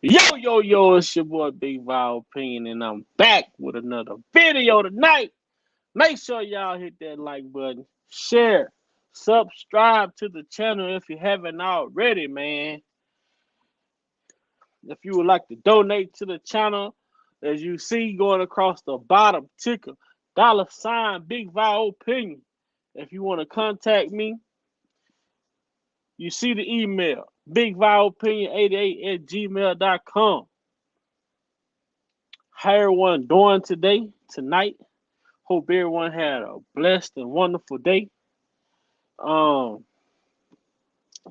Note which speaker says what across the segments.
Speaker 1: Yo, it's your boy Big Val Opinion, and I'm back with another video tonight. Make sure y'all hit that like button, share, subscribe to the channel if you haven't already, man. If you would like to donate to the channel, as you see going across the bottom ticker, $ Big Val Opinion. If you want to contact me, you see the email, bigvalopinion88@gmail.com. How everyone doing today, tonight? Hope everyone had a blessed and wonderful day. Um,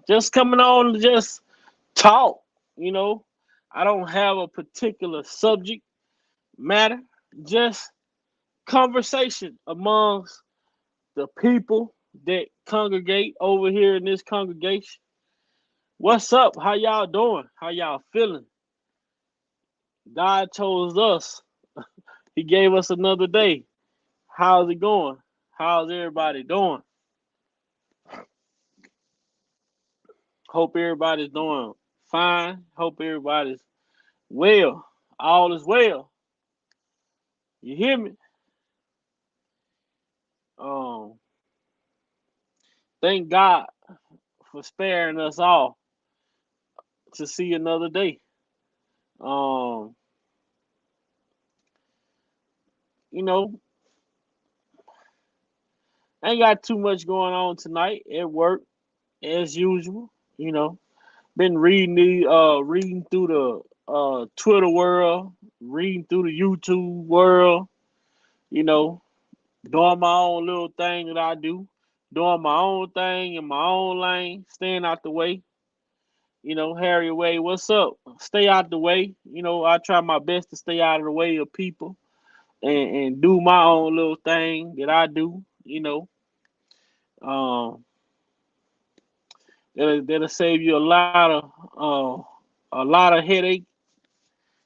Speaker 1: just coming on to just talk, you know. I don't have a particular subject matter, just conversation amongst the people that congregate over here in this congregation. What's up? How y'all doing? How y'all feeling? God chose us. He gave us another day. How's it going? How's everybody doing? Hope everybody's doing fine. Hope everybody's well. All is well. You hear me? Um, thank God for sparing us all to see another day. Um, you know, I ain't got too much going on tonight at work as usual. You know, been reading through the Twitter world, reading through the YouTube world. You know, doing my own little thing that I do, doing my own thing in my own lane, staying out the way. You know, Harry Way, what's up? Stay out the way. You know, I try my best to stay out of the way of people and do my own little thing that I do. You know, um, that'll save you a lot of headache.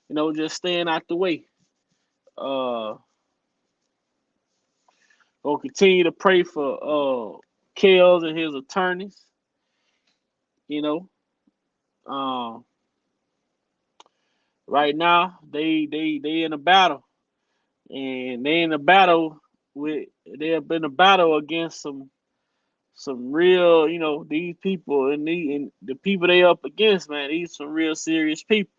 Speaker 1: You know, just staying out the way. Uh, Gonna continue to pray for Kels and his attorneys. You know, um, right now they in a battle, and they in a battle they have been a battle against some real, you know, these people and the people they up against, man, these some real serious people.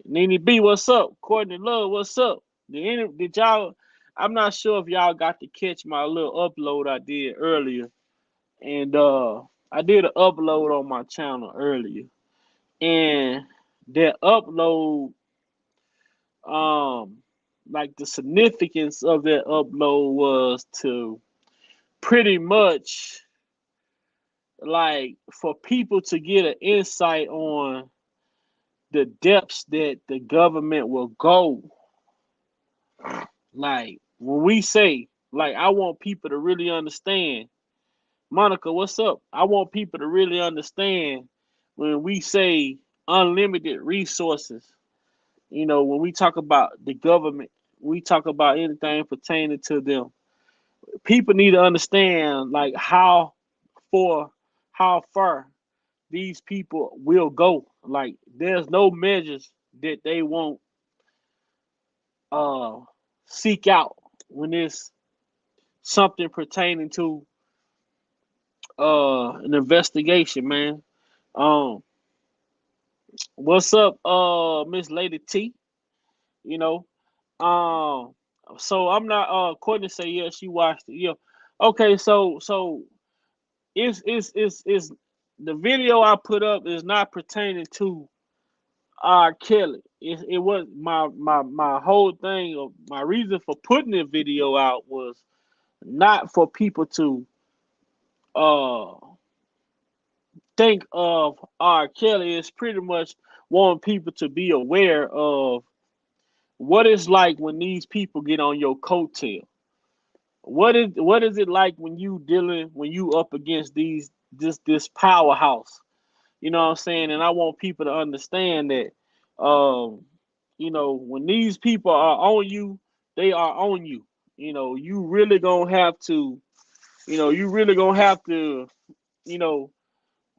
Speaker 1: Nene B, what's up? Courtney Love, what's up? Did y'all? I'm not sure if y'all got to catch my little upload I did earlier, and I did an upload on my channel earlier, and that upload, um, like the significance of that upload was to pretty much like for people to get an insight on the depths that the government will go. Like when we say, like, I want people to really understand. Monica, what's up? I want people to really understand when we say unlimited resources. You know, when we talk about the government, we talk about anything pertaining to them. People need to understand like for how far these people will go. Like there's no measures that they won't uh seek out when it's something pertaining to an investigation, man. Um what's up, Miss Lady T? You know. Um so I'm not Courtney say yeah, she watched it. Yeah. Okay, so it's the video I put up is not pertaining to R. Kelly. It was my whole thing of my reason for putting the video out was not for people to uh think of R. Kelly. It's pretty much wanting people to be aware of what it's like when these people get on your coattail. What is it like when you up against this powerhouse? You know what I'm saying? And I want people to understand that, you know, when these people are on you, they are on you. You know, you really gonna have to, you really gonna have to, you know,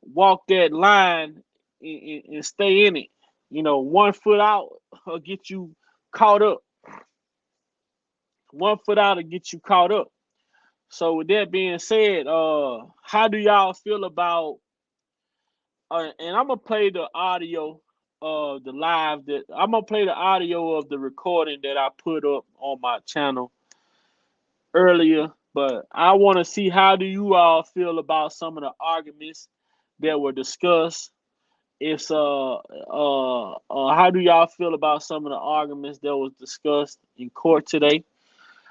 Speaker 1: walk that line and stay in it. 1 foot out will get you caught up. 1 foot out will get you caught up. So with that being said, how do y'all feel about? And I'm gonna play the audio of the live that I'm gonna play the audio of the recording that I put up on my channel earlier. But I want to see how do you all feel about some of the arguments that were discussed. It's how do y'all feel about some of the arguments that was discussed in court today?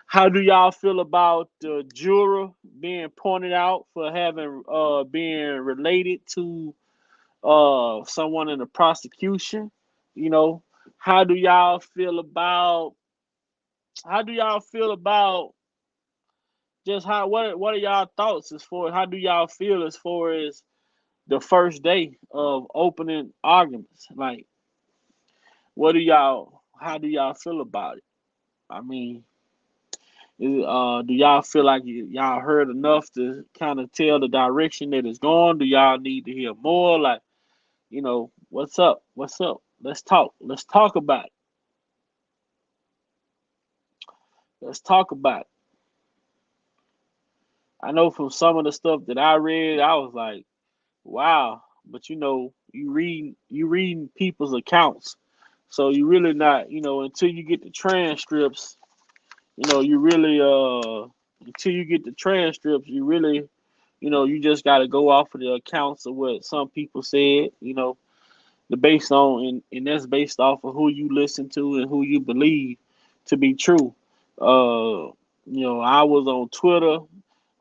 Speaker 1: How do y'all feel about the juror being pointed out for having being related to someone in the prosecution? You know, how do y'all feel about just what are y'all thoughts as far as how do y'all feel as far as the first day of opening arguments? Like, how do y'all feel about it? I mean, do y'all feel like y'all heard enough to kind of tell the direction that it's going? Do y'all need to hear more? Like, what's up? What's up? Let's talk. Let's talk about it. Let's talk about it. I know from some of the stuff that I read, I was like, wow. But you reading people's accounts. So you really not, until you get the transcripts, you really until you get the transcripts, you really, you just gotta go off of the accounts of what some people said, the based on and that's based off of who you listen to and who you believe to be true. I was on Twitter.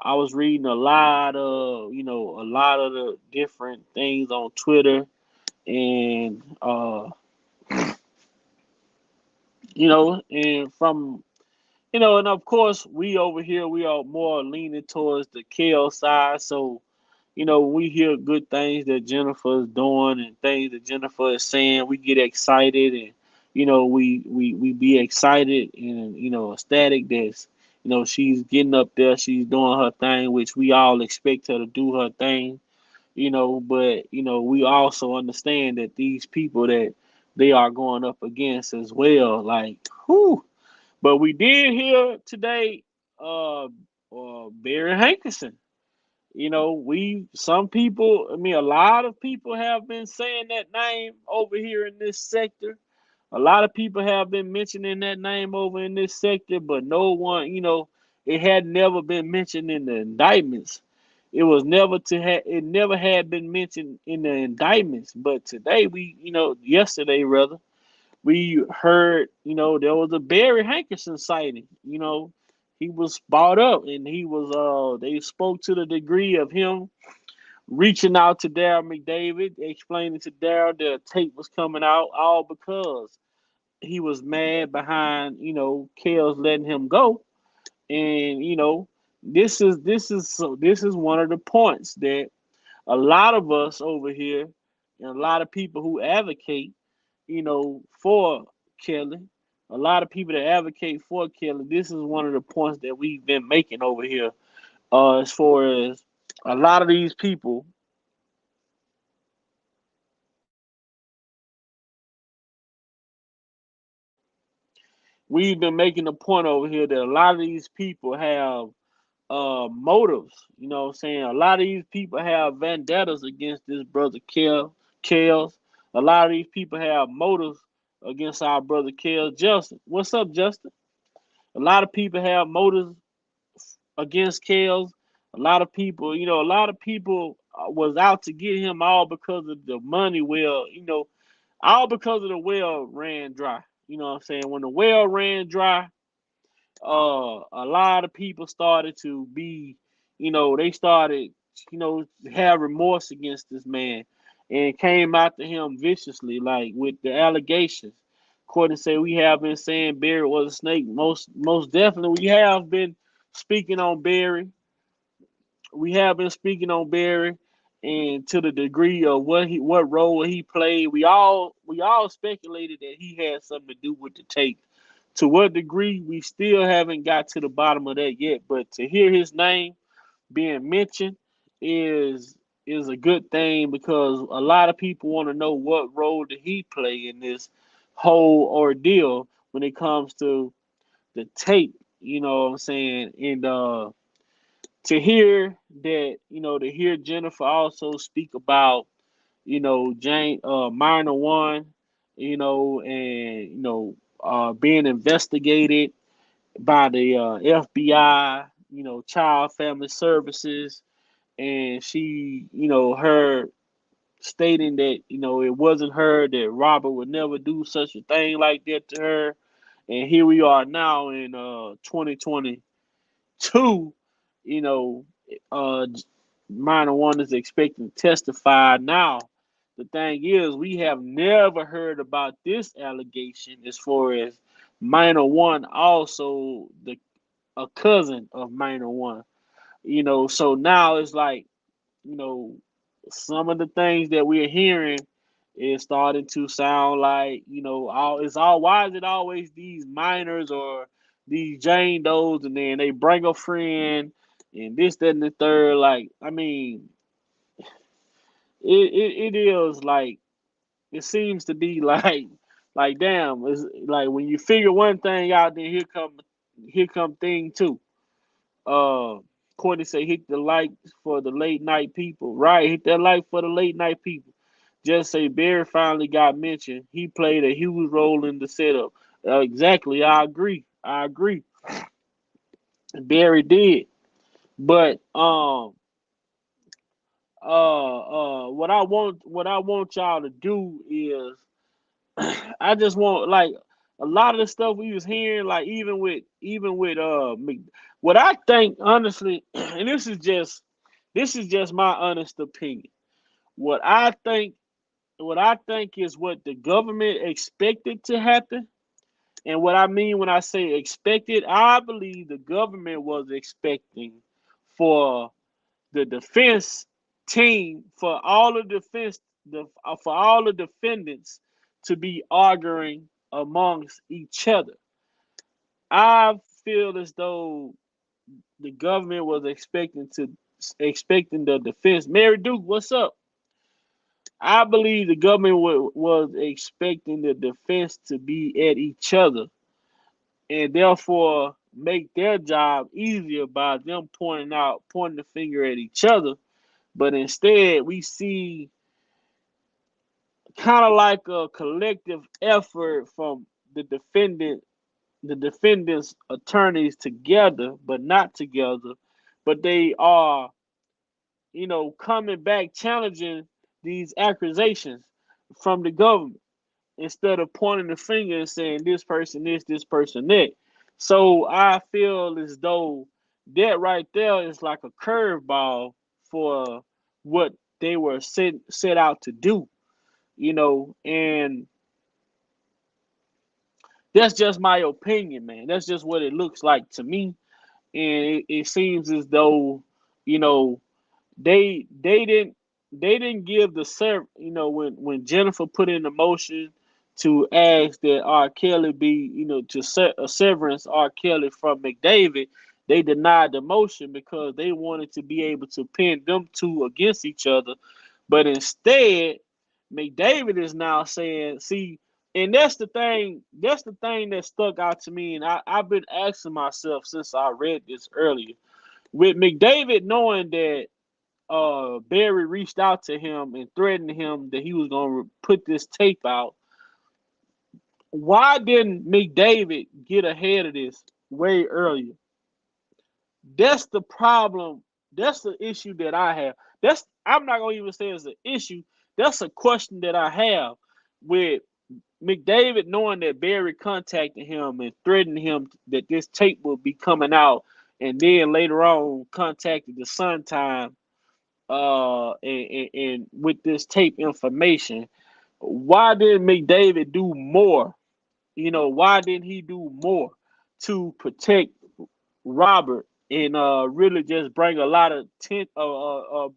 Speaker 1: I was reading a lot of the different things on Twitter, and and from and of course we over here we are more leaning towards the KL side. So we hear good things that Jennifer is doing and things that Jennifer is saying. We get excited and we be excited and ecstatic that she's getting up there, she's doing her thing, which we all expect her to do her thing. But we also understand that these people that they are going up against as well, like whew. But we did hear today Barry Hankerson. We some people, I mean, a lot of people have been saying that name over here in this sector. A lot of people have been mentioning that name over in this sector, but no one, it had never been mentioned in the indictments. It was never it never had been mentioned in the indictments. But today yesterday rather, we heard, there was a Barry Hankerson sighting. He was spot up and he was they spoke to the degree of him reaching out to Darryl McDavid, explaining to Darryl that a tape was coming out, all because he was mad behind, Kels letting him go. And this is one of the points that a lot of us over here and a lot of people who advocate, for Kelly, a lot of people that advocate for Kelly, this is one of the points that we've been making over here. As far as a lot of these people, we've been making the point over here that a lot of these people have motives. What I'm saying? A lot of these people have vendettas against this brother Kels. A lot of these people have motives against our brother Kels Justin. What's up, Justin? A lot of people have motives against Kels. A lot of people was out to get him all because of the money well, all because of the well ran dry. You know what I'm saying? When the well ran dry, a lot of people started to be, they started, have remorse against this man and came after him viciously, like with the allegations. According to say we have been saying Barry was a snake. Most definitely we have been speaking on Barry. We have been speaking on Barry and to the degree of what role he played. We all speculated that he had something to do with the tape. To what degree, we still haven't got to the bottom of that yet. But to hear his name being mentioned is is a good thing because a lot of people want to know what role did he play in this whole ordeal when it comes to the tape. You know what I'm saying? And to hear that, to hear Jennifer also speak about, Jane, minor one, and being investigated by the FBI, Child Family Services, and she, her stating that it wasn't her, that Robert would never do such a thing like that to her, and here we are now in 2022. You know, uh, minor one is expecting to testify now. The thing is, we have never heard about this allegation as far as minor one also the a cousin of minor one. So now it's like, you know, some of the things that we're hearing is starting to sound like, all why is it always these minors or these Jane Does, and then they bring a friend and this, that, and the third. Like, I mean, it is like, it seems to be like damn, it's like when you figure one thing out, then here come thing two. Uh, Courtney say hit the like for the late night people. Right, hit that like for the late night people. Just say Barry finally got mentioned. He played a huge role in the setup. Exactly, I agree. I agree. Barry did, but what I want y'all to do is I just want, like, a lot of the stuff we was hearing, like even with what I think honestly, and this is just my honest opinion. What I think what I think is what the government expected to happen. And what I mean when I say expected, I believe the government was expecting for the defense team, for all the defendants to be arguing amongst each other. I feel as though the government was expecting the defense. Mary Duke, what's up? I believe the government was expecting the defense to be at each other, and therefore make their job easier by them pointing the finger at each other. But instead, we see kind of like a collective effort from the defendant, the defendant's attorneys together, but not together. But they are, coming back challenging these accusations from the government instead of pointing the finger and saying this person this person that. So I feel as though that right there is like a curveball for what they were set out to do, and that's just my opinion, man. That's just what it looks like to me, and it seems as though, you know, they didn't give the when Jennifer put in the motion to ask that R. Kelly be, to set a severance R. Kelly from McDavid. They denied the motion because they wanted to be able to pin them two against each other. But instead, McDavid is now saying, see, and that's the thing that stuck out to me, and I've been asking myself since I read this earlier. With McDavid knowing that Barry reached out to him and threatened him that he was going to put this tape out, why didn't McDavid get ahead of this way earlier? That's the problem. That's the issue that I have. I'm not gonna even say it's an issue. That's a question that I have with McDavid knowing that Barry contacted him and threatened him that this tape will be coming out, and then later on contacted the Sun Time, and with this tape information. Why didn't McDavid do more? Why didn't he do more to protect Robert and really just bring a lot of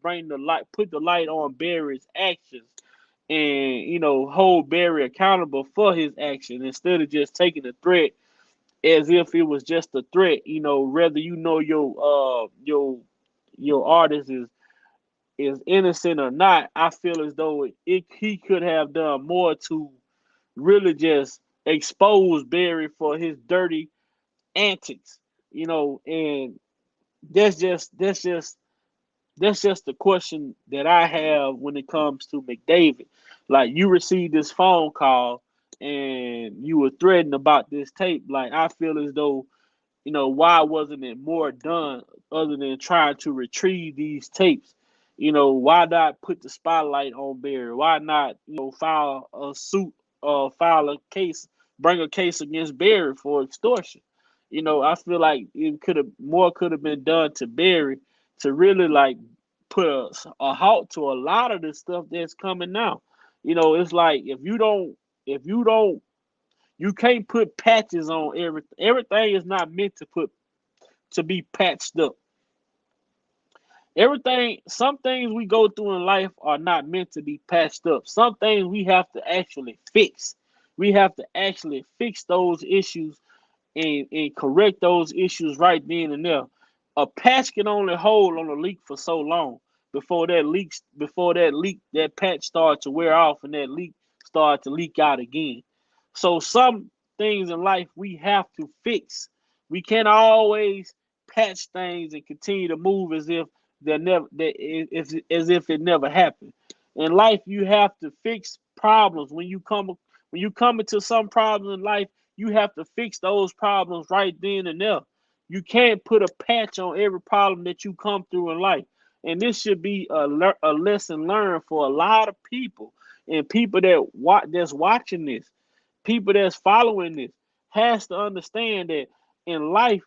Speaker 1: bring the light, put the light on Barry's actions, and hold Barry accountable for his action instead of just taking the threat as if it was just a threat. Whether your artist is is innocent or not, I feel as though he could have done more to really just expose Barry for his dirty antics, and that's just that's just that's just the question that I have when it comes to McDavid. Like, you received this phone call and you were threatened about this tape. Like, I feel as though, why wasn't it more done other than trying to retrieve these tapes? Why not put the spotlight on Barry? Why not, file a suit or file a case, bring a case against Barry for extortion? I feel like could have been done to Barry to really like put a halt to a lot of the stuff that's coming now. It's like if you don't you can't put patches on everything. Everything is not meant to be patched up. Some things we go through in life are not meant to be patched up. Some things we have to actually fix. We have to actually fix those issues and correct those issues right then and there. A patch can only hold on a leak for so long that patch starts to wear off and that leak starts to leak out again. So some things in life we have to fix. We can't always patch things and continue to move as if it never happened. In life, you have to fix problems. When you come into some problems in life, you have to fix those problems right then and there. You can't put a patch on every problem that you come through in life. And this should be a lesson learned for a lot of people, and people that's watching this, people that's following this, has to understand that in life,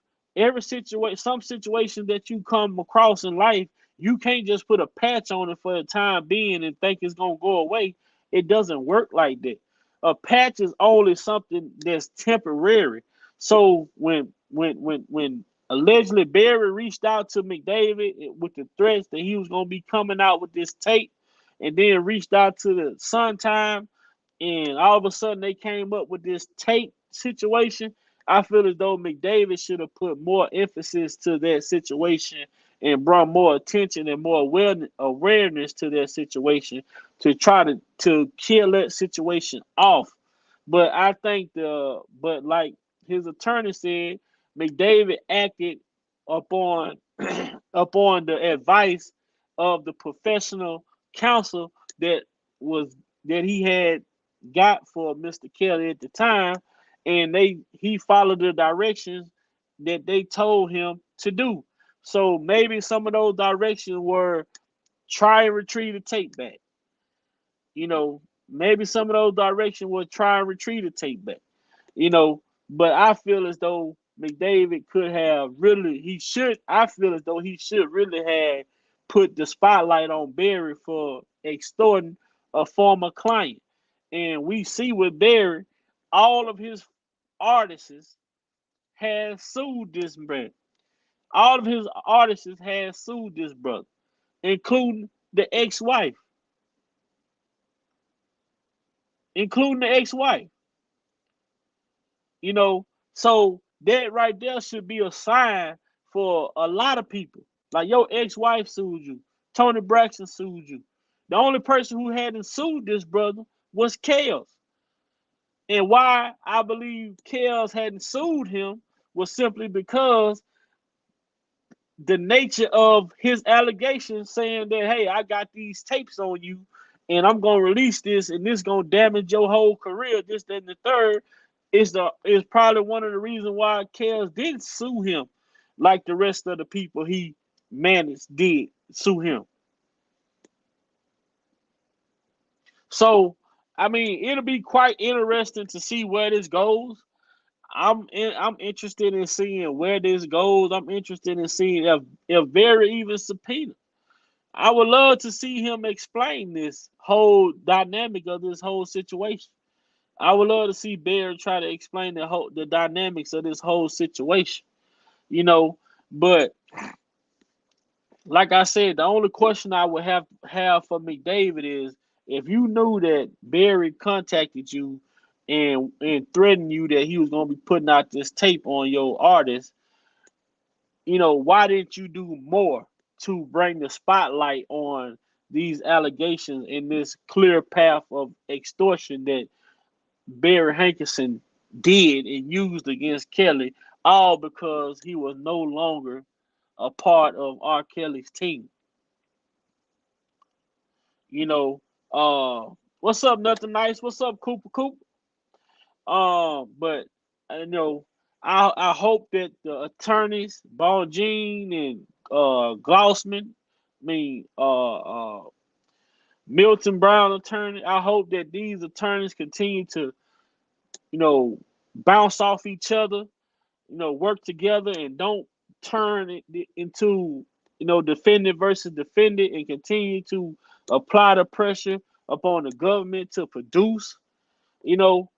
Speaker 1: some situations that you come across in life, you can't just put a patch on it for the time being and think it's gonna go away. It doesn't work like that. A patch is only something that's temporary. So when allegedly Barry reached out to McDavid with the threats that he was gonna be coming out with this tape, and then reached out to the Sun Time, and all of a sudden they came up with this tape situation. I feel as though McDavid should have put more emphasis to that situation and brought more attention and more awareness to that situation to try to kill that situation off. But I think but like his attorney said, McDavid acted upon upon the advice of the professional counsel that was that he had got for Mr. Kelly at the time, and he followed the directions that they told him to do. So maybe some of those directions were try and retrieve the tape back. Maybe some of those directions were try and retrieve the tape back. you know. But I feel as though McDavid could have really, he should, I feel as though he should really have put the spotlight on Barry for extorting a former client. And we see with Barry, all of his artists have sued this brother. All of his artists have sued this brother, including the ex-wife, including the ex-wife. You know, so that right there should be a sign for a lot of people. Like, your ex-wife sued you, Tony Braxton sued you. The only person who hadn't sued this brother was Kels. And why I believe Kels hadn't sued him was simply because the nature of his allegations, saying that, hey, I got these tapes on you and I'm gonna release this and this gonna damage your whole career, this, that, and the third, is probably one of the reasons why Kels didn't sue him like the rest of the people he managed did sue him. So, I mean, it'll be quite interesting to see where this goes. I'm interested in seeing where this goes. I'm interested in seeing if Barry even subpoena. I would love to see him explain this whole dynamic of this whole situation. I would love to see Barry try to explain the dynamics of this whole situation. You know, but like I said, the only question I would have for McDavid is, if you knew that Barry contacted you and threatened you that he was gonna be putting out this tape on your artist, why didn't you do more? to bring the spotlight on these allegations in this clear path of extortion that Barry Hankerson did and used against Kelly, all because he was no longer a part of R. Kelly's team. You know, what's up, Nothing Nice? What's up, Cooper Coop? But you know, I hope that the attorneys, Jean and Glossman, I mean Milton Brown attorney, I hope that these attorneys continue to, you know, bounce off each other, you know, work together and don't turn it into, you know, defendant versus defendant and continue to apply the pressure upon the government to produce, you know.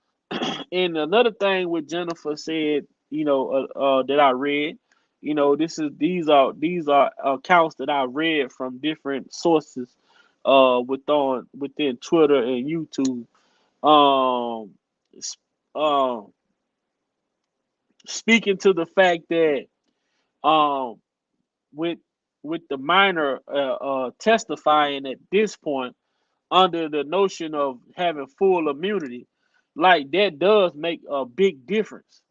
Speaker 1: And another thing what Jennifer said, you know, that I read, you know, these are accounts that I read from different sources, within Twitter and YouTube. Um, um, Speaking to the fact that um with with the minor testifying at this point under the notion of having full immunity, like that does make a big difference.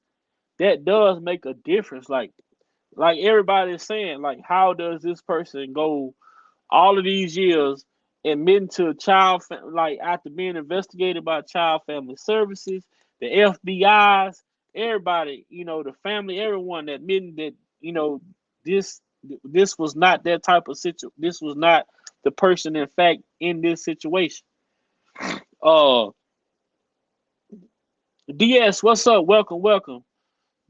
Speaker 1: That does make a difference. Like everybody is saying, like how does this person go all of these years admitting to like after being investigated by Child Family Services, the FBI's, everybody, you know, the family, everyone admitting that, you know, this this was not that type of situation. This was not the person, in fact, in this situation. Uh, DS, what's up? Welcome, welcome.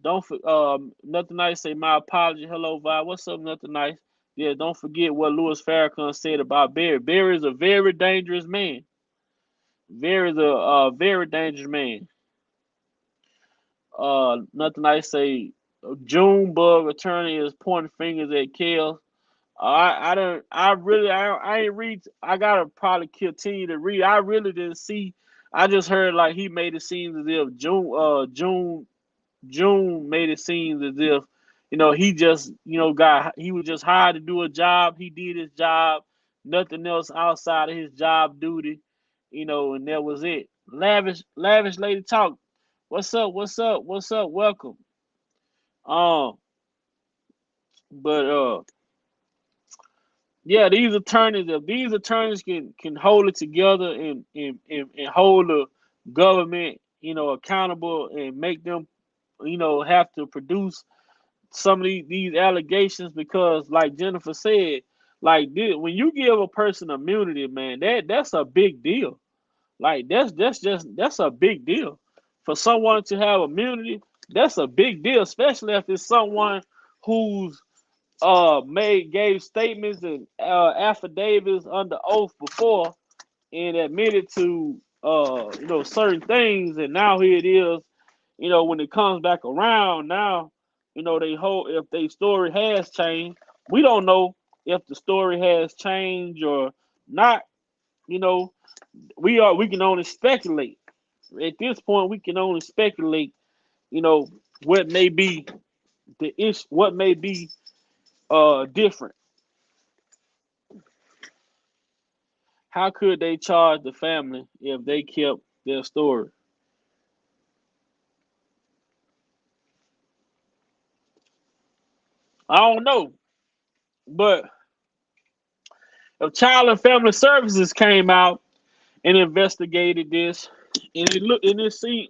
Speaker 1: Don't for Nothing Nice say my apology. Hello, Vi. What's up, Nothing Nice? Yeah, don't forget what Louis Farrakhan said about Barry. Barry is a very dangerous man. Barry is a very dangerous man. Nothing Nice say Junebug attorney is pointing fingers at Kel. I don't. I really. I ain't read. I gotta probably continue to read. I really didn't see. I just heard like he made it seem as if June made it seem as if, you know, he just, you know, he was just hired to do a job. He did his job, nothing else outside of his job duty, you know, and that was it. Lavish lady talk. What's up? What's up? What's up? Welcome. Um, but yeah, if these attorneys can hold it together and hold the government, you know, accountable and make them, you know, have to produce some of these allegations, because like Jennifer said, like this, when you give a person immunity, man, that's a big deal. Like that's a big deal. For someone to have immunity, that's a big deal, especially if it's someone who's gave statements and affidavits under oath before and admitted to you know, certain things, and now here it is, you know, when it comes back around now, you know, they hold if their story has changed. We don't know if the story has changed or not. You know, we can only speculate. At this point, we can only speculate. You know, what may be the issue, what may be different. How could they charge the family if they kept their story? I don't know, but if Child and Family Services came out and investigated this, and it looked and it see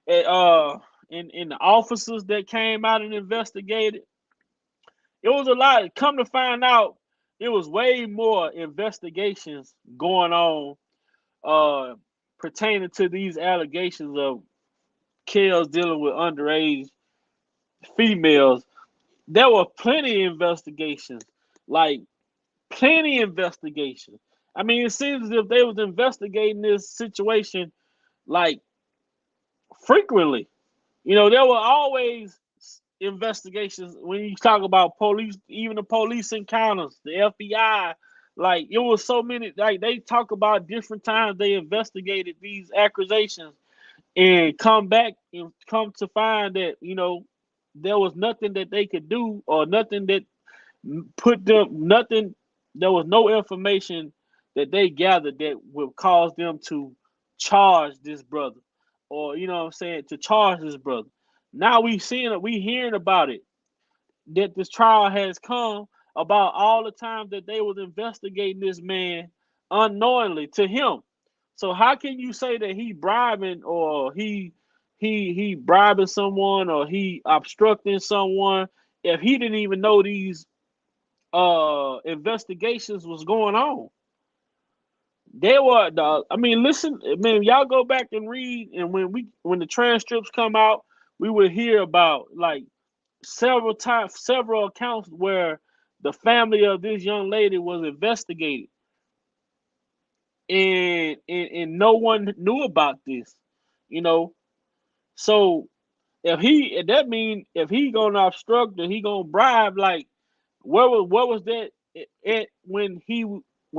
Speaker 1: in the officers that came out and investigated, it was a lot. Come to find out, it was way more investigations going on uh pertaining to these allegations of kills dealing with underage females. There were plenty of investigations, like plenty of investigations. I mean, it seems as if they was investigating this situation like frequently. You know, there were always investigations when you talk about police, even the police encounters, the FBI. Like it was so many. Like they talk about different times they investigated these accusations and come back and come to find that, you know, there was nothing that they could do or nothing that put them nothing. There was no information that they gathered that would cause them to charge this brother, or you know what I'm saying, to charge this brother. Now we seeing it, we hearing about it, that this trial has come about all the time that they was investigating this man unknowingly to him. So how can you say that he bribing, or he bribing someone, or he obstructing someone, if he didn't even know these investigations was going on? They were I mean, listen, man, y'all go back and read, and when the transcripts come out, we would hear about like several accounts where the family of this young lady was investigated, and no one knew about this, you know. So if that mean if he gonna obstruct or he gonna bribe, like what was that when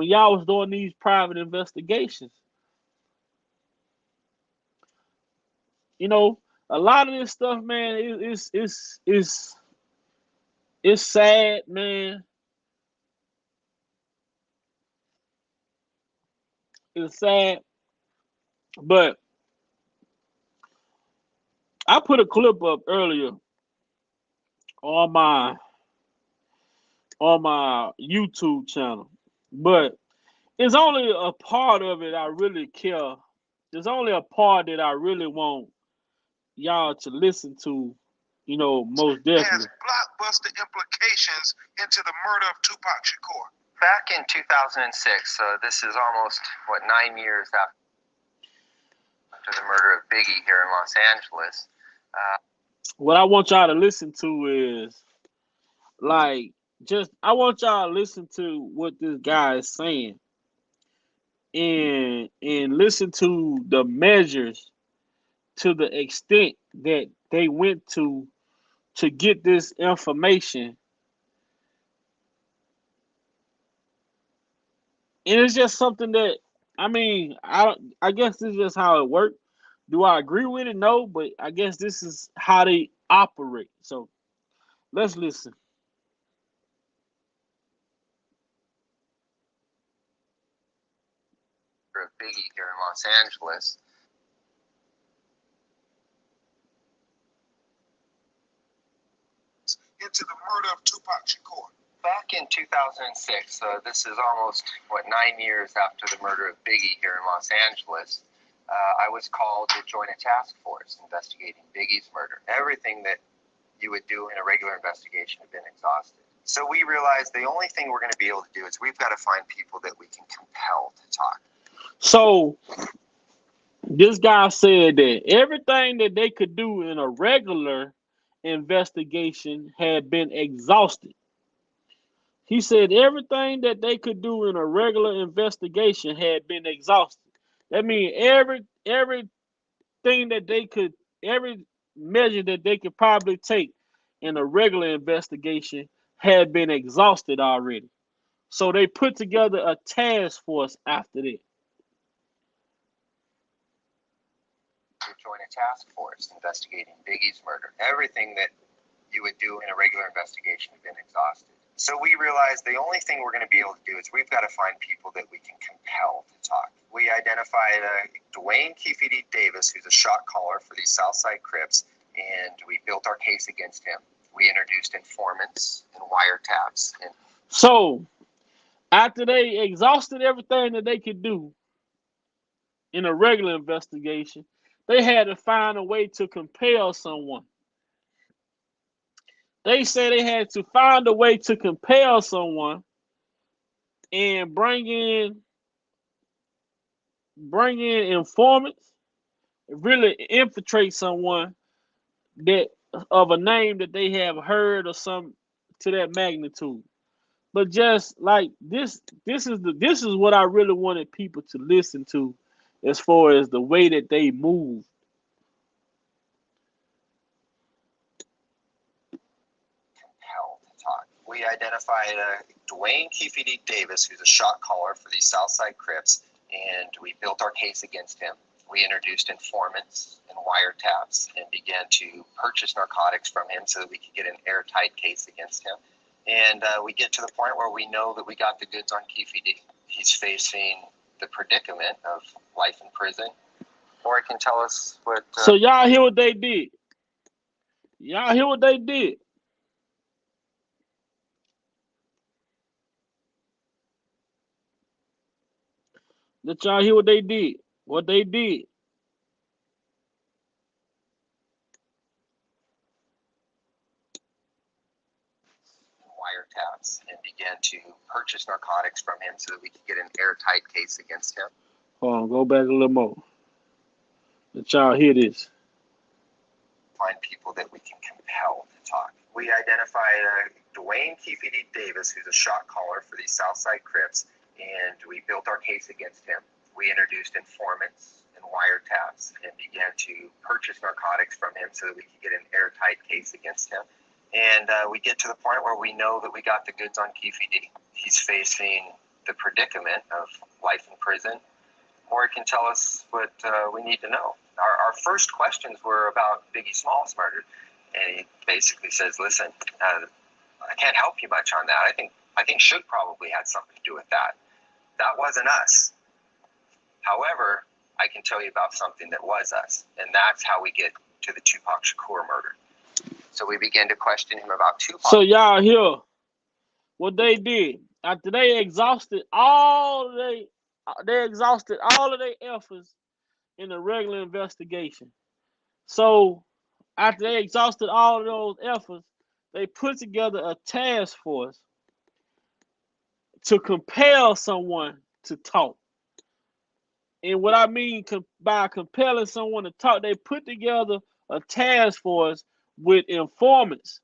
Speaker 1: y'all was doing these private investigations? You know, a lot of this stuff, man, it's sad, man. It's sad, but I put a clip up earlier on my YouTube channel, but it's only a part of it I really care. There's only a part that I really want y'all to listen to, you know, most definitely.
Speaker 2: Has blockbuster implications into the murder of Tupac Shakur. Back in 2006, so this is almost, 9 years after the murder of Biggie here in Los Angeles.
Speaker 1: What I want y'all to listen to is, like, I want y'all to listen to what this guy is saying, and listen to the measures, to the extent that they went to get this information. And it's just something that, I mean, I guess this is just how it works. Do I agree with it? No, but I guess this is how they operate. So let's listen.
Speaker 2: Biggie here in Los Angeles. Into the murder of Tupac Shakur. Back in 2006, so this is almost, 9 years after the murder of Biggie here in Los Angeles, I was called to join a task force investigating Biggie's murder. Everything that you would do in a regular investigation had been exhausted. So we realized the only thing we're going to be able to do is we've got to find people that we can compel to talk.
Speaker 1: So this guy said that everything that they could do in a regular investigation had been exhausted. He said everything that they could do in a regular investigation had been exhausted. That means everything that they could, every measure that they could probably take in a regular investigation had been exhausted already. So they put together a task force after that.
Speaker 2: To join a task force investigating Biggie's murder. Everything that you would do in a regular investigation had been exhausted. So we realized the only thing we're going to be able to do is we've got to find people that we can compel to talk. We identified Dwayne Keefeity Davis, who's a shot caller for these Southside Crips, and we built our case against him. We introduced informants and wiretaps.
Speaker 1: So after they exhausted everything that they could do in a regular investigation, they had to find a way to compel someone. They say they had to find a way to compel someone and bring in informants, really infiltrate someone that of a name that they have heard or some to that magnitude. But just like this is what I really wanted people to listen to, as far as the way that they move.
Speaker 2: Compel to talk. We identified Dwayne Keefeity Davis, who's a shot caller for these Southside Crips, and we built our case against him. We introduced informants and wiretaps and began to purchase narcotics from him so that we could get an airtight case against him. And we get to the point where we know that we got the goods on Keefe D. He's facing the predicament of life in prison, or he can tell us what.
Speaker 1: So y'all hear what they did? Y'all hear what they did? Did y'all hear what they did? What they did?
Speaker 2: Wiretaps and began to purchase narcotics from him so that we could get an airtight case against him.
Speaker 1: Hold on, go back a little more. Did y'all hear this?
Speaker 2: Find people that we can compel to talk. We identified Dwayne Keefe D. Davis, who's a shot caller for these Southside Crips, and we built our case against him. We introduced informants and wiretaps and began to purchase narcotics from him so that we could get an airtight case against him. And we get to the point where we know that we got the goods on Keefe D. He's facing the predicament of life in prison, or he can tell us what we need to know. Our first questions were about Biggie Small's murder, and he basically says, "Listen, I can't help you much on that. I think Suge probably had something to do with that. That wasn't us. However, I can tell you about something that was us, and that's how we get to the Tupac Shakur murder." So we began to question him about Tupac.
Speaker 1: So y'all hear what they did after they exhausted all of their efforts in the regular investigation. So after they exhausted all of those efforts, they put together a task force to compel someone to talk. And what I mean by compelling someone to talk, they put together a task force with informants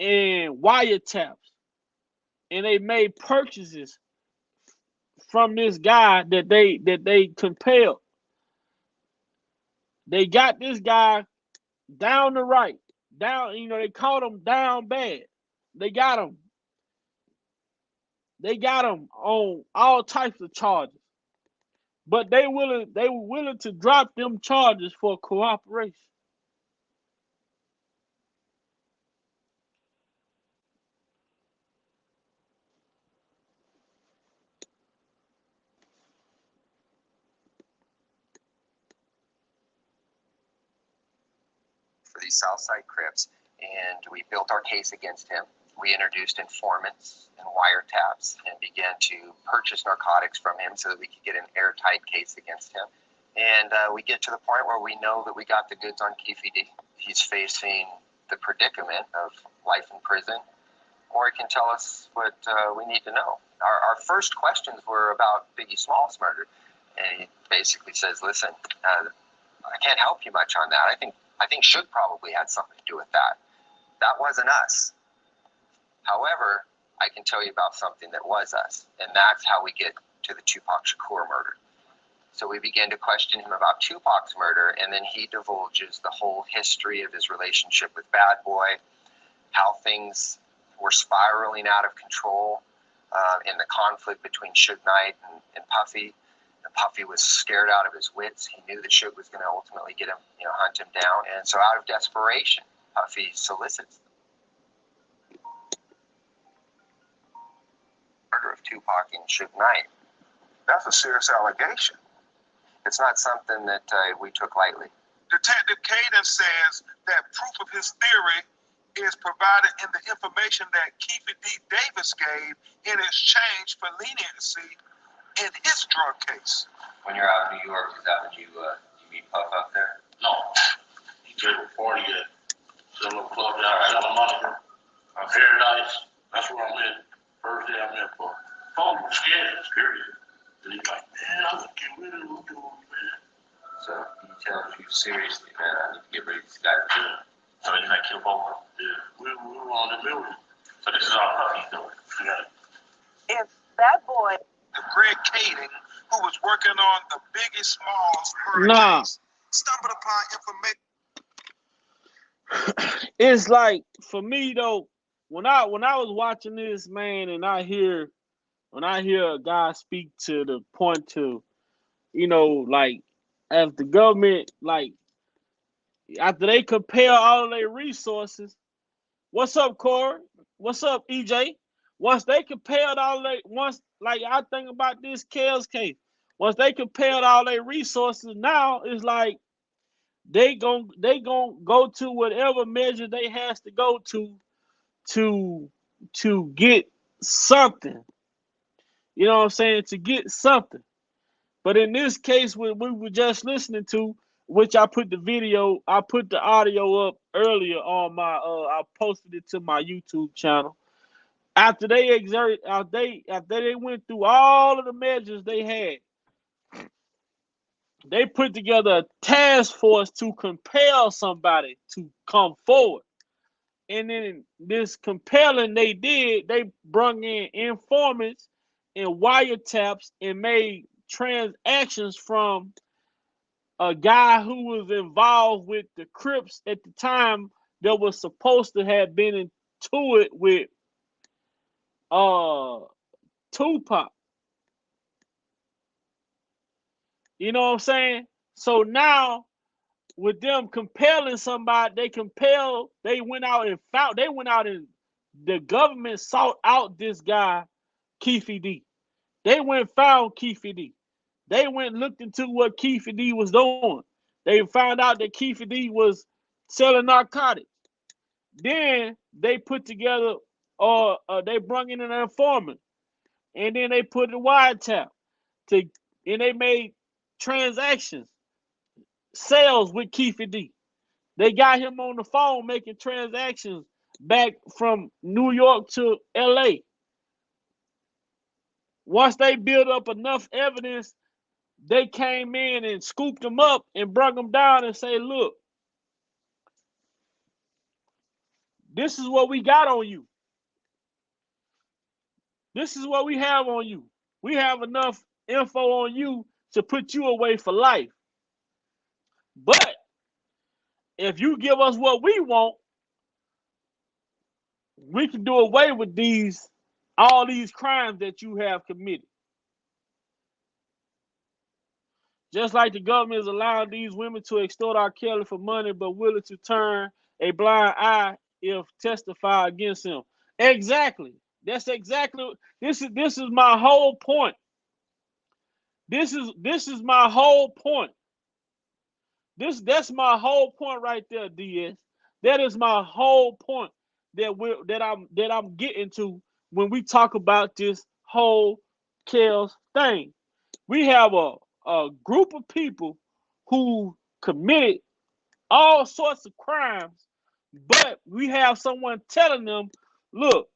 Speaker 1: and wiretaps, and they made purchases from this guy that they compelled. They got this guy down the right, down. They caught him down bad. They got him. They got him on all types of charges, but they were willing to drop them charges for cooperation.
Speaker 2: For these Southside Crips, and we built our case against him. We introduced informants and wiretaps and began to purchase narcotics from him so that we could get an airtight case against him. And we get to the point where we know that we got the goods on Keefe D. He's facing the predicament of life in prison, or he can tell us what we need to know. Our first questions were about Biggie Small's murder, and he basically says, "Listen, I can't help you much on that. I think Suge probably had something to do with that. That wasn't us. However, I can tell you about something that was us, and that's how we get to the Tupac Shakur murder." So we began to question him about Tupac's murder, and then he divulges the whole history of his relationship with Bad Boy, how things were spiraling out of control in the conflict between Suge Knight and Puffy. And Puffy was scared out of his wits. He knew that Suge was going to ultimately get him, hunt him down. And so out of desperation, Puffy solicits the murder of Tupac and Suge Knight. That's a serious allegation. It's not something that we took lightly.
Speaker 3: Detective Caden says that proof of his theory is provided in the information that Keefe D. Davis gave in exchange for leniency in his drug case.
Speaker 2: When you're out in New York, is that when you meet Puff out there?
Speaker 4: No. He took a party at the little club down in Santa Monica. Paradise. That's where I met. First day I met Puff. Phone was scared. Period. And he's like, "Man, I'm gonna get rid of him, man."
Speaker 2: So he tells you seriously, man, I need to get rid of this guy too.
Speaker 4: So he's like, "Kill both of them." Yeah. We were on the building. So this is all Puffy's doing. Yeah.
Speaker 3: If that boy, Greg Kading, who was working on the Biggie Smalls murder case, stumbled upon information.
Speaker 1: It's like, for me though, when I was watching this, man, and when I hear a guy speak to the point to, like, as the government, like, After they compare all of their resources, what's up, Corey? What's up, EJ? Once they compared all they once, like I think about this Kels case, once they compared all their resources, now it's like they gon' go to whatever measure they has to go to to get something. You know what I'm saying? To get something. But in this case, what we were just listening to, which I put the audio up earlier on my, I posted it to my YouTube channel. After they after they went through all of the measures they had, they put together a task force to compel somebody to come forward. And then this compelling they did, they brung in informants and wiretaps and made transactions from a guy who was involved with the Crips at the time that was supposed to have been into it with uh Tupac. You know what I'm saying? So now with them compelling somebody, they went out and the government sought out this guy, Keefe D. They went and found Keefe D. They went and looked into what Keefe D was doing. They found out that Keefe D was selling narcotics. Then they put together, they brung in an informant, and then they put a wiretap to, and they made transactions, sales with Keefe D. They got him on the phone making transactions back from New York to LA. Once they built up enough evidence, they came in and scooped him up and brought him down and say, look, this is what we got on you. This is what we have on you. We have enough info on you to put you away for life. But if you give us what we want, we can do away with all these crimes that you have committed. Just like the government is allowing these women to extort R. Kelly for money, but willing to turn a blind eye if testify against him. Exactly. That's exactly. This is my whole point. This is my whole point. That's my whole point right there, DS. That is my whole point that I'm getting to when we talk about this whole Kels thing. We have a group of people who committed all sorts of crimes, but we have someone telling them, look,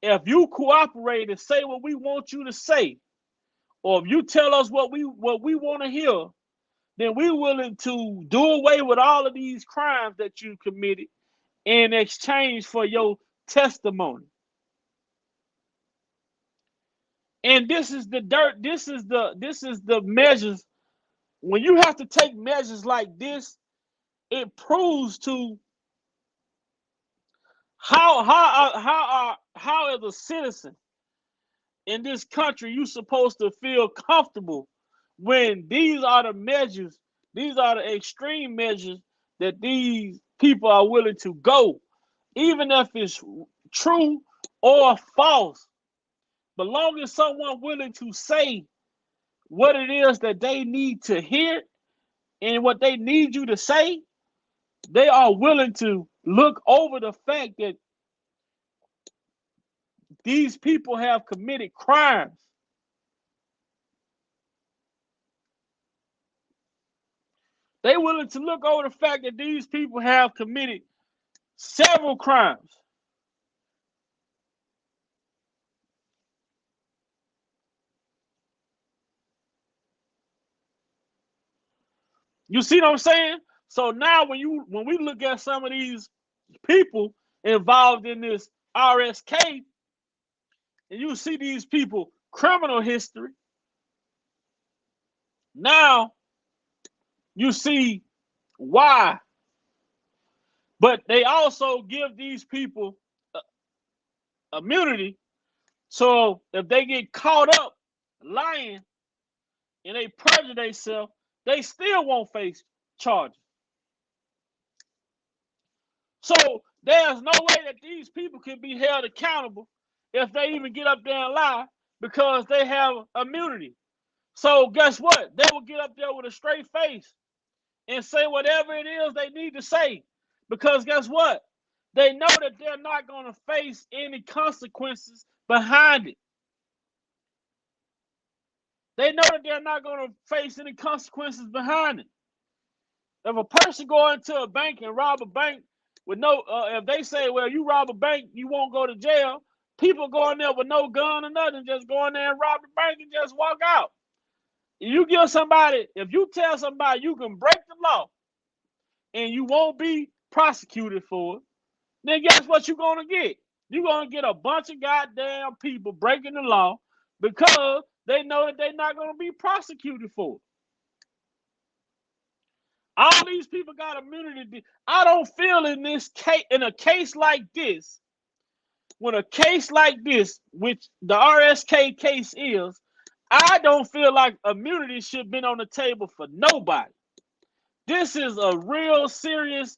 Speaker 1: if you cooperate and say what we want you to say, or if you tell us what we want to hear, then we're willing to do away with all of these crimes that you committed in exchange for your testimony. And this is the dirt. This is the measures. When you have to take measures like this, it proves to how as a citizen in this country you supposed to feel comfortable when these are the measures, these are the extreme measures that these people are willing to go, even if it's true or false. But long as someone willing to say what it is that they need to hear and what they need you to say, they are willing to look over the fact that these people have committed crimes. They're willing to look over the fact that these people have committed several crimes. You see what I'm saying? So now when we look at some of these people involved in this RSK, and you see these people criminal history, now you see why. But they also give these people immunity. So if they get caught up lying and they perjure themselves, they still won't face charges. So there's no way that these people can be held accountable if they even get up there and lie because they have immunity. So guess what? They will get up there with a straight face and say whatever it is they need to say. Because guess what? They know that they're not going to face any consequences behind it. They know that they're not going to face any consequences behind it. If a person go into a bank and rob a bank with no, if they say, well, you rob a bank, you won't go to jail. People go in there with no gun or nothing, just go in there and rob the bank and just walk out. You give somebody, if you tell somebody you can break the law and you won't be prosecuted for it, then guess what you're going to get? You're going to get a bunch of goddamn people breaking the law because they know that they're not going to be prosecuted for it. All these people got immunity. I don't feel in this case, in a case like this, when a case like this, which the RSK case is, I don't feel like immunity should have been on the table for nobody. This is a real serious,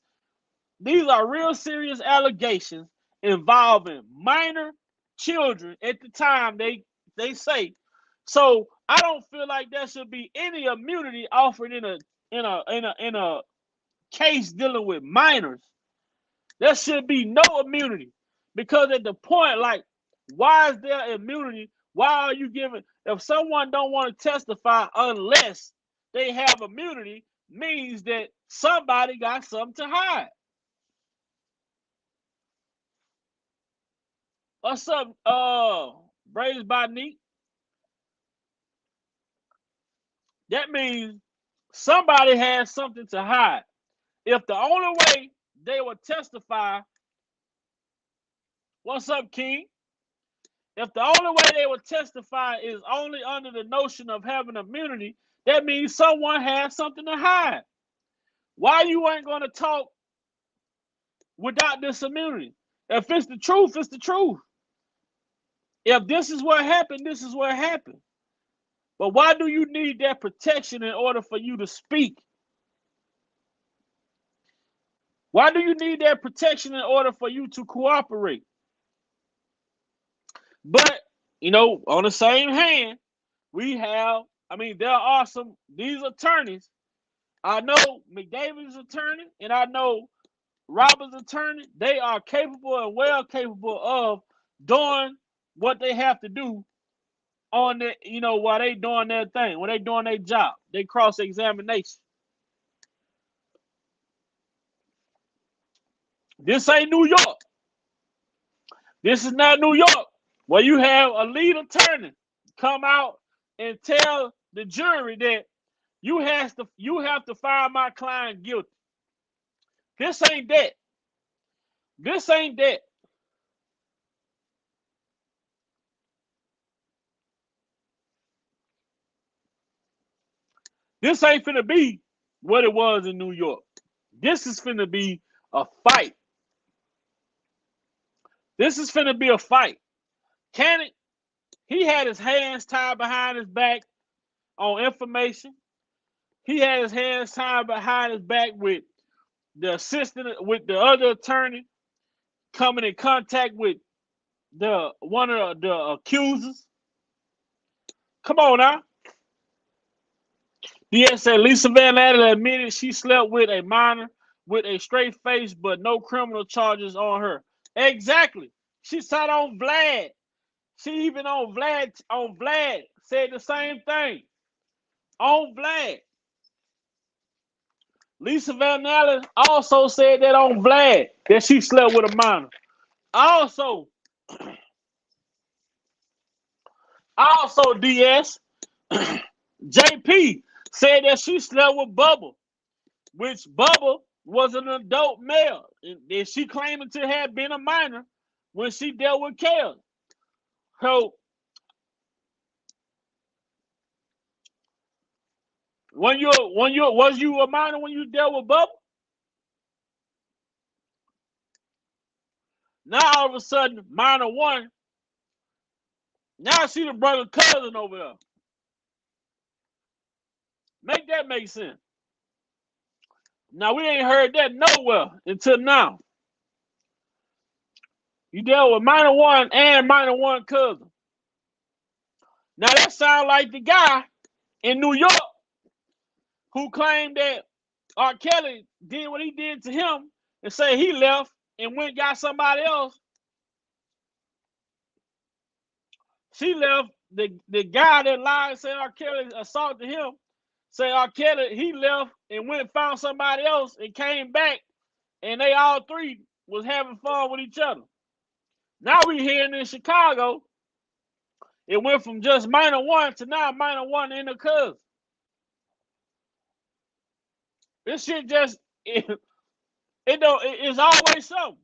Speaker 1: these are real serious allegations involving minor children at the time they say. So I don't feel like there should be any immunity offered in a case dealing with minors. There should be no immunity because at the point, like, why is there immunity? Why are you giving? If someone don't want to testify unless they have immunity, means that somebody got something to hide. What's up, Braves by Neat? That means somebody has something to hide. If the only way they would testify, what's up, King? If the only way they would testify is only under the notion of having immunity, that means someone has something to hide. Why you ain't going to talk without this immunity? If it's the truth, it's the truth. If this is what happened, this is what happened. But why do you need that protection in order for you to speak? Why do you need that protection in order for you to cooperate? But, you know, on the same hand, we have, I mean, there are some, these attorneys, I know McDavid's attorney and I know Robert's attorney, they are capable and well capable of doing what they have to do on the, you know, while they doing their thing, when they doing their job, they cross-examination. This ain't New York. This is not New York, where you have a lead attorney come out and tell the jury that you have to find my client guilty. This ain't that. This ain't that. This ain't finna be what it was in New York. This is finna be a fight. This is finna be a fight. Can it? He had his hands tied behind his back on information. He had his hands tied behind his back with the assistant, with the other attorney coming in contact with the one of the accusers. Come on now. Yes, Lisa Van Adler admitted she slept with a minor with a straight face, but no criminal charges on her. Exactly. She sat on Vlad. She even on Vlad said the same thing. On Vlad. Lisa Van Allen also said that on Vlad that she slept with a minor. Also, DS, JP said that she slept with Bubba, which Bubba was an adult male. And she claiming to have been a minor when she dealt with Kelly. So, was you a minor when you dealt with Bubba? Now all of a sudden, minor one. Now she the brother cousin over there. Make that make sense. Now we ain't heard that nowhere until now. You dealt with minor one and minor one cousin. Now that sounds like the guy in New York who claimed that R. Kelly did what he did to him and say he left and went and got somebody else. She left the guy that lied and said R. Kelly assaulted him. Say R. Kelly, he left and went and found somebody else and came back, and they all three was having fun with each other. Now we hearing in Chicago, it went from just minor one to now minor one and a cousin. This shit just it's always something.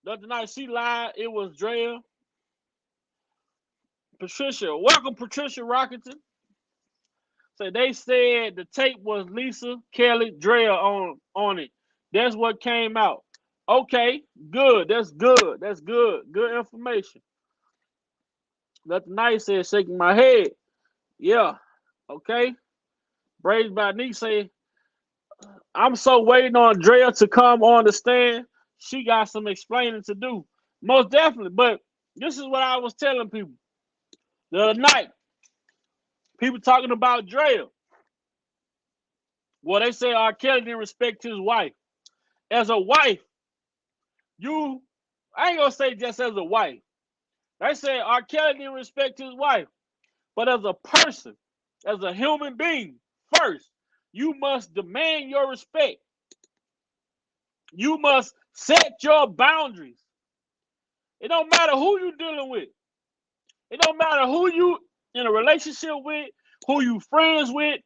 Speaker 1: The other night she lied, it was Drea. Patricia, welcome Patricia Rockington. So they said the tape was Lisa, Kelly, Drea on it. That's what came out. Okay, good. That's good. That's good. Good information. Nothing nice said shaking my head. Yeah. Okay. Braids by Nick say, I'm so waiting on Drea to come on the stand. She got some explaining to do. Most definitely. But this is what I was telling people the other night. People talking about Drea. Well, they say R. Kelly didn't respect his wife. As a wife, I ain't gonna say just as a wife. They say R. Kelly didn't respect his wife. But as a person, as a human being, first, you must demand your respect. You must set your boundaries. It don't matter who you dealing with. It don't matter who you in a relationship with, who you friends with.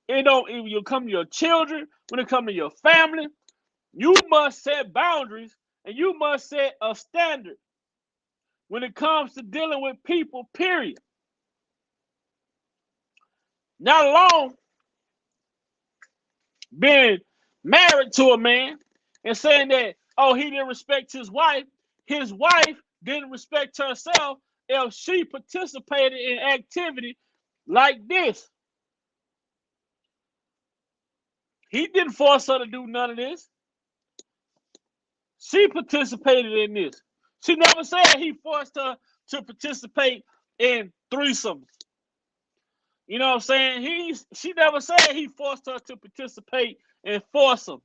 Speaker 1: It don't even you come to your children, when it come to your family. You must set boundaries and you must set a standard when it comes to dealing with people, period. Not alone being married to a man and saying that, oh, he didn't respect his wife didn't respect herself if she participated in activity like this. He didn't force her to do none of this. She participated in this. She never said he forced her to participate in threesomes. You know what I'm saying? She never said he forced her to participate in foursomes.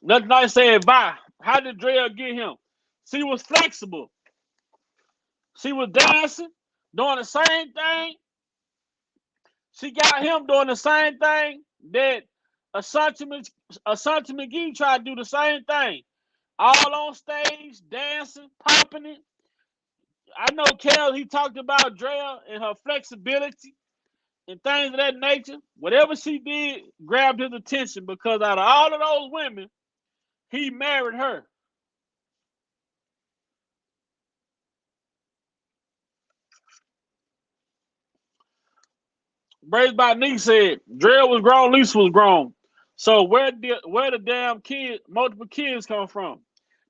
Speaker 1: Nothing nice saying bye. How did Drea get him? She was flexible. She was dancing, doing the same thing. She got him doing the same thing that Ashanti McGee tried to do the same thing. All on stage, dancing, popping it. I know Kel, he talked about Drea and her flexibility and things of that nature. Whatever she did grabbed his attention because out of all of those women, he married her. Braids by Nick said, Drea was grown, Lisa was grown. So where the damn multiple kids come from?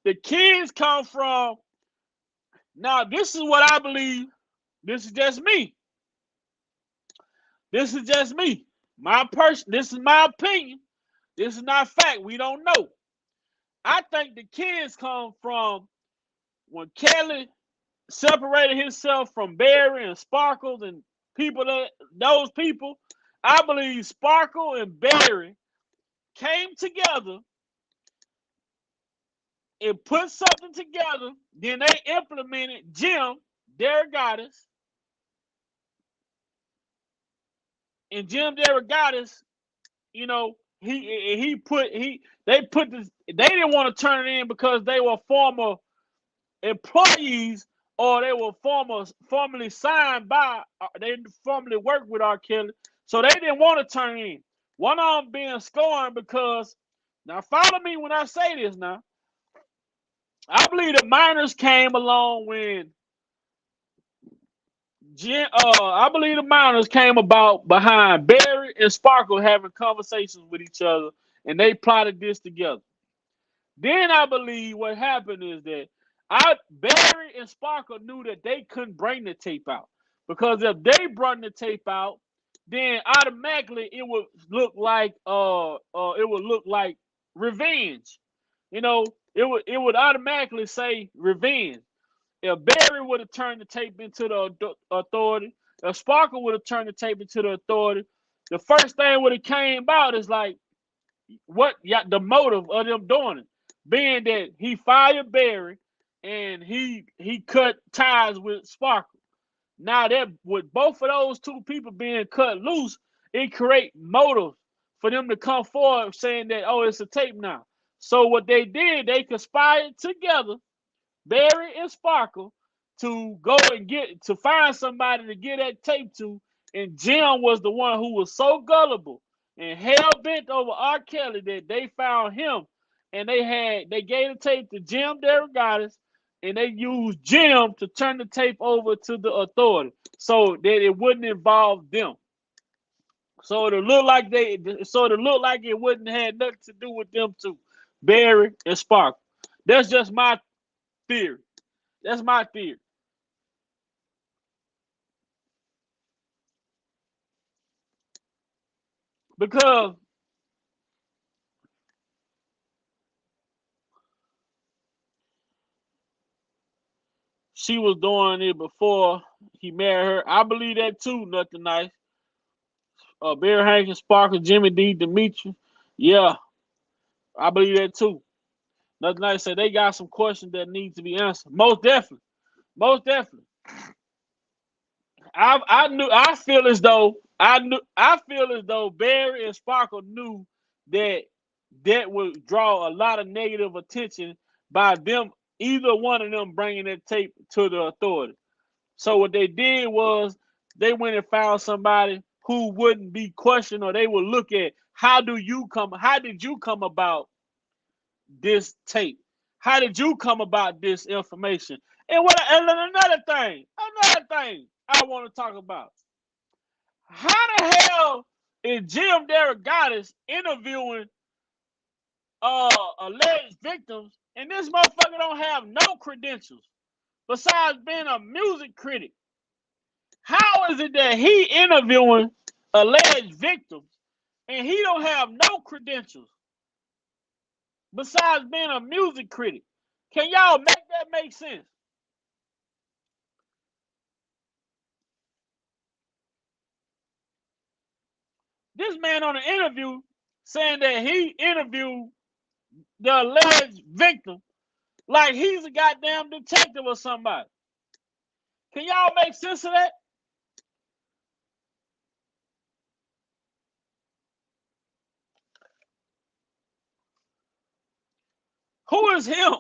Speaker 1: The kids come from, now this is what I believe. This is just me. This is just me. This is my opinion. This is not fact. We don't know. I think the kids come from when Kelly separated himself from Barry and Sparkles and those people. I believe Sparkle and Barry came together and put something together. Then they implemented Jim, their goddess. And Jim Derogatis, you know, they didn't want to turn it in because they were former employees or they were formerly signed by, they formerly worked with R. Kelly. So they didn't want to turn in. One of them being scorned because, now follow me when I say this now. I believe the minors came along when I believe the minors came about behind Barry and Sparkle having conversations with each other, and they plotted this together. Then I believe what happened is that Barry and Sparkle knew that they couldn't bring the tape out Because if they brought the tape out, then automatically it would look like revenge. You know, it would automatically say revenge. If Barry would have turned the tape into the authority, if Sparkle would have turned the tape into the authority, the first thing would have came out is like what the motive of them doing it, being that he fired Barry and he cut ties with Sparkle. Now that with both of those two people being cut loose, it create motive for them to come forward saying that, oh, it's a tape now. So what they did, they conspired together, Barry and Sparkle, to go and to find somebody to get that tape to. And Jim was the one who was so gullible and hell bent over R. Kelly that they found him, and they gave the tape to Jim Derogatis, and they used Jim to turn the tape over to the authority so that it wouldn't involve them. So it looked like it wouldn't have nothing to do with them two, Barry and Sparkle. That's just my theory. That's my theory. Because she was doing it before he married her. I believe that too. Nothing nice. Barry Hankins, Sparkle, Jimmy D, Demetri. Yeah, I believe that too. Nothing nice. Say they got some questions that need to be answered. Most definitely. Most definitely. I feel as though Barry and Sparkle knew that that would draw a lot of negative attention by them, either one of them bringing that tape to the authority. So what they did was they went and found somebody who wouldn't be questioned, or they would look at how did you come about this tape? How did you come about this information? And another thing I want to talk about. How the hell is Jim Derogatis interviewing alleged victims, and this motherfucker don't have no credentials besides being a music critic? How is it that he interviewing alleged victims and he don't have no credentials besides being a music critic? Can y'all make that make sense? This man on the interview saying that he interviewed the alleged victim like he's a goddamn detective or somebody. Can y'all make sense of that? Who is him?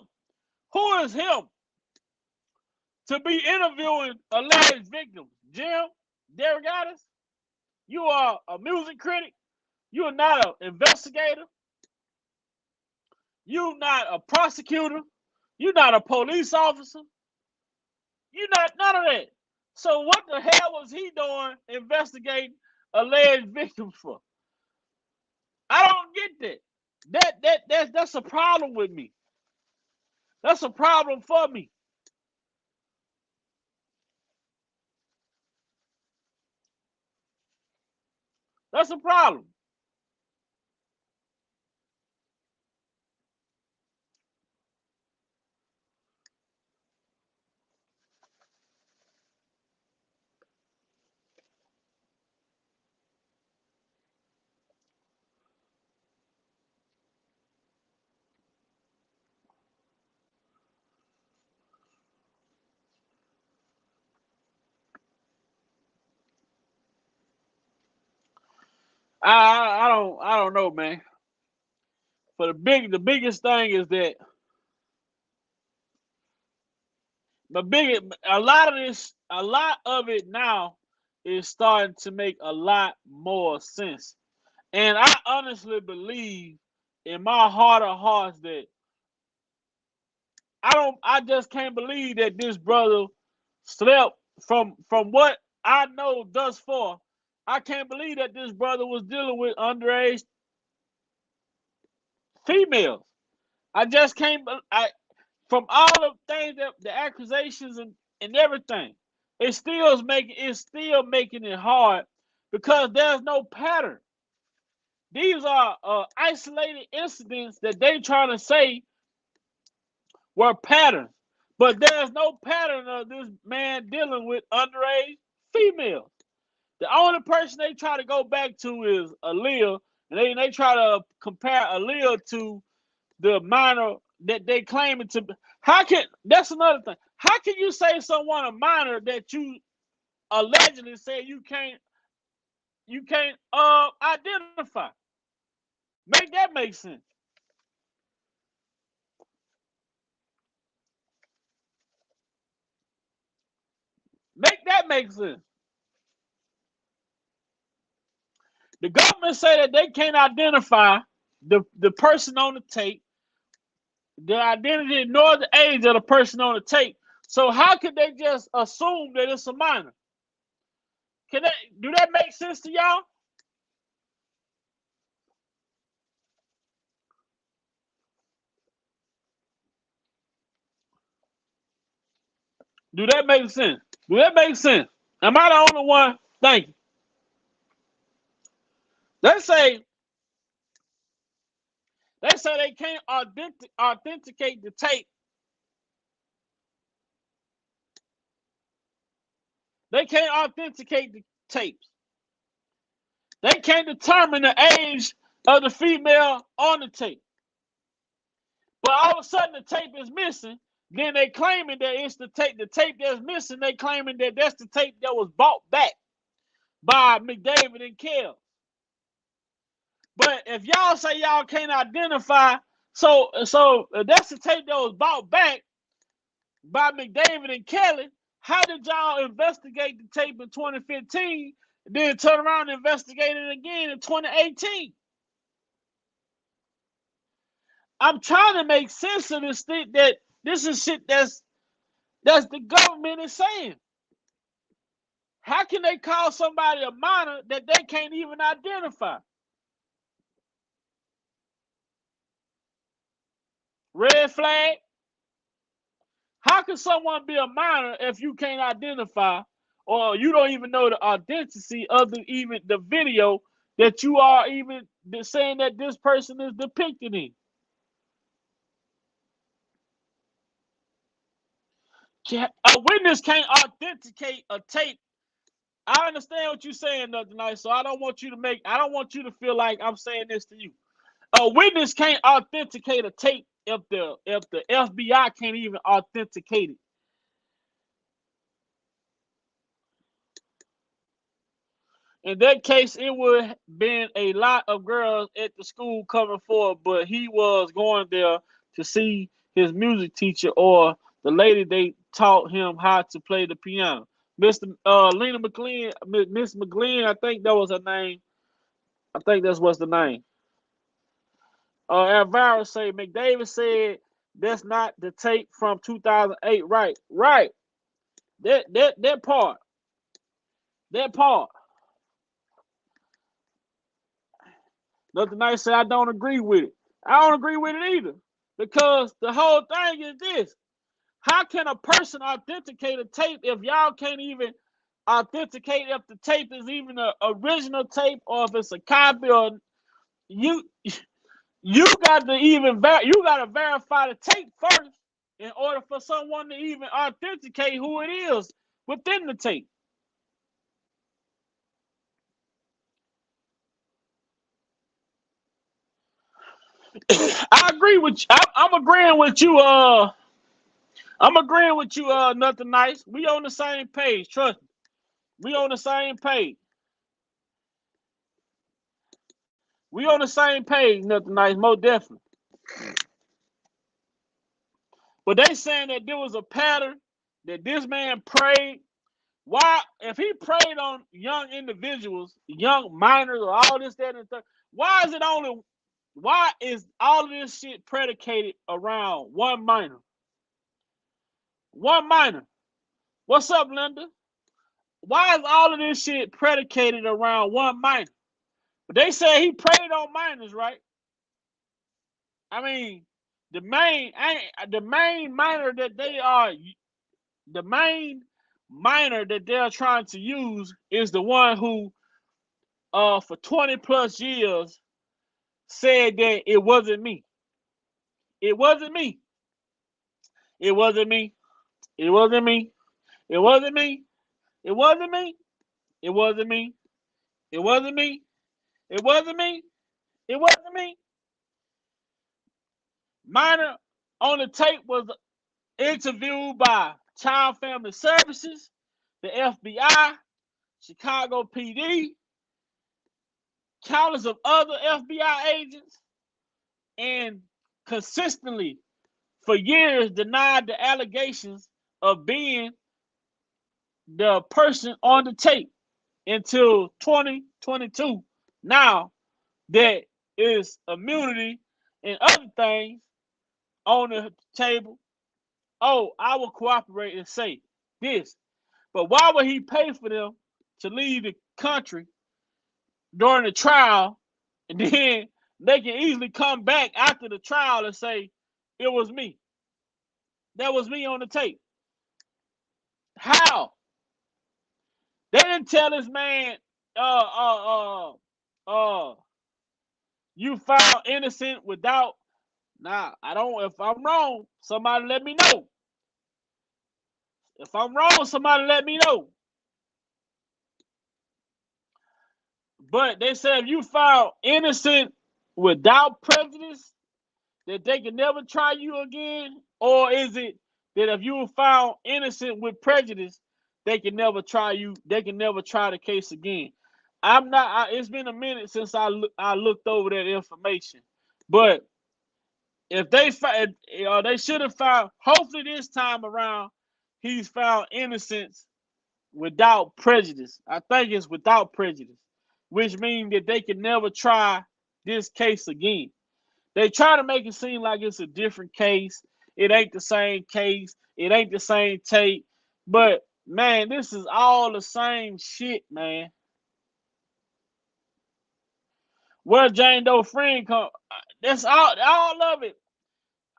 Speaker 1: Who is him to be interviewing alleged victims? Jim Derogatis? You are a music critic. You are not an investigator. You're not a prosecutor. You're not a police officer. You're not none of that. So what the hell was he doing investigating alleged victims for? I don't get that. That's a problem with me. That's a problem for me. That's a problem. I don't know, man. For the biggest thing is that a lot of it now is starting to make a lot more sense. And I honestly believe in my heart of hearts that I just can't believe that this brother slept from what I know thus far. I can't believe that this brother was dealing with underage females. I just can't. From all the things that the accusations and everything, it's still making it hard because there's no pattern. These are isolated incidents that they trying to say were patterns, but there's no pattern of this man dealing with underage females. The only person they try to go back to is Aaliyah, and they try to compare Aaliyah to the minor that they claim it to be. That's another thing. How can you say someone a minor that you allegedly say you can't identify? Make that make sense. Make that make sense. The government say that they can't identify the person on the tape, the identity nor the age of the person on the tape. So how could they just assume that it's a minor? Do that make sense to y'all? Do that make sense? Do that make sense? Am I the only one? Thank you. They say they can't authenticate the tape. They can't authenticate the tapes. They can't determine the age of the female on the tape. But all of a sudden the tape is missing. Then they claiming that it's the tape. The tape that's missing, they claiming that that's the tape that was bought back by McDavid and Kell. But if y'all say y'all can't identify, so that's the tape that was bought back by McDavid and Kelly. How did y'all investigate the tape in 2015 and then turn around and investigate it again in 2018? I'm trying to make sense of this thing, that this is shit that's the government is saying. How can they call somebody a minor that they can't even identify? Red flag. How can someone be a minor if you can't identify, or you don't even know the authenticity of even the video that you are even saying that this person is depicted in? A witness can't authenticate a tape. I understand what you're saying, Nothing Nice, so I don't want you to feel like I'm saying this to you. A witness can't authenticate a tape if the FBI can't even authenticate it. In that case, it would have been a lot of girls at the school coming forward, but he was going there to see his music teacher or the lady they taught him how to play the piano. Mr. Lena McLean, Miss McLean, I think that was her name. I think that's what's the name. Alvaro say McDavid said that's not the tape from 2008. Right. That part. Nothing Nice say I don't agree with it. I don't agree with it either, because the whole thing is this: how can a person authenticate a tape if y'all can't even authenticate if the tape is even an original tape or if it's a copy? Or you got to verify the tape first in order for someone to even authenticate who it is within the tape. I agree with you. I'm agreeing with you. I'm agreeing with you. Nothing Nice. We on the same page. Trust me. We on the same page. We on the same page. Nothing Nice. Most definitely. But they saying that there was a pattern that this man prayed. Why, if he preyed on young individuals, young minors, or all this, that, and third, why is all of this shit predicated around one minor? One minor. What's up, Linda? Why is all of this shit predicated around one minor? But they say he preyed on minors, right? I mean, the main minor that they are, the main minor that they're trying to use is the one who, for 20 plus years, said that it wasn't me. It wasn't me. It wasn't me. It wasn't me. It wasn't me. It wasn't me. It wasn't me. It wasn't me. It wasn't me. It wasn't me. Minor on the tape was interviewed by Child Family Services, the FBI, Chicago PD, countless of other FBI agents, and consistently for years denied the allegations of being the person on the tape until 2022. Now there is immunity and other things on the table. Oh, I will cooperate and say this. But why would he pay for them to leave the country during the trial, and then they can easily come back after the trial and say, it was me. That was me on the tape. How? They didn't tell this man, you found innocent without. Nah, I don't. If I'm wrong, somebody let me know. If I'm wrong, somebody let me know. But they said if you found innocent without prejudice, that they can never try you again? Or is it that if you were found innocent with prejudice, they can never try you, they can never try the case again? I'm not, it's been a minute since I looked over that information. But if they they should have found, hopefully this time around, he's found innocence without prejudice. I think it's without prejudice, which means that they can never try this case again. They try to make it seem like it's a different case. It ain't the same case. It ain't the same tape. But man, this is all the same shit, man. Where Jane Doe friend come? That's all of it.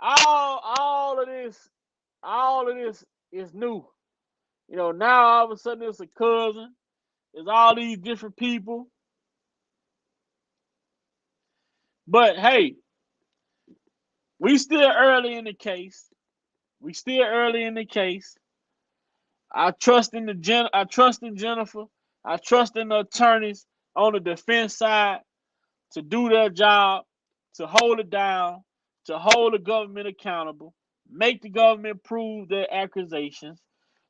Speaker 1: All of this is new. You know, now all of a sudden it's a cousin. It's all these different people. But hey, we still early in the case. We still early in the case. I trust in Jennifer. I trust in the attorneys on the defense side to do their job, to hold it down, to hold the government accountable, make the government prove their accusations,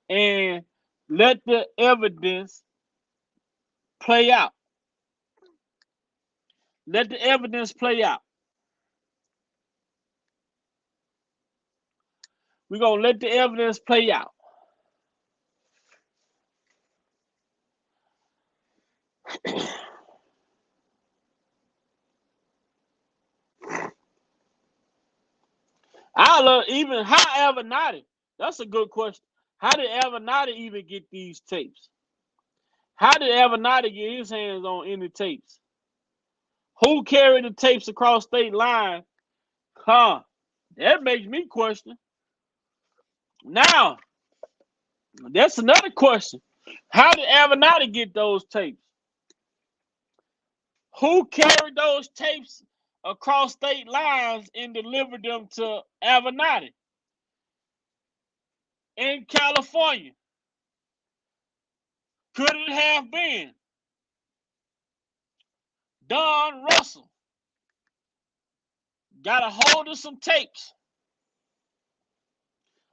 Speaker 1: and let the evidence play out. Let the evidence play out. We're going to let the evidence play out. I love even how Avenatti. That's a good question. How did Avenatti even get these tapes? How did Avenatti get his hands on any tapes? Who carried the tapes across state line? Huh? That makes me question. Now, that's another question. How did Avenatti get those tapes? Who carried those tapes across state lines and delivered them to Avenatti in California? Could it have been Don Russell? Got a hold of some tapes.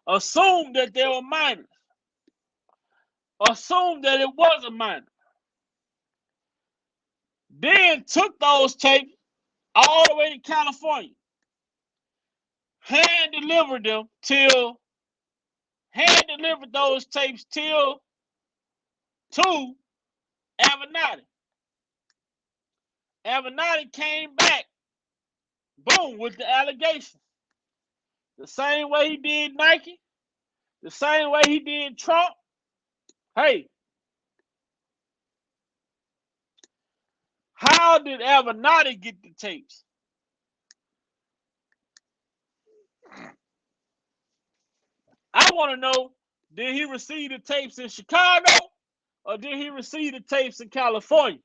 Speaker 1: Assume that they were minors. Assume that it was a minor. Then took those tapes all the way to California. Hand delivered those tapes to Avenatti. Avenatti came back, boom, with the allegations. The same way he did Nike, the same way he did Trump. Hey, how did Avenatti get the tapes? I want to know Did he receive the tapes in Chicago, or did he receive the tapes in California?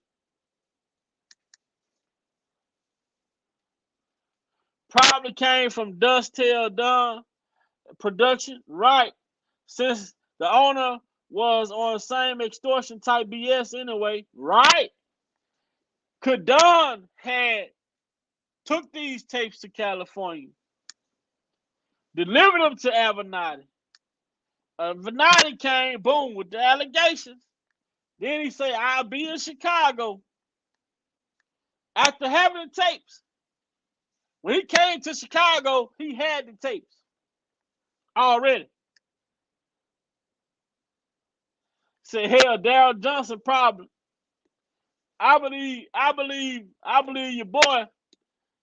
Speaker 1: Probably came from Dust Till Dawn production, right? Since the owner was on the same extortion type BS anyway, right? Could Don had took these tapes to California, delivered them to Avenatti. Avenatti came, boom, with the allegations. Then he said, I'll be in Chicago. After having the tapes, when he came to Chicago, he had the tapes already. Said, hell, Daryl Johnson problem. I believe your boy.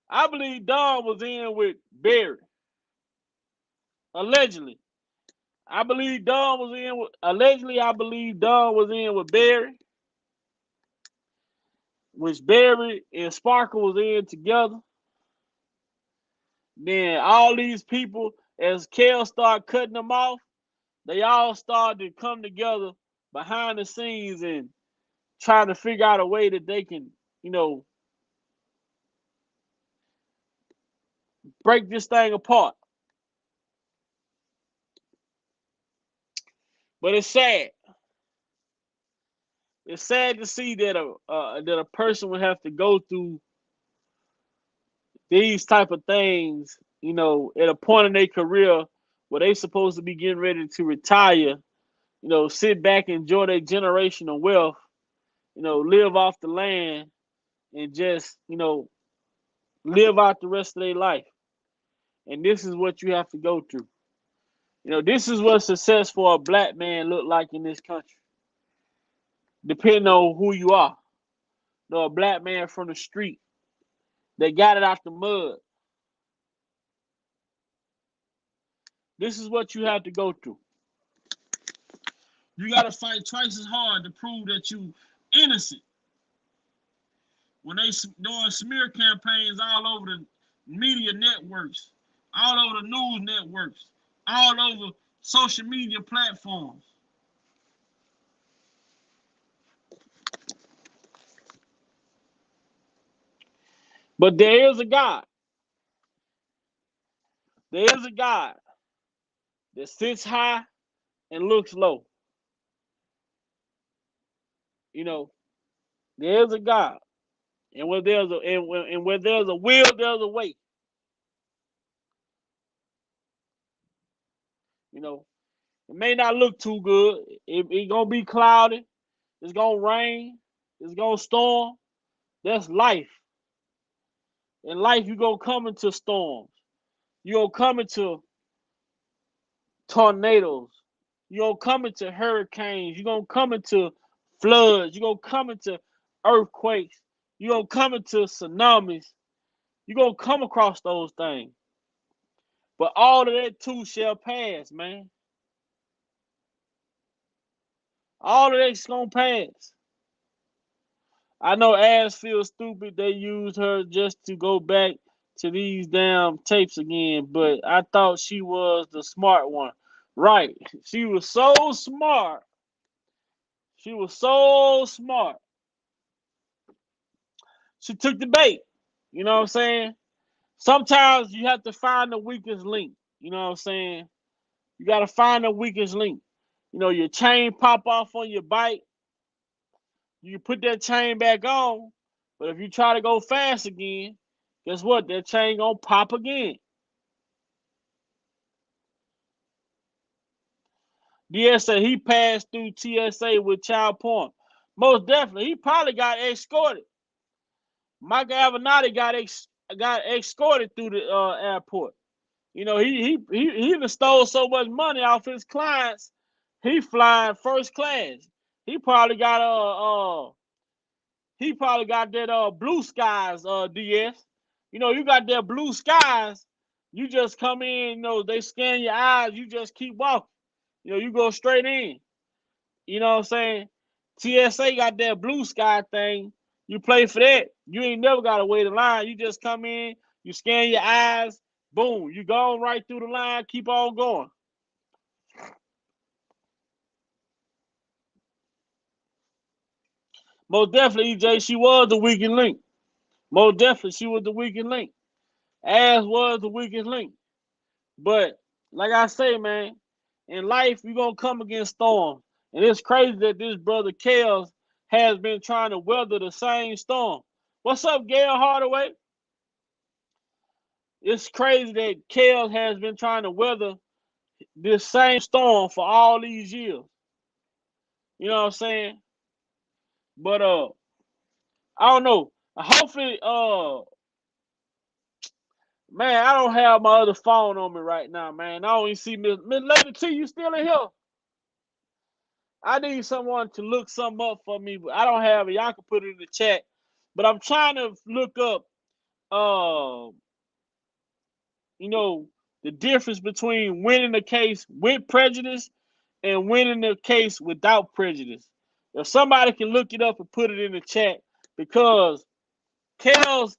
Speaker 1: I believe Don was in with Barry. Allegedly. I believe Don was in with Barry. Which Barry and Sparkle was in together. Then all these people, as Kel started cutting them off, they all started to come together behind the scenes and trying to figure out a way that they can, break this thing apart. But it's sad. It's sad to see that a person would have to go through these type of things, at a point in their career where they supposed to be getting ready to retire, sit back and enjoy their generational wealth, live off the land and just, live out the rest of their life. And this is what you have to go through. This is what success for a black man look like in this country. Depending on who you are. A black man from the street. They got it out the mud. This is what you have to go through. You got to fight twice as hard to prove that you innocent. When they doing smear campaigns all over the media networks, all over the news networks, all over social media platforms. But there is a God. There is a God that sits high and looks low. There is a God. And where there's a will, there's a way. It may not look too good. It's gonna be cloudy. It's gonna rain. It's gonna storm. That's life. In life, you're gonna come into storms. You're gonna come into tornadoes. You're gonna come into hurricanes. You're gonna come into floods. You're gonna come into earthquakes. You're gonna come into tsunamis. You're gonna come across those things. But all of that too shall pass, man. All of that's gonna pass. I know Ash feels stupid they used her just to go back to these damn tapes again, but I thought she was the smart one. Right. She was so smart. She was so smart. She took the bait. You know what I'm saying? Sometimes you have to find the weakest link. You know what I'm saying? You got to find the weakest link. Your chain pop off on your bike. You put that chain back on. But if you try to go fast again, guess what? That chain gonna pop again. DS said he passed through TSA with child porn. Most definitely. He probably got escorted. Michael Avenatti got escorted through the airport. He done stole so much money off his clients. He flying first class. He probably got that blue skies DS. You got that blue skies. You just come in, they scan your eyes, you just keep walking. You go straight in. You know what I'm saying? TSA got that blue sky thing. You play for that. You ain't never got to wait in line. You just come in, you scan your eyes, boom, you go right through the line, keep on going. Most definitely, EJ, she was the weakest link. Most definitely, she was the weakest link. As was the weakest link. But like I say, man, in life we gonna come against storms, and it's crazy that this brother Kels has been trying to weather the same storm. What's up, Gail Hardaway? It's crazy that Kels has been trying to weather this same storm for all these years. You know what I'm saying? But I don't know. Hopefully, man, I don't have my other phone on me right now, man. I don't even see Miss Lady T. You still in here? I need someone to look something up for me, but I don't have it. Y'all can put it in the chat. But I'm trying to look up, you know, the difference between winning the case with prejudice and winning the case without prejudice. If somebody can look it up and put it in the chat, because Kels,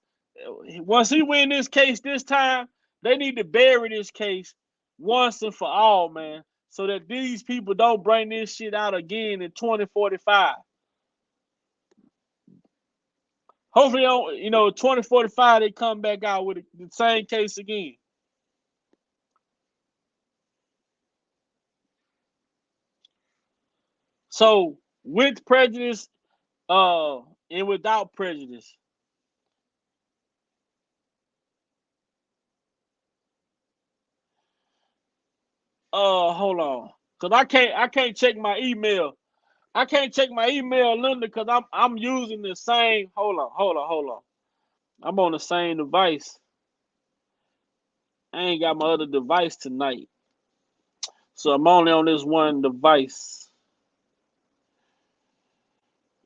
Speaker 1: once he win this case this time, they need to bury this case once and for all, man, so that these people don't bring this shit out again in 2045. Hopefully, 2045 they come back out with the same case again. So with prejudice, and without prejudice. Hold on, cause I can't check my email. I can't check my email, Linda, cause I'm using the same. Hold on. I'm on the same device. I ain't got my other device tonight, so I'm only on this one device.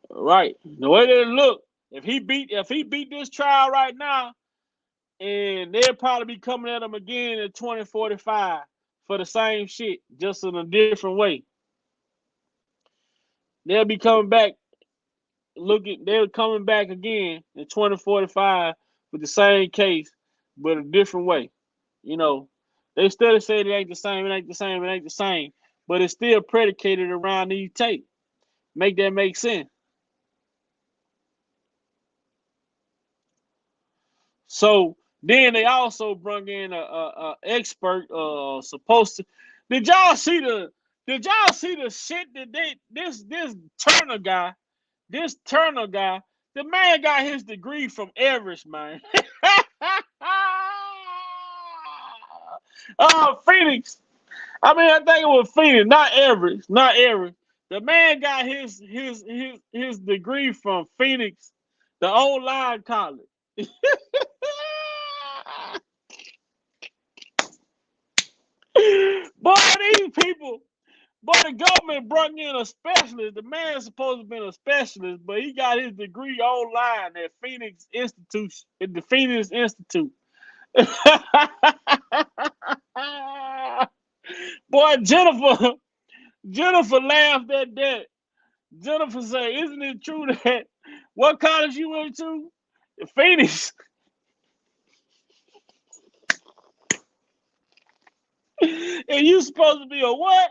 Speaker 1: Right. The way they look, if he beat this trial right now, and they'll probably be coming at him again in 2045 for the same shit, just in a different way. They'll be coming back they're coming back again in 2045 with the same case, but a different way. You know, they still say it ain't the same, it ain't the same, it ain't the same, but it's still predicated around these tapes. Make that make sense? So then they also brought in a expert supposed to. Did y'all see the shit that this Turner guy, the man got his degree from Everest, man. Phoenix. I mean, I think it was Phoenix, not Everest, not Everest. The man got his degree from Phoenix, the online college. Boy, these people, boy, the government brought in a specialist. The man's supposed to have been a specialist, but he got his degree online at Phoenix Institute, at the Phoenix Institute. Boy, Jennifer laughed at that. Jennifer said, "Isn't it true that what college you went to? Phoenix." And you supposed to be a what?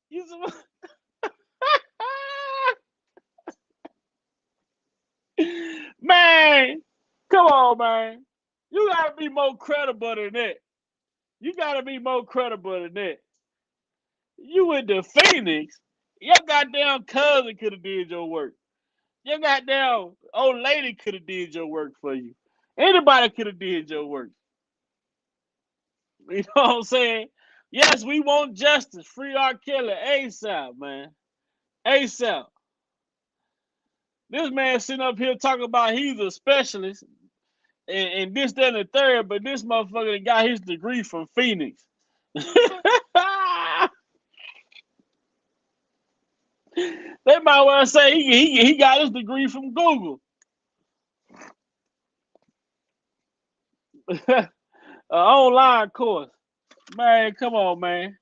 Speaker 1: You supposed Man, come on, man. You gotta be more credible than that. You gotta be more credible than that. You went to Phoenix. Your goddamn cousin could have did your work. Your goddamn old lady could have did your work for you. Anybody could have did your work. You know what I'm saying? Yes, we want justice. Free R. Kelly ASAP, man. ASAP. This man sitting up here talking about he's a specialist and this, that, and the third, but this motherfucker got his degree from Phoenix. They might well say he got his degree from Google. Online course. Man, come on, man.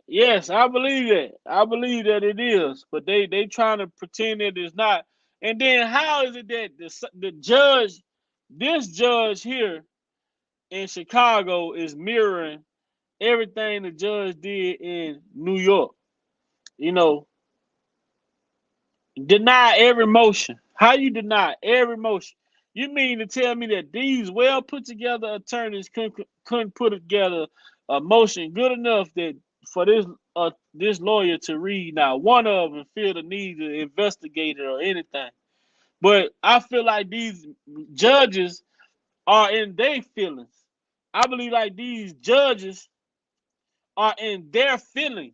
Speaker 1: Yes, I believe that. I believe that it is, but they trying to pretend that it's not. And then how is it that the judge, this judge here in Chicago, is mirroring everything the judge did in New York? You know, Deny every motion. How you deny every motion? You mean to tell me that these well put together attorneys couldn't put together a motion good enough that for this lawyer to read now one of them feel the need to investigate it or anything? But I feel like these judges are in their feelings. I believe like these judges are in their feelings.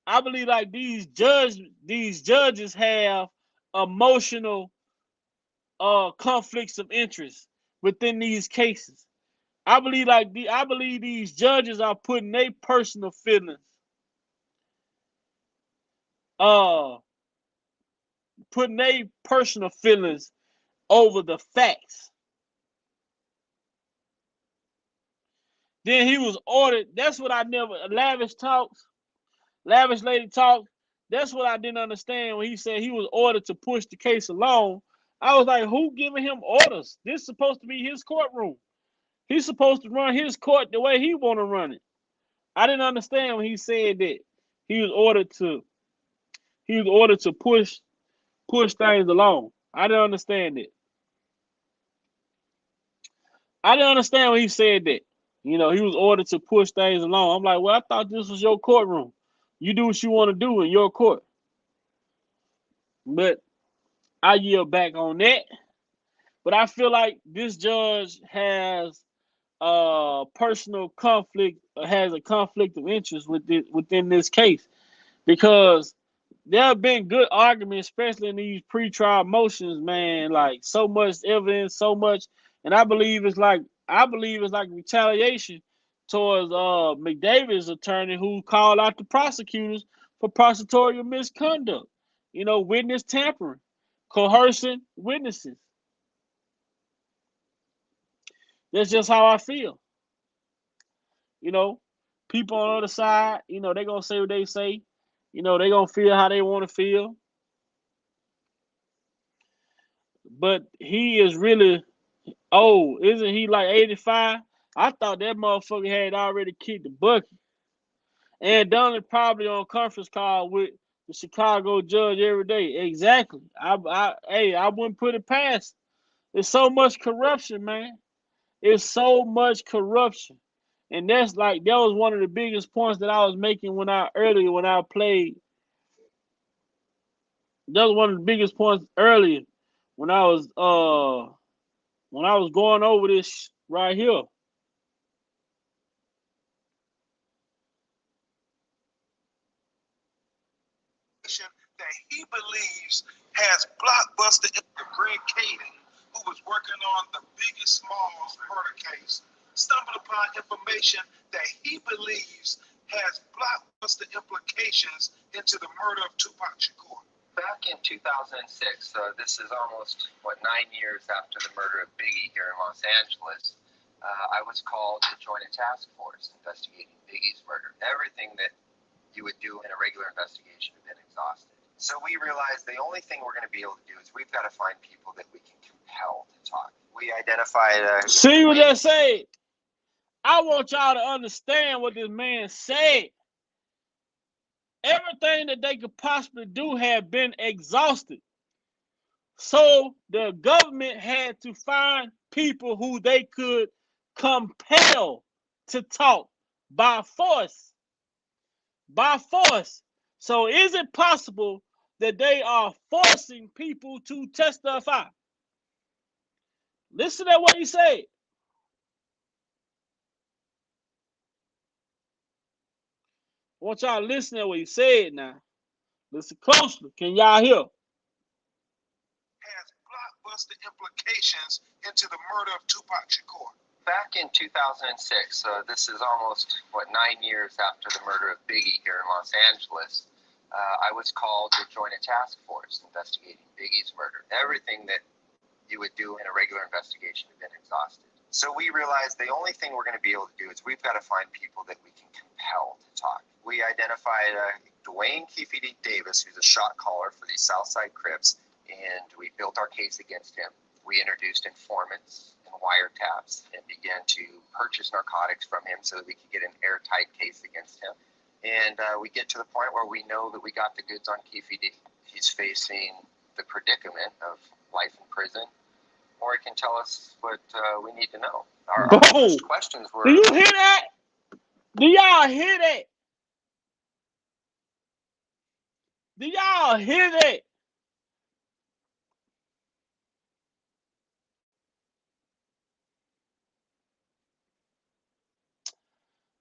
Speaker 1: I believe like these judges have emotional conflicts of interest within these cases. I believe these judges are putting their personal feelings uh putting their personal feelings over the facts. Then he was ordered. That's what I never lavish lady talk. That's what I didn't understand when he said he was ordered to push the case along. I was like, who giving him orders? This is supposed to be his courtroom. He's supposed to run his court the way he want to run it. I didn't understand when he said that he was ordered to push things along. I didn't understand it. I didn't understand when he said that. You know, he was ordered to push things along. I'm like, well, I thought this was your courtroom. You do what you want to do in your court. But I yield back on that. But I feel like this judge has personal conflict, has a conflict of interest within this case, because there have been good arguments, especially in these pretrial motions, man. Like so much evidence, so much, and I believe it's like retaliation towards McDavid's attorney who called out the prosecutors for prosecutorial misconduct. You know, witness tampering, coercing witnesses. That's just how I feel. You know, people on the other side, you know, they gonna say what they say. You know, they gonna feel how they want to feel. But he is really old. Isn't he like 85? I thought that motherfucker had already kicked the bucket. And done it probably on conference call with the Chicago judge every day. Exactly. I wouldn't put it past. There's so much corruption, man. It's so much corruption. And that was one of the biggest points that I was making when I played. That was one of the biggest points earlier when I was going over this right here.
Speaker 3: That he believes has blockbuster. Greg Caden, who was working on the Biggest Smalls murder case, stumbled upon information that he believes has blockbuster implications into the murder of Tupac Shakur.
Speaker 2: Back in 2006, so this is almost, 9 years after the murder of Biggie here in Los Angeles, I was called to join a task force investigating Biggie's murder. Everything that you would do in a regular investigation had been exhausted. So we realized the only thing we're going to be able to do is we've got to find people that we can compel to talk. We identified
Speaker 1: See what they say? I want y'all to understand what this man said. Everything that they could possibly do had been exhausted. So the government had to find people who they could compel to talk by force. By force. So is it possible that they are forcing people to testify? Listen to what he said. I want y'all to listen to what he said now. Listen closely. Can y'all hear?
Speaker 3: Has blockbuster implications into the murder of Tupac Shakur.
Speaker 2: Back in 2006, so this is almost, 9 years after the murder of Biggie here in Los Angeles, I was called to join a task force investigating Biggie's murder. Everything that you would do in a regular investigation had been exhausted. So we realized the only thing we're going to be able to do is we've got to find people that we can compel to talk. We identified Dwayne Keefe Davis, who's a shot caller for these Southside Crips, and we built our case against him. We introduced informants and wiretaps and began to purchase narcotics from him so that we could get an airtight case against him. And we get to the point where we know that we got the goods on Keefe. he's facing the predicament of life in prison, or he can tell us what we need to know. Our first questions were...
Speaker 1: Do you hear that? Do y'all hear that? Do y'all hear that?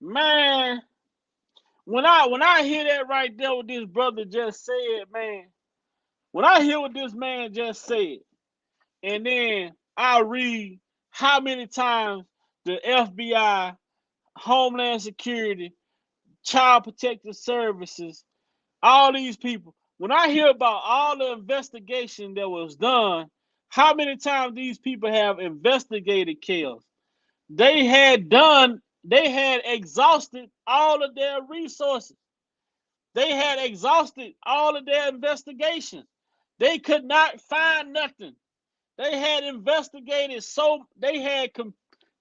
Speaker 1: Man, when I hear that right there, what this brother just said, man, when I hear what this man just said, and then I read how many times the FBI, Homeland Security, Child Protective Services, all these people, when I hear about all the investigation that was done, how many times these people have investigated chaos, they had exhausted all of their resources. They had exhausted all of their investigations. They could not find nothing. They had investigated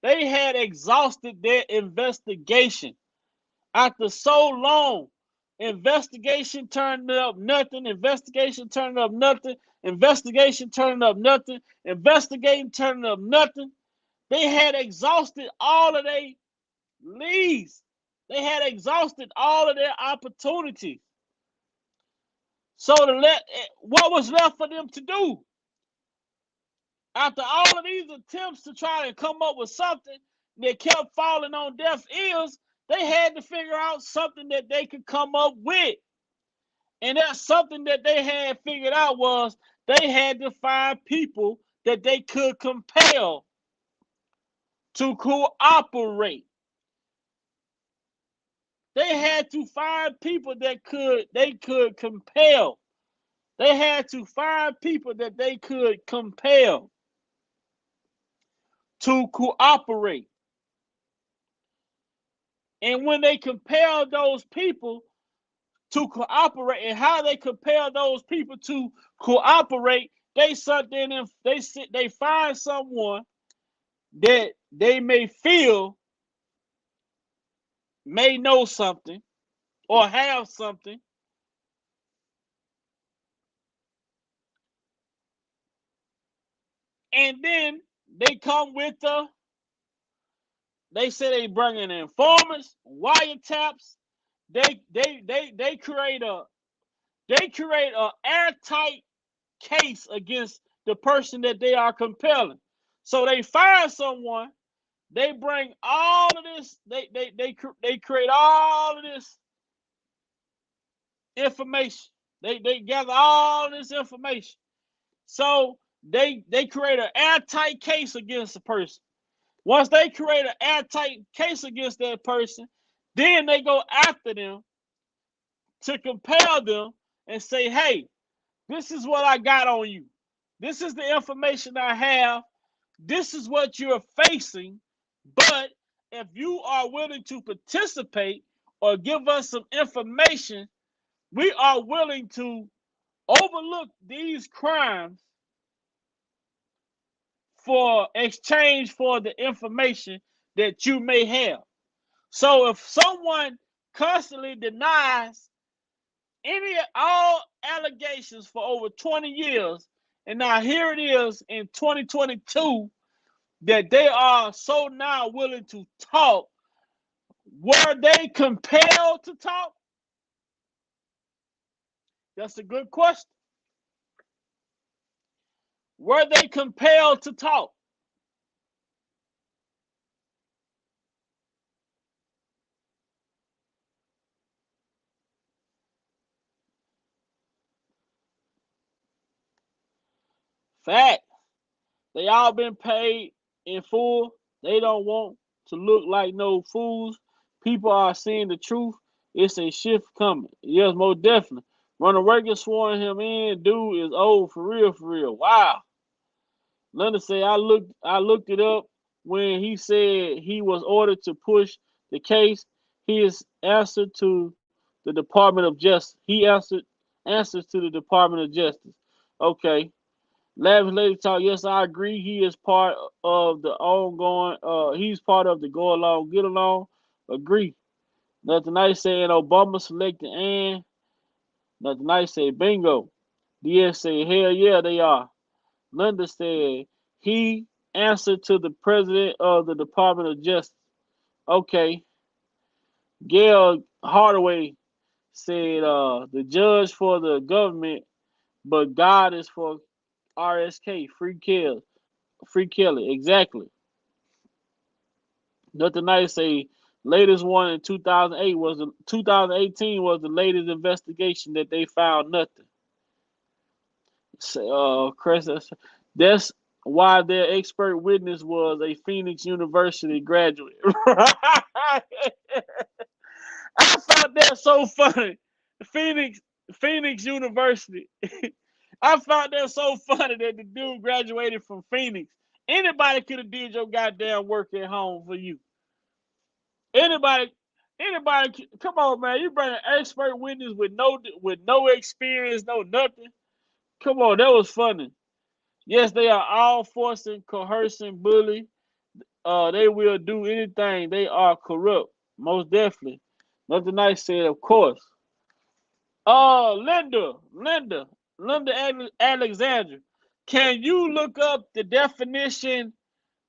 Speaker 1: they had exhausted their investigation. After so long, investigation turned up nothing, investigation turning up nothing, investigation turning up nothing, investigating turning up nothing. They had exhausted all of their leads. They had exhausted all of their opportunities. So what was left for them to do? After all of these attempts to try and come up with something that kept falling on deaf ears, they had to figure out something that they could come up with. And that something that they had figured out was they had to find people that they could compel to cooperate. They had to find people that they could compel. They had to find people that they could compel to cooperate. And when they compel those people to cooperate, and how they compel those people to cooperate, they find someone that they may feel may know something or have something, and then they come with they say they bring in informants, wiretaps. They create a airtight case against the person that they are compelling. So they find someone, they bring all of this, they create all of this information. They gather all this information. So they create an airtight case against the person. Once they create an airtight case against that person, then they go after them to compel them and say, hey, this is what I got on you. This is the information I have. This is what you're facing. But if you are willing to participate or give us some information, we are willing to overlook these crimes for exchange for the information that you may have. So if someone constantly denies all allegations for over 20 years, and now here it is in 2022 that they are so now willing to talk, were they compelled to talk? That's a good question. Were they compelled to talk? Fact. They all been paid in full. They don't want to look like no fools. People are seeing the truth. It's a shift coming. Yes, most definitely. Ronald Reagan sworn him in. Dude is old for real, for real. Wow. Linda said I looked it up when he said he was ordered to push the case. His answer to the Department of Justice. He answers to the Department of Justice. Okay. Lavish Lady Talk, yes, I agree. He is part of the ongoing, he's part of the go along, get along. Agree. Nothing nice saying Obama selected and nothing nice say bingo. DS said, hell yeah, they are. Linda said, he answered to the president of the Department of Justice. Okay. Gail Hardaway said, the judge for the government, but God is for RSK, Free Kelly. Exactly. Nothing nice say latest one in 2018 was the latest investigation that they found nothing. Chris, that's why their expert witness was a Phoenix University graduate. I found that so funny. Phoenix Phoenix University. I found that so funny that the dude graduated from Phoenix. Anybody could have did your goddamn work at home for you. Anybody, come on, man. You bring an expert witness with no experience, no nothing. Come on, that was funny. Yes, they are all forcing, coercing, bully. They will do anything. They are corrupt, most definitely. Nothing nice said, of course. Linda Alexandra. Can you look up the definition?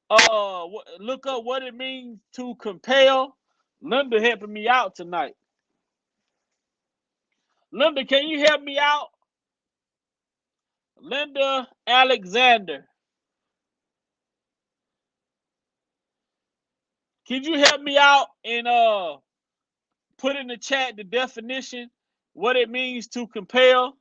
Speaker 1: Look up what it means to compel. Linda helping me out tonight. Linda, can you help me out? Linda Alexander. Can you help me out and put in the chat the definition, what it means to compel?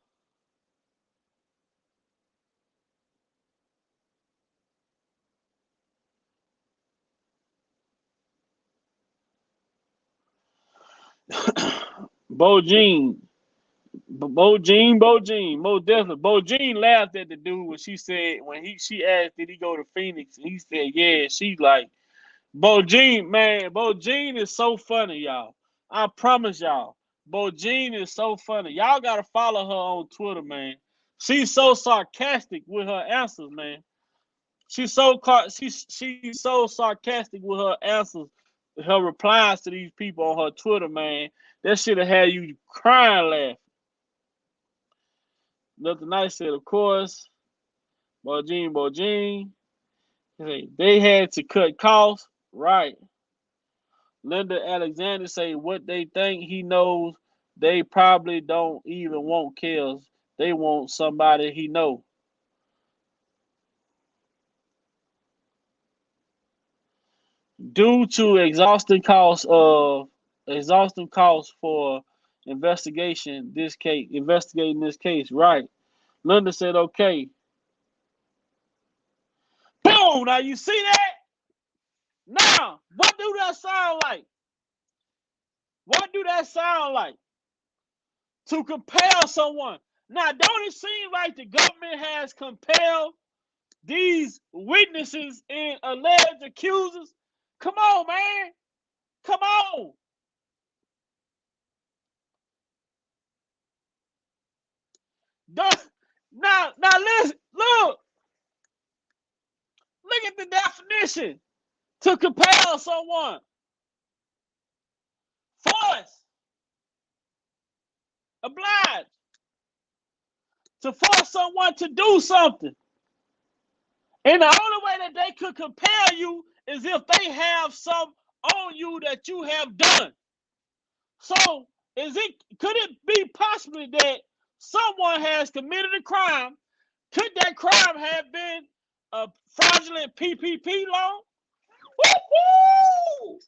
Speaker 1: Bojine. Bojine. Most definitely. Bojine laughed at the dude when she asked did he go to Phoenix, and he said yeah. She's like, Bojine, man, Bojine is so funny, y'all. I promise y'all. Bojine is so funny. Y'all gotta follow her on Twitter, man. She's so sarcastic with her answers, man. She's so sarcastic with her answers, her replies to these people on her Twitter, man. That should have had you crying laughing. Nothing nice said, of course. Bojine. They had to cut costs, right? Linda Alexander say what they think he knows. They probably don't even want kills. They want somebody he know. Due to exhausting costs for investigating this case, right? Linda said, okay. Boom! Now you see that? Now, what do that sound like? What do that sound like? To compel someone. Now, don't it seem like the government has compelled these witnesses and alleged accusers? Come on, man. Come on. Now listen, look at the definition. To compel someone. Force. Oblige. To force someone to do something. And the only way that they could compel you is if they have some on you that you have done. So, could it be possibly that someone has committed a crime? Could that crime have been a fraudulent PPP loan? Woo-hoo!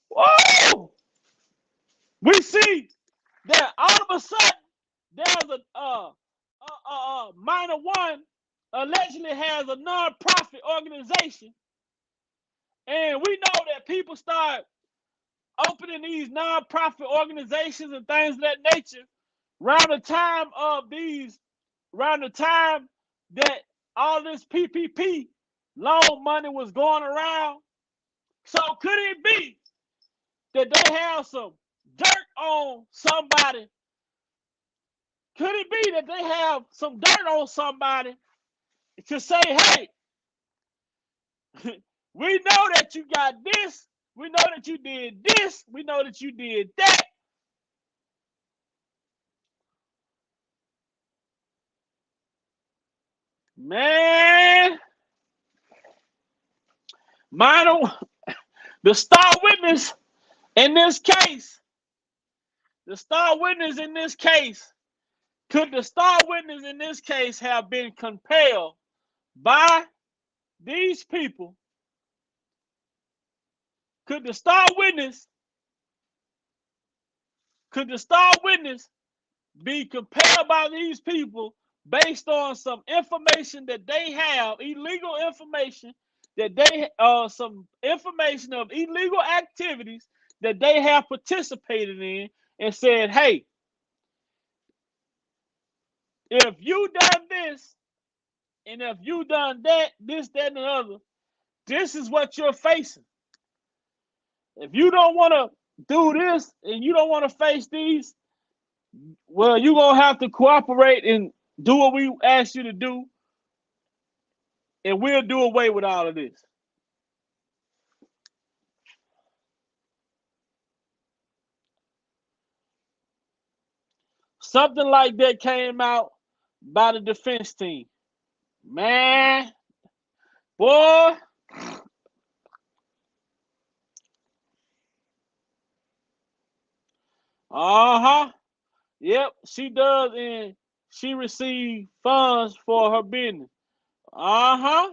Speaker 1: Whoa! We see that all of a sudden there's a minor one allegedly has a non-profit organization, and we know that people start opening these non-profit organizations and things of that nature around the time that all this PPP loan money was going around. So could it be that they have some dirt on somebody? Could it be that they have some dirt on somebody to say, hey, we know that you got this, we know that you did this, we know that you did that. Man, minor, the star witness in this case, the star witness in this case, could the star witness in this case have been compelled by these people? Could the star witness, could the star witness be compelled by these people based on some information that they have, illegal information that they some information of illegal activities that they have participated in, and said, hey, if you done this and if you done that, this, that, and the other, this is what you're facing. If you don't want to do this and you don't want to face these, well, you're going to have to cooperate and do what we ask you to do, and we'll do away with all of this. Something like that came out by the defense team. Man, boy, uh-huh. Yep, she does, and she received funds for her business. Uh-huh.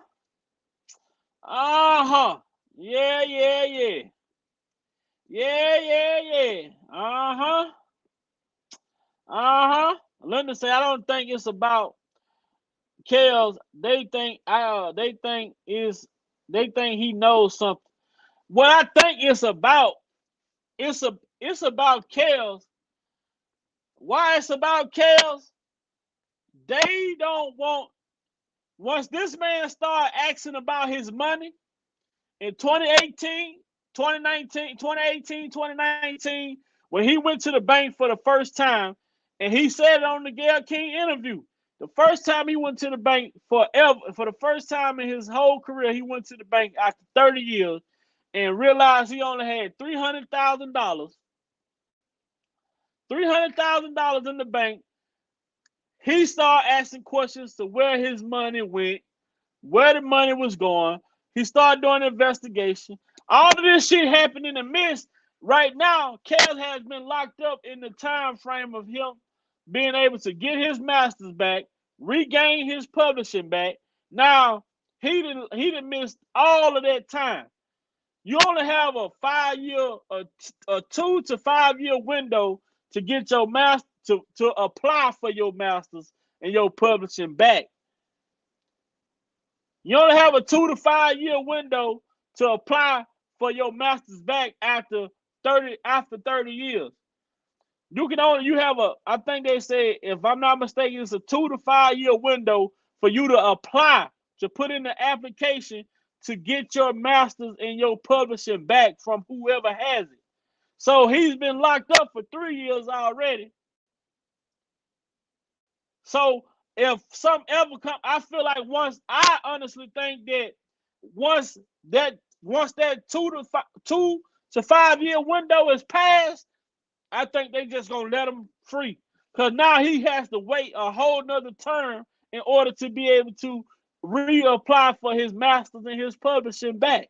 Speaker 1: Uh-huh. Yeah, yeah, yeah. Yeah, yeah, yeah. Uh-huh. Uh-huh. Linda say, I don't think it's about Kels. They think he knows something. What I think it's about, it's about Kels. Why it's about Kels? They don't want, once this man started asking about his money in 2018, 2019, 2018, 2019, when he went to the bank for the first time, and he said it on the Gayle King interview. The first time he went to the bank forever, for the first time in his whole career, he went to the bank after 30 years and realized he only had $300,000. $300,000 in the bank. He started asking questions to where his money went, where the money was going. He started doing an investigation. All of this shit happened in the midst. Right now, Kels has been locked up in the time frame of him being able to get his masters back, regain his publishing back. Now, he didn't miss all of that time. You only have a 5 year, a 2 to 5 year window to get your master to apply for your masters and your publishing back. You only have a 2 to 5 year window to apply for your master's back after 30 years. You have I think they say, if I'm not mistaken, it's a 2 to 5 year window for you to apply, to put in the application to get your master's and your publishing back from whoever has it. So he's been locked up for 3 years already. So if some ever come, I feel like I honestly think that once that once that 2 to 5 year window is passed, I think they just gonna let him free. Cause now he has to wait a whole nother term in order to be able to reapply for his masters and his publishing back.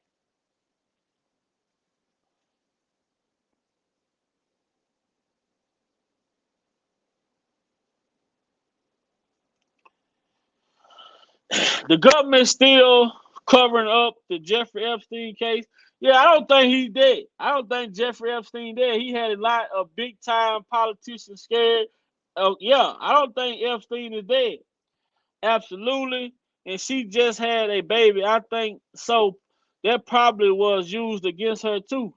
Speaker 1: The government still covering up the Jeffrey Epstein case. Yeah, I don't think he's dead. I don't think Jeffrey Epstein dead. He had a lot of big time politicians scared. Yeah, I don't think Epstein is dead. Absolutely. And she just had a baby. I think so. That probably was used against her too.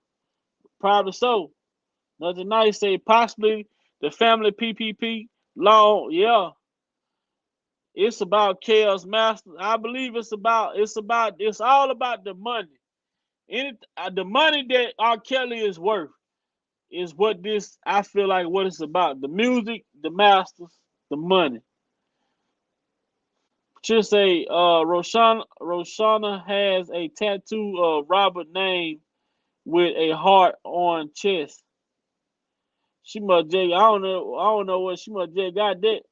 Speaker 1: Probably so. Nothing nice say possibly the family PPP law. Yeah, it's about chaos master. I believe it's all about the money. The money that R. Kelly is worth is what this, I feel like, what it's about. The music, the masters, the money. Should say Roshana has a tattoo of Robert name with a heart on chest. She must just, I don't know what she must just got that.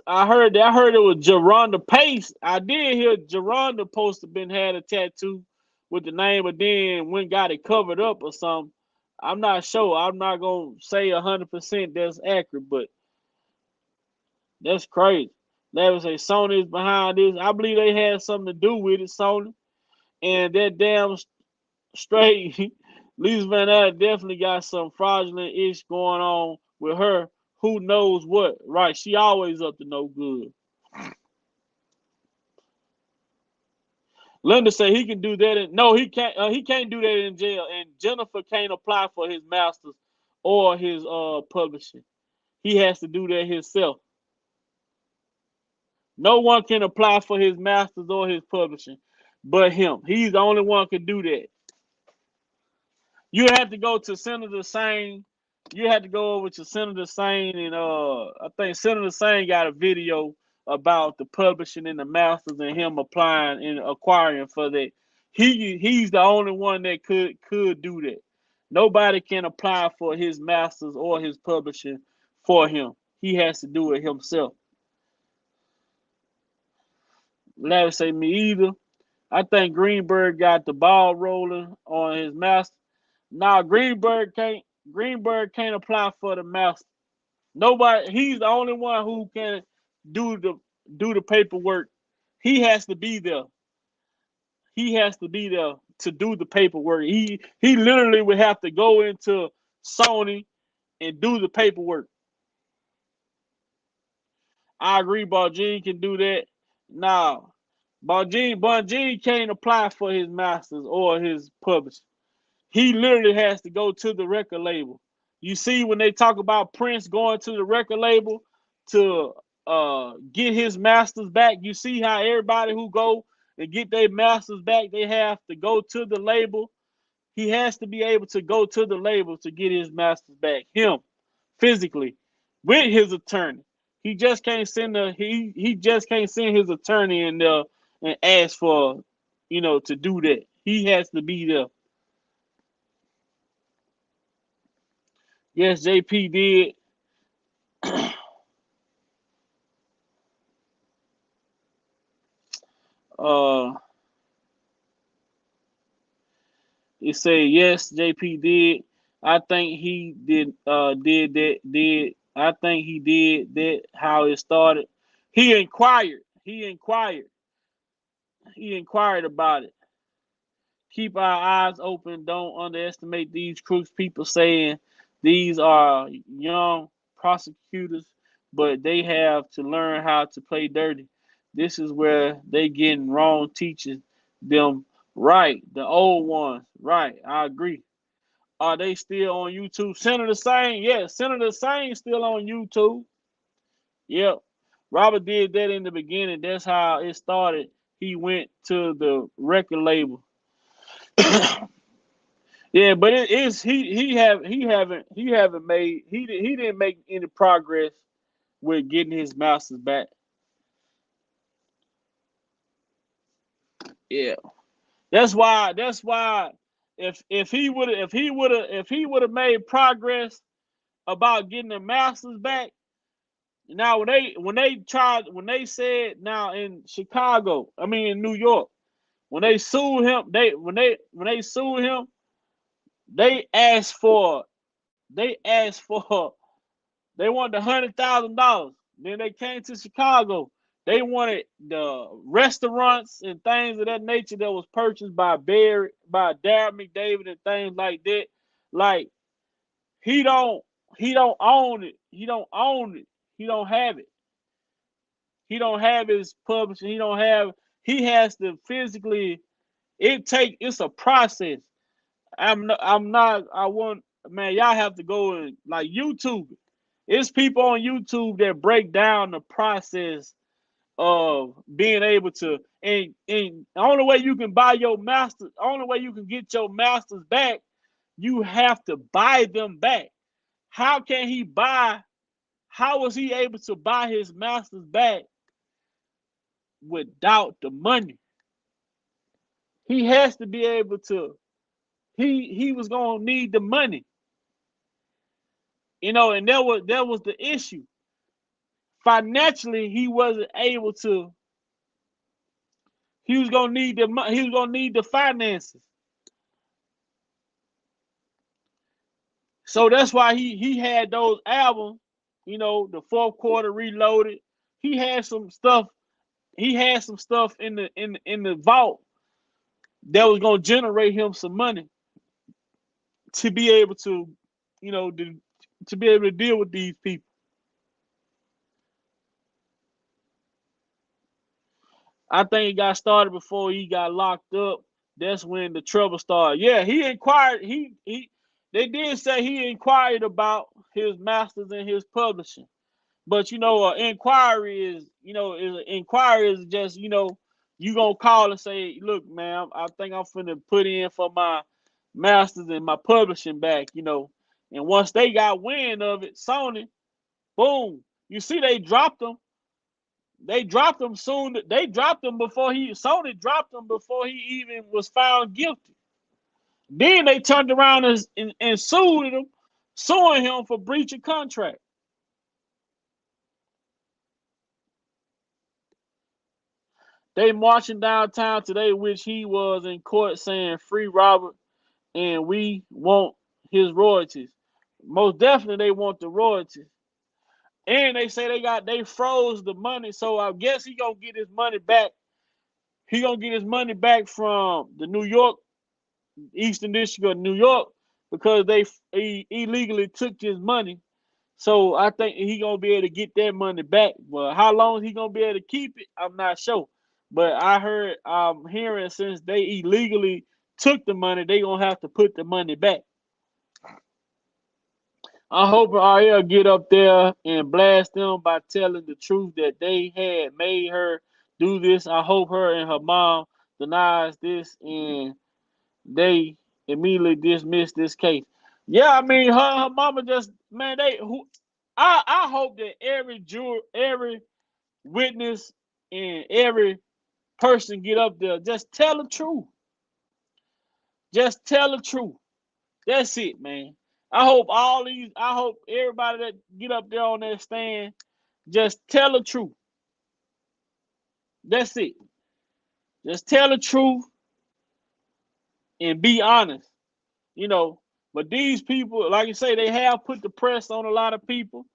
Speaker 1: I heard it was Geronda Pace. I did hear Geronda supposed to been had a tattoo with the name, but then when got it covered up or something. I'm not sure. I'm not gonna say 100% that's accurate, but that's crazy. They would say Sony is behind this. I believe they had something to do with it, Sony. And that damn straight Lisa Van Act definitely got some fraudulent ish going on with her. Who knows what? Right? She always up to no good. Linda said he can do that. No, he can't. He can't do that in jail. And Jennifer can't apply for his masters or his publishing. He has to do that himself. No one can apply for his masters or his publishing, but him. He's the only one can do that. You have to go to Senator Sane. You have to go over to Senator Sane, and I think Senator Sane got a video about the publishing and the masters and him applying and acquiring for that. He's the only one that could do that. Nobody can apply for his masters or his publishing for him. He has to do it himself. Larry say me either. I think Greenberg got the ball rolling on his master. Now Greenberg can't apply for the master. Nobody. He's the only one who can do the paperwork. He has to be there. He has to be there to do the paperwork. He literally would have to go into Sony and do the paperwork. I agree, Bargene can do that. Now, Bargene can't apply for his masters or his publishing. He literally has to go to the record label. You see, when they talk about Prince going to the record label to get his masters back, you see how everybody who go and get their masters back, they have to go to the label. He has to be able to go to the label to get his masters back. Him, physically, with his attorney. He just can't send he just can't send his attorney in there and ask for, to do that. He has to be there. Yes, JP did. uh, it say yes, JP did. I think he did. Did that? Did I think he did that? How it started? He inquired. He inquired. He inquired about it. Keep our eyes open. Don't underestimate these crooks. People saying these are young prosecutors, but they have to learn how to play dirty. This is where they getting wrong teaching them right. The old ones, right. I agree. Are they still on YouTube? Senator Sane, yes. Senator Sane still on YouTube. Yep. Robert did that in the beginning. That's how it started. He went to the record label. Yeah, but it is he didn't make any progress with getting his masters back. Yeah, that's why if he would have made progress about getting the masters back. Now when they said now in Chicago, I mean in New York, when they sued him, when they sued him, they asked for they asked for they wanted $100,000. Then they came to Chicago. They wanted the restaurants and things of that nature that was purchased by Darren McDavid and things like that. Like he don't he don't own it. He don't own it. He don't have it. He don't have his publishing. He has to physically it's a process. I'm not I want man, y'all have to go and like YouTube. It's people on YouTube that break down the process of being able to and the only way you can buy your master, the only way you can get your masters back, you have to buy them back. How can he buy how was he able to buy his masters back without the money? He has to be able to he was gonna need the money. And that was the issue. financially he wasn't able to. He was gonna need the he was gonna need the finances. So that's why he had those albums, the fourth quarter reloaded. He had some stuff. He had some stuff in the vault that was gonna generate him some money to be able to, to be able to deal with these people. I think it got started before he got locked up. That's when the trouble started. Yeah, he inquired. They did say he inquired about his masters and his publishing. But inquiry is just you gonna call and say, look, man, I think I'm finna put in for my masters and my publishing back. And once they got wind of it, Sony, boom, you see they dropped them. They dropped him soon. They dropped him before Sony dropped him before he even was found guilty. Then they turned around and sued him, suing him for breach of contract. They marching downtown today, which he was in court saying, "Free Robert, and we want his royalties." Most definitely, they want the royalties. And they say they froze the money, so I guess he gonna get his money back. He gonna get his money back from the New York Eastern District of New York because he illegally took his money. So I think he gonna be able to get that money back. But how long he gonna be able to keep it, I'm not sure. But I'm hearing since they illegally took the money, they gonna have to put the money back. I hope Ariel get up there and blast them by telling the truth that they had made her do this. I hope her and her mom denies this and they immediately dismissed this case. Yeah, I mean her mama just man I hope that every juror, every witness, and every person get up there just tell the truth. Just tell the truth. That's it, man. I hope everybody that get up there on that stand just tell the truth. That's it. Just tell the truth and be honest. You know, but these people, like you say, they have put the press on a lot of people.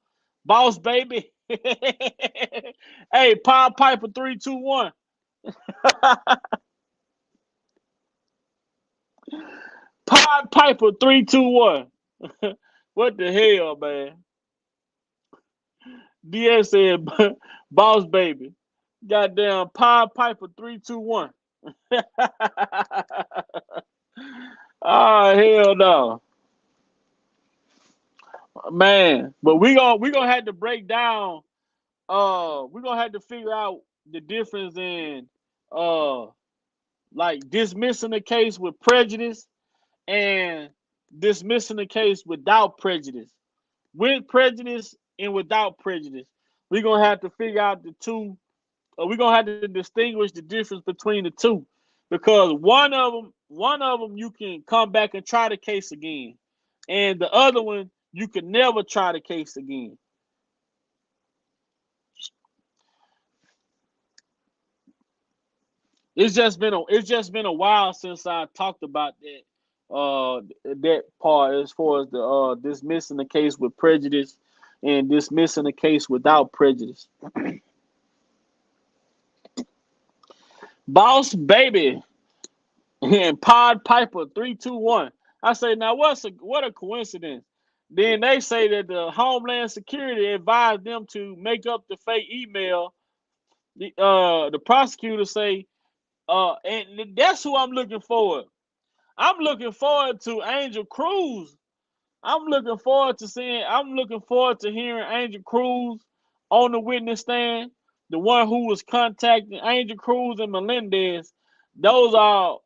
Speaker 1: Boss baby. Hey, Pied Piper 321. Pied Piper 321. What the hell, man? DS said boss baby. Goddamn Pied Piper 321. Oh hell no. Man. But we gonna have to break down we're gonna have to figure out the difference in uh like dismissing the case with prejudice and dismissing the case without prejudice. With prejudice and without prejudice. We're gonna have to figure out the two, we're gonna have to distinguish the difference between the two. Because one of them you can come back and try the case again. And the other one you can never try the case again. It's just been a while since I talked about that part as far as the dismissing the case with prejudice and dismissing the case without prejudice. Boss baby and Pod Piper 321. I say now what a coincidence. Then they say that the Homeland Security advised them to make up the fake email. The prosecutors say and that's who I'm looking forward. I'm looking forward to Angel Cruz. I'm looking forward to hearing Angel Cruz on the witness stand. The one who was contacting Angel Cruz and Melendez. Those are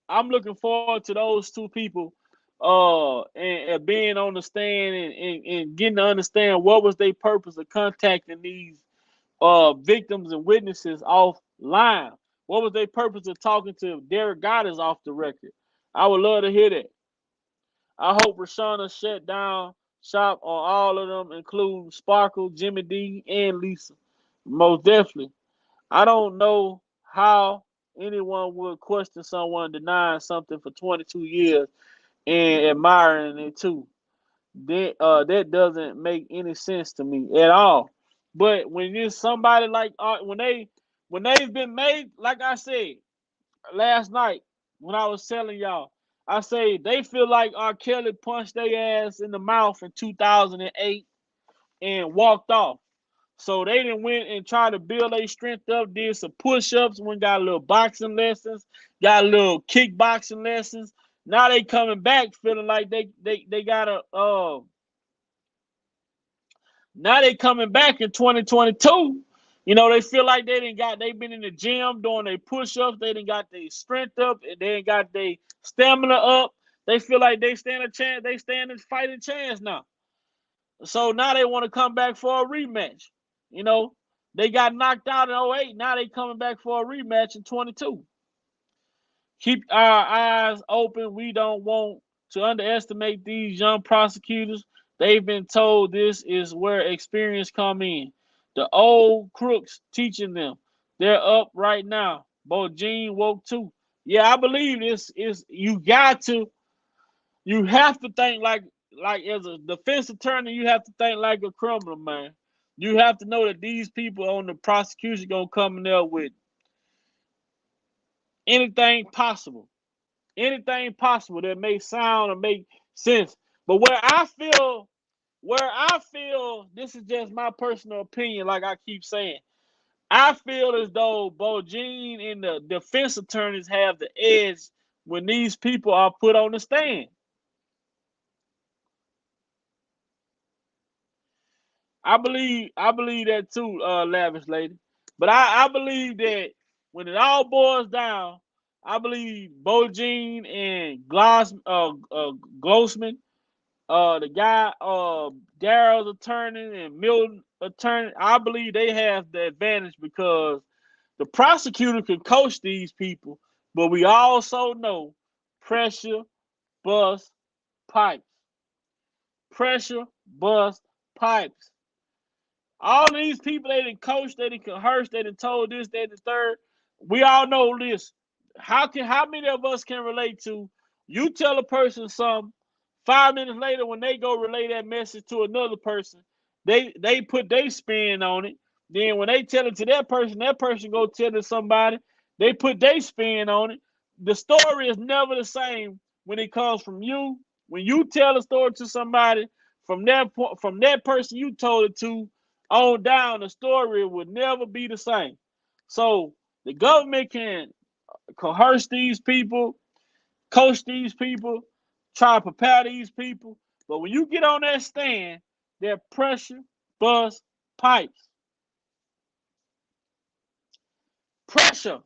Speaker 1: I'm looking forward to those two people and being on the stand and getting to understand what was their purpose of contacting these victims and witnesses offline. What was their purpose of talking to Derek Goddard off the record? I would love to hear that. I hope Rashana shop on all of them, including Sparkle, Jimmy D, and Lisa. Most definitely. I don't know how anyone would question someone denying something for 22 years and admiring it too. That doesn't make any sense to me at all. But when it's somebody like when they've been made, like I said last night when I was telling y'all, I say they feel like R. Kelly punched their ass in the mouth in 2008 and walked off. So they didn't went and tried to build their strength up, did some push-ups, went got a little boxing lessons, got a little kickboxing lessons. Now they coming back feeling like they got a now they coming back in 2022. You know, they feel like they been in the gym doing their push-ups, they didn't got their strength up, and they ain't got their stamina up. They feel like they stand a chance, they stand a fighting chance now. So now they want to come back for a rematch. You know, they got knocked out in '08. Now they coming back for a rematch in 22. Keep our eyes open. We don't want to underestimate these young prosecutors. They've been told this is where experience come in. The old crooks teaching them. They're up right now. Bo Jean woke too. Yeah, I believe this is you have to think like as a defense attorney, you have to think like a criminal, man. You have to know that these people on the prosecution gonna come in there with anything possible. Anything possible that makes sound or make sense. But where I feel, this is just my personal opinion, like I keep saying. I feel as though Bo Jean and the defense attorneys have the edge when these people are put on the stand. I believe that too, lavish lady. But I believe that when it all boils down, I believe Bo Jean and Glossman, the guy, Daryl's attorney and Milton attorney, I believe they have the advantage because the prosecutor can coach these people, but we also know pressure, bust, pipes. Pressure, bust, pipes. All these people they didn't coach, they didn't coerce, they didn't told this, that, and the third. We all know this. How many of us can relate to you tell a person something, 5 minutes later when they go relay that message to another person, they put their spin on it. Then when they tell it to that person go tell it to somebody, they put their spin on it. The story is never the same when it comes from you. When you tell a story to somebody, from that person you told it to on down, the story would never be the same. So the government can coerce these people, coach these people, try to prepare these people. But when you get on that stand, they're pressure, bust, pipes. Pressure.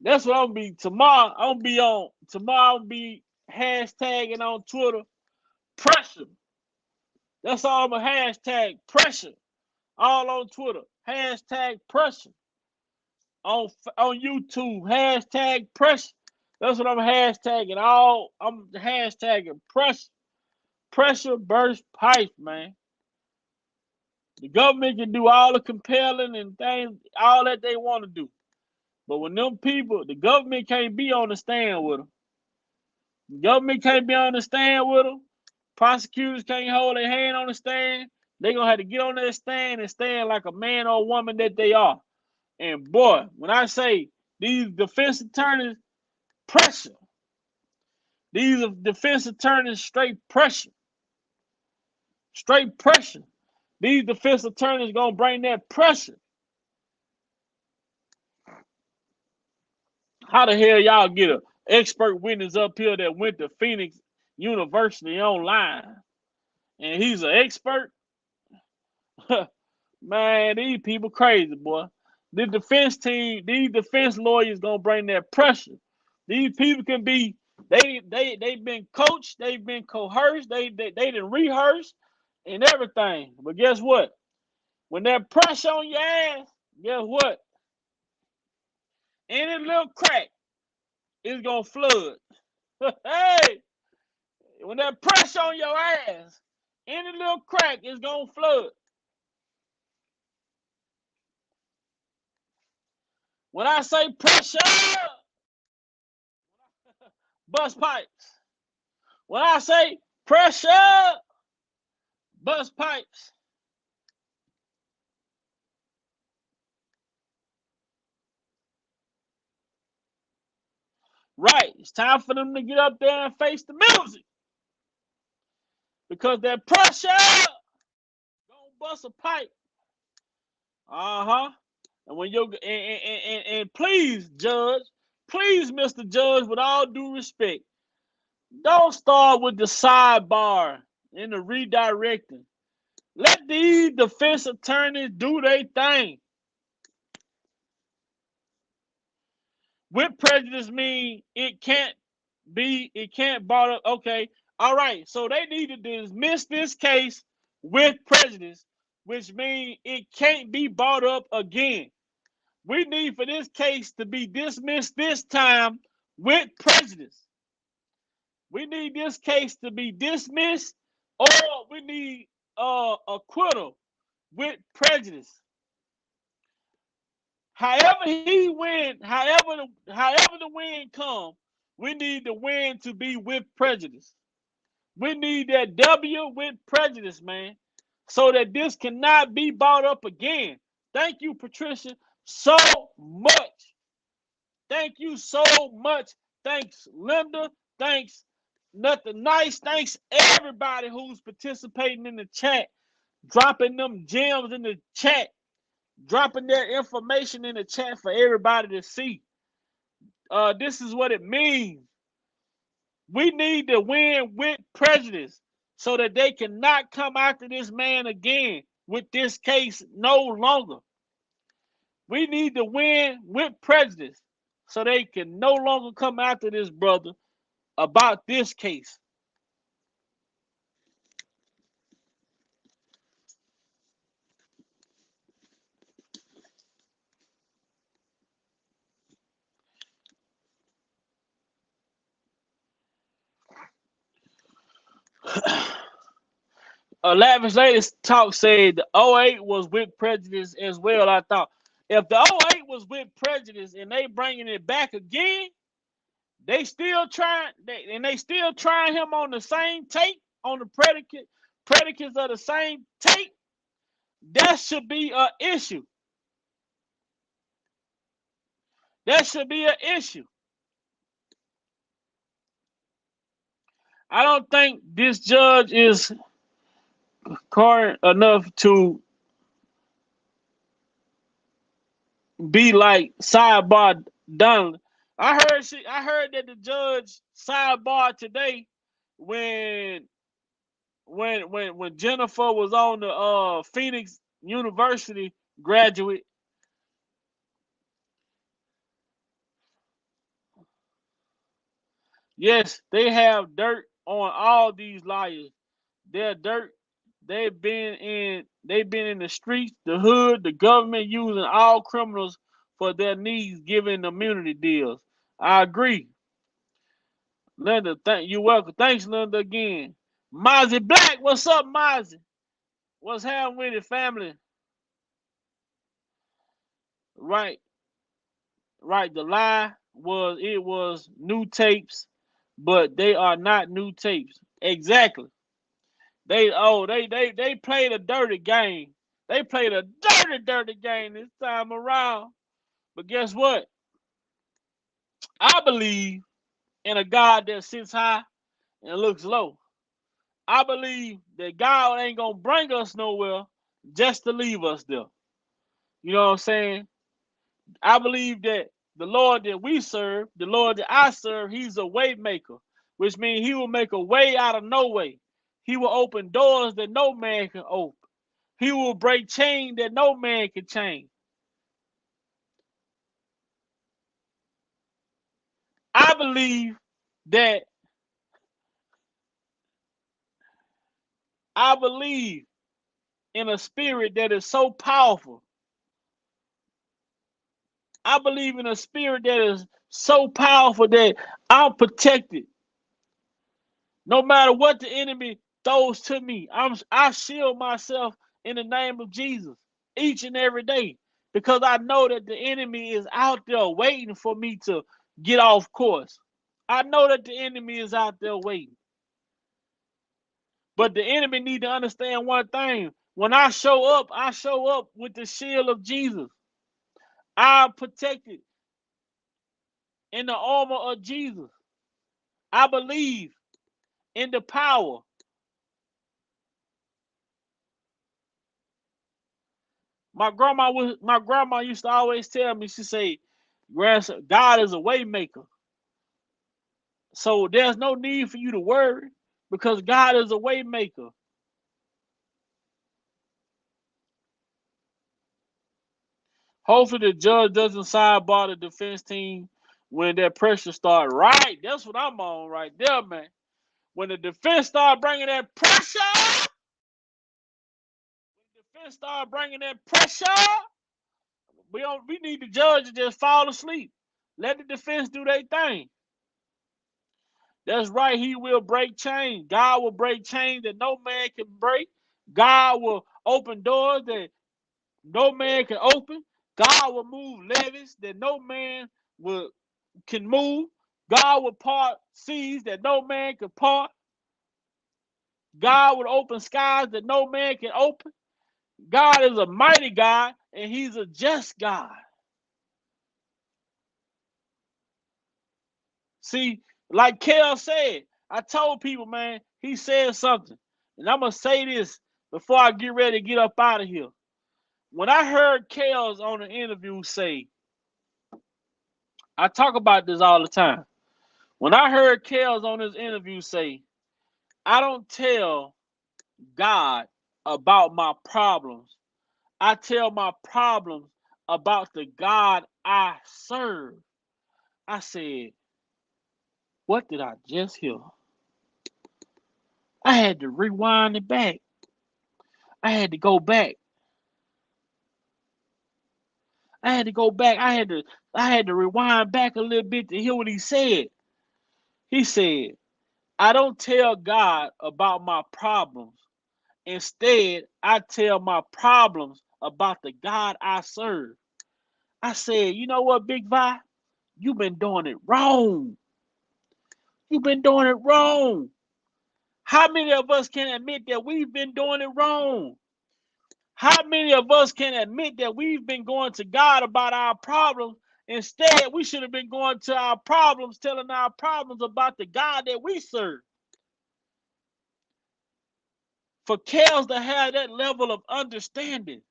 Speaker 1: That's what I'm gonna be tomorrow. I'm gonna be hashtagging on Twitter. Pressure. That's all I'm a hashtag pressure. All on Twitter. Hashtag pressure. On YouTube. Hashtag pressure. That's what I'm hashtagging. I'm hashtagging pressure. Pressure burst pipe, man. The government can do all the compelling and things, all that they want to do. But when them people, the government can't be on the stand with them. The government can't be on the stand with them. Prosecutors can't hold their hand on the stand. They gonna have to get on that stand and stand like a man or a woman that they are. And boy, when I say these defense attorneys pressure, these are defense attorneys straight pressure, straight pressure. These defense attorneys gonna bring that pressure. How the hell y'all get a expert witness up here that went to Phoenix University online and he's an expert? Man, these people crazy, boy. The defense team, these defense lawyers gonna bring that pressure. These people can be they've been coached, they've been coerced, they didn't rehearse and everything. But guess what? When that pressure on your ass, guess what? Any little crack is gonna flood. Hey, When that pressure on your ass, any little crack is gonna flood. When I say pressure, bust pipes. When I say pressure, bust pipes. Right, it's time for them to get up there and face the music. Because that pressure gonna bust a pipe. Uh-huh. And when you and please, Judge, please, Mr. Judge, with all due respect, don't start with the sidebar and the redirecting. Let these defense attorneys do their thing. With prejudice mean it can't brought up. Okay, all right. So they need to dismiss this case with prejudice, which means it can't be brought up again. We need for this case to be dismissed this time with prejudice. We need this case to be dismissed, or we need acquittal with prejudice. However he win, however the win come, we need the win to be with prejudice. We need that W with prejudice, man, so that this cannot be brought up again. Thank you, Patricia, so much. Thank you so much. Thanks, Linda. Thanks, Nothing Nice. Thanks, everybody who's participating in the chat, dropping them gems in the chat, dropping their information in the chat for everybody to see. This is what it means. We need to win with prejudice so that they cannot come after this man again with this case no longer. We need to win with prejudice so they can no longer come after this brother about this case. Lavish Ladies Talk said the '08 was with prejudice as well. I thought if the '08 was with prejudice and they bringing it back again, they still trying, they still trying him on the same tape, on the predicates of the same tape. That should be an issue. That should be an issue. I don't think this judge is current enough to be like sidebar Donald. I heard that the judge sidebar today when Jennifer was on the Phoenix University graduate. Yes, they have dirt on all these liars. They're dirt. They've been in the streets, the hood, the government using all criminals for their needs, giving immunity deals. I agree. Linda, you're welcome. Thanks, Linda, again. Mozzie Black, what's up, Mozzie? What's happening with it, family? Right, right. The lie was new tapes, but they are not new tapes. Exactly. They played a dirty game. They played a dirty game this time around. But guess what? I believe in a God that sits high and looks low. I believe that God ain't gonna bring us nowhere just to leave us there. You know what I'm saying? I believe that the Lord that we serve, the Lord that I serve, He's a way maker, which means He will make a way out of no way. He will open doors that no man can open. He will break chains that no man can chain. I believe that I believe in a spirit that is so powerful. I believe in a spirit that is so powerful that I'm protected. No matter what the enemy throws to me, I shield myself in the name of Jesus each and every day, because I know that the enemy is out there waiting for me to get off course. I know that the enemy is out there waiting. But the enemy need to understand one thing. When I show up with the shield of Jesus. I'm protected in the armor of Jesus. I believe in the power. My grandma used to always tell me, she say, "Grandson, God is a way maker. So there's no need for you to worry, because God is a way maker." Hopefully the judge doesn't sidebar the defense team when that pressure start. Right, that's what I'm on right there, man. When the defense start bringing that pressure, we need the judge to just fall asleep. Let the defense do their thing. That's right. He will break chains. God will break chains that no man can break. God will open doors that no man can open. God will move levees that no man can move. God will part seas that no man can part. God will open skies that no man can open. God is a mighty God, and he's a just God. See, like Kel said, I told people, man, he said something. And I'm going to say this before I get ready to get up out of here. When I heard Kel's on the interview say, I talk about this all the time. When I heard Kel's on his interview say, I don't tell God about my problems. I tell my problems about the God I serve. I said, what did I just hear? I had to rewind it back. I had to go back. I had to go back. I had to rewind back a little bit to hear what he said. He said, I don't tell God about my problems. Instead, I tell my problems about the God I serve. I said, you know what, Big Vi? You've been doing it wrong. You've been doing it wrong. How many of us can admit that we've been doing it wrong? How many of us can admit that we've been going to God about our problems? Instead, we should have been going to our problems, telling our problems about the God that we serve. For Kels to have that level of understanding,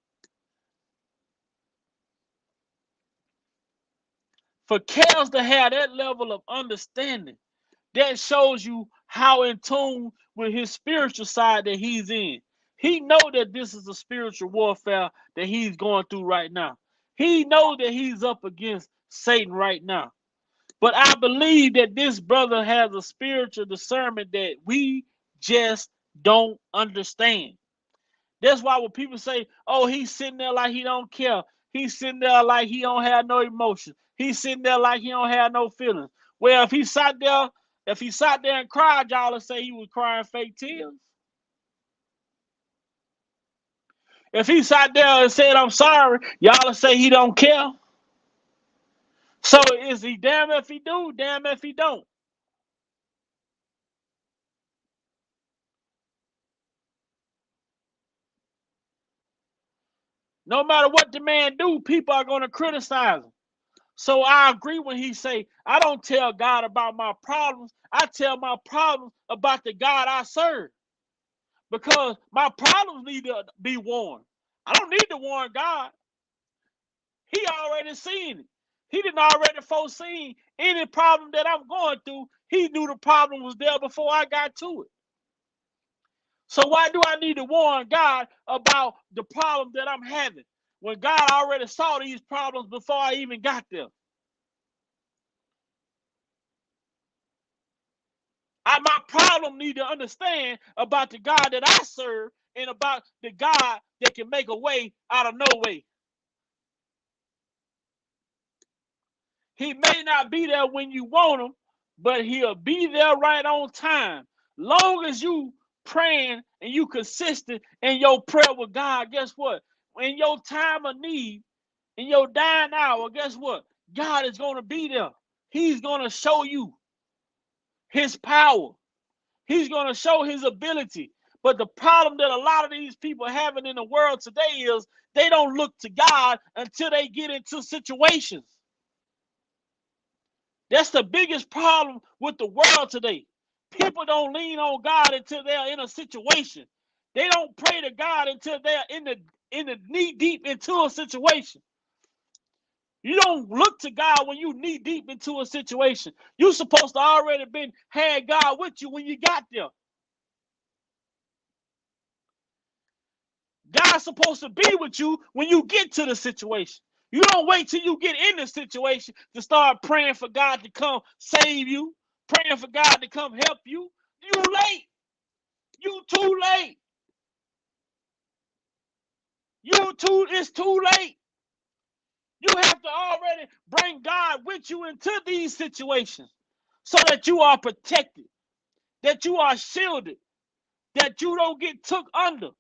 Speaker 1: that shows you how in tune with his spiritual side that he's in. He know that this is a spiritual warfare that he's going through right now. He know that he's up against Satan right now. But I believe that this brother has a spiritual discernment that we just don't understand. That's why when people say, oh, he's sitting there like he don't care. He's sitting there like he don't have no emotion. He's sitting there like he don't have no feelings. Well, if he sat there and cried, y'all would say he was crying fake tears. If he sat there and said, I'm sorry, y'all would say he don't care. So is he damn if he do, damn if he don't? No matter what the man do, people are going to criticize him. So I agree when he say, I don't tell God about my problems. I tell my problems about the God I serve. Because my problems need to be warned. I don't need to warn God. He already seen it. He didn't already foreseen any problem that I'm going through. He knew the problem was there before I got to it. So why do I need to warn God about the problem that I'm having when God already saw these problems before I even got there? My problem need to understand about the God that I serve and about the God that can make a way out of no way. He may not be there when you want him, but he'll be there right on time. Long as you praying and you consistent in your prayer with God, guess what? In your time of need, in your dying hour, guess what? God is going to be there. He's going to show you his power. He's going to show his ability. But the problem that a lot of these people are having in the world today is they don't look to God until they get into situations. That's the biggest problem with the world today. People don't lean on God until they're in a situation. They don't pray to God until they're in the knee deep into a situation. You don't look to God when you knee deep into a situation. You're supposed to already had God with you when you got there. God's supposed to be with you when you get to the situation. You don't wait till you get in the situation to start praying for God to come save you, praying for God to come help you. You late. You too late. It's too late. You have to already bring God with you into these situations so that you are protected, that you are shielded, that you don't get took under.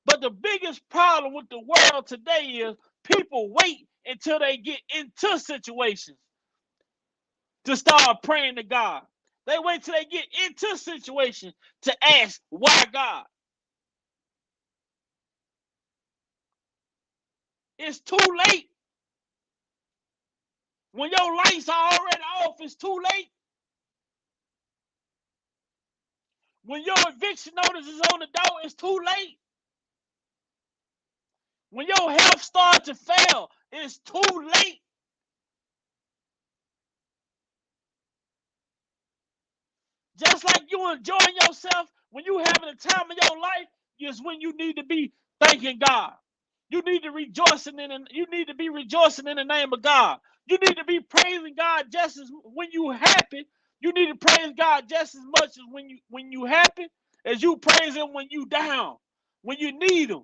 Speaker 1: But the biggest problem with the world today is people wait until they get into situations to start praying to God. They wait till they get into situations to ask, why God? It's too late. When your lights are already off, it's too late. When your eviction notice is on the door, it's too late. When your health starts to fail, it's too late. Just like you enjoying yourself, when you having a time of your life, is when you need to be thanking God. You need to be rejoicing in the name of God. You need to be praising God just as when you happy. You need to praise God just as much as when you happy as you praise him when you down, when you need him.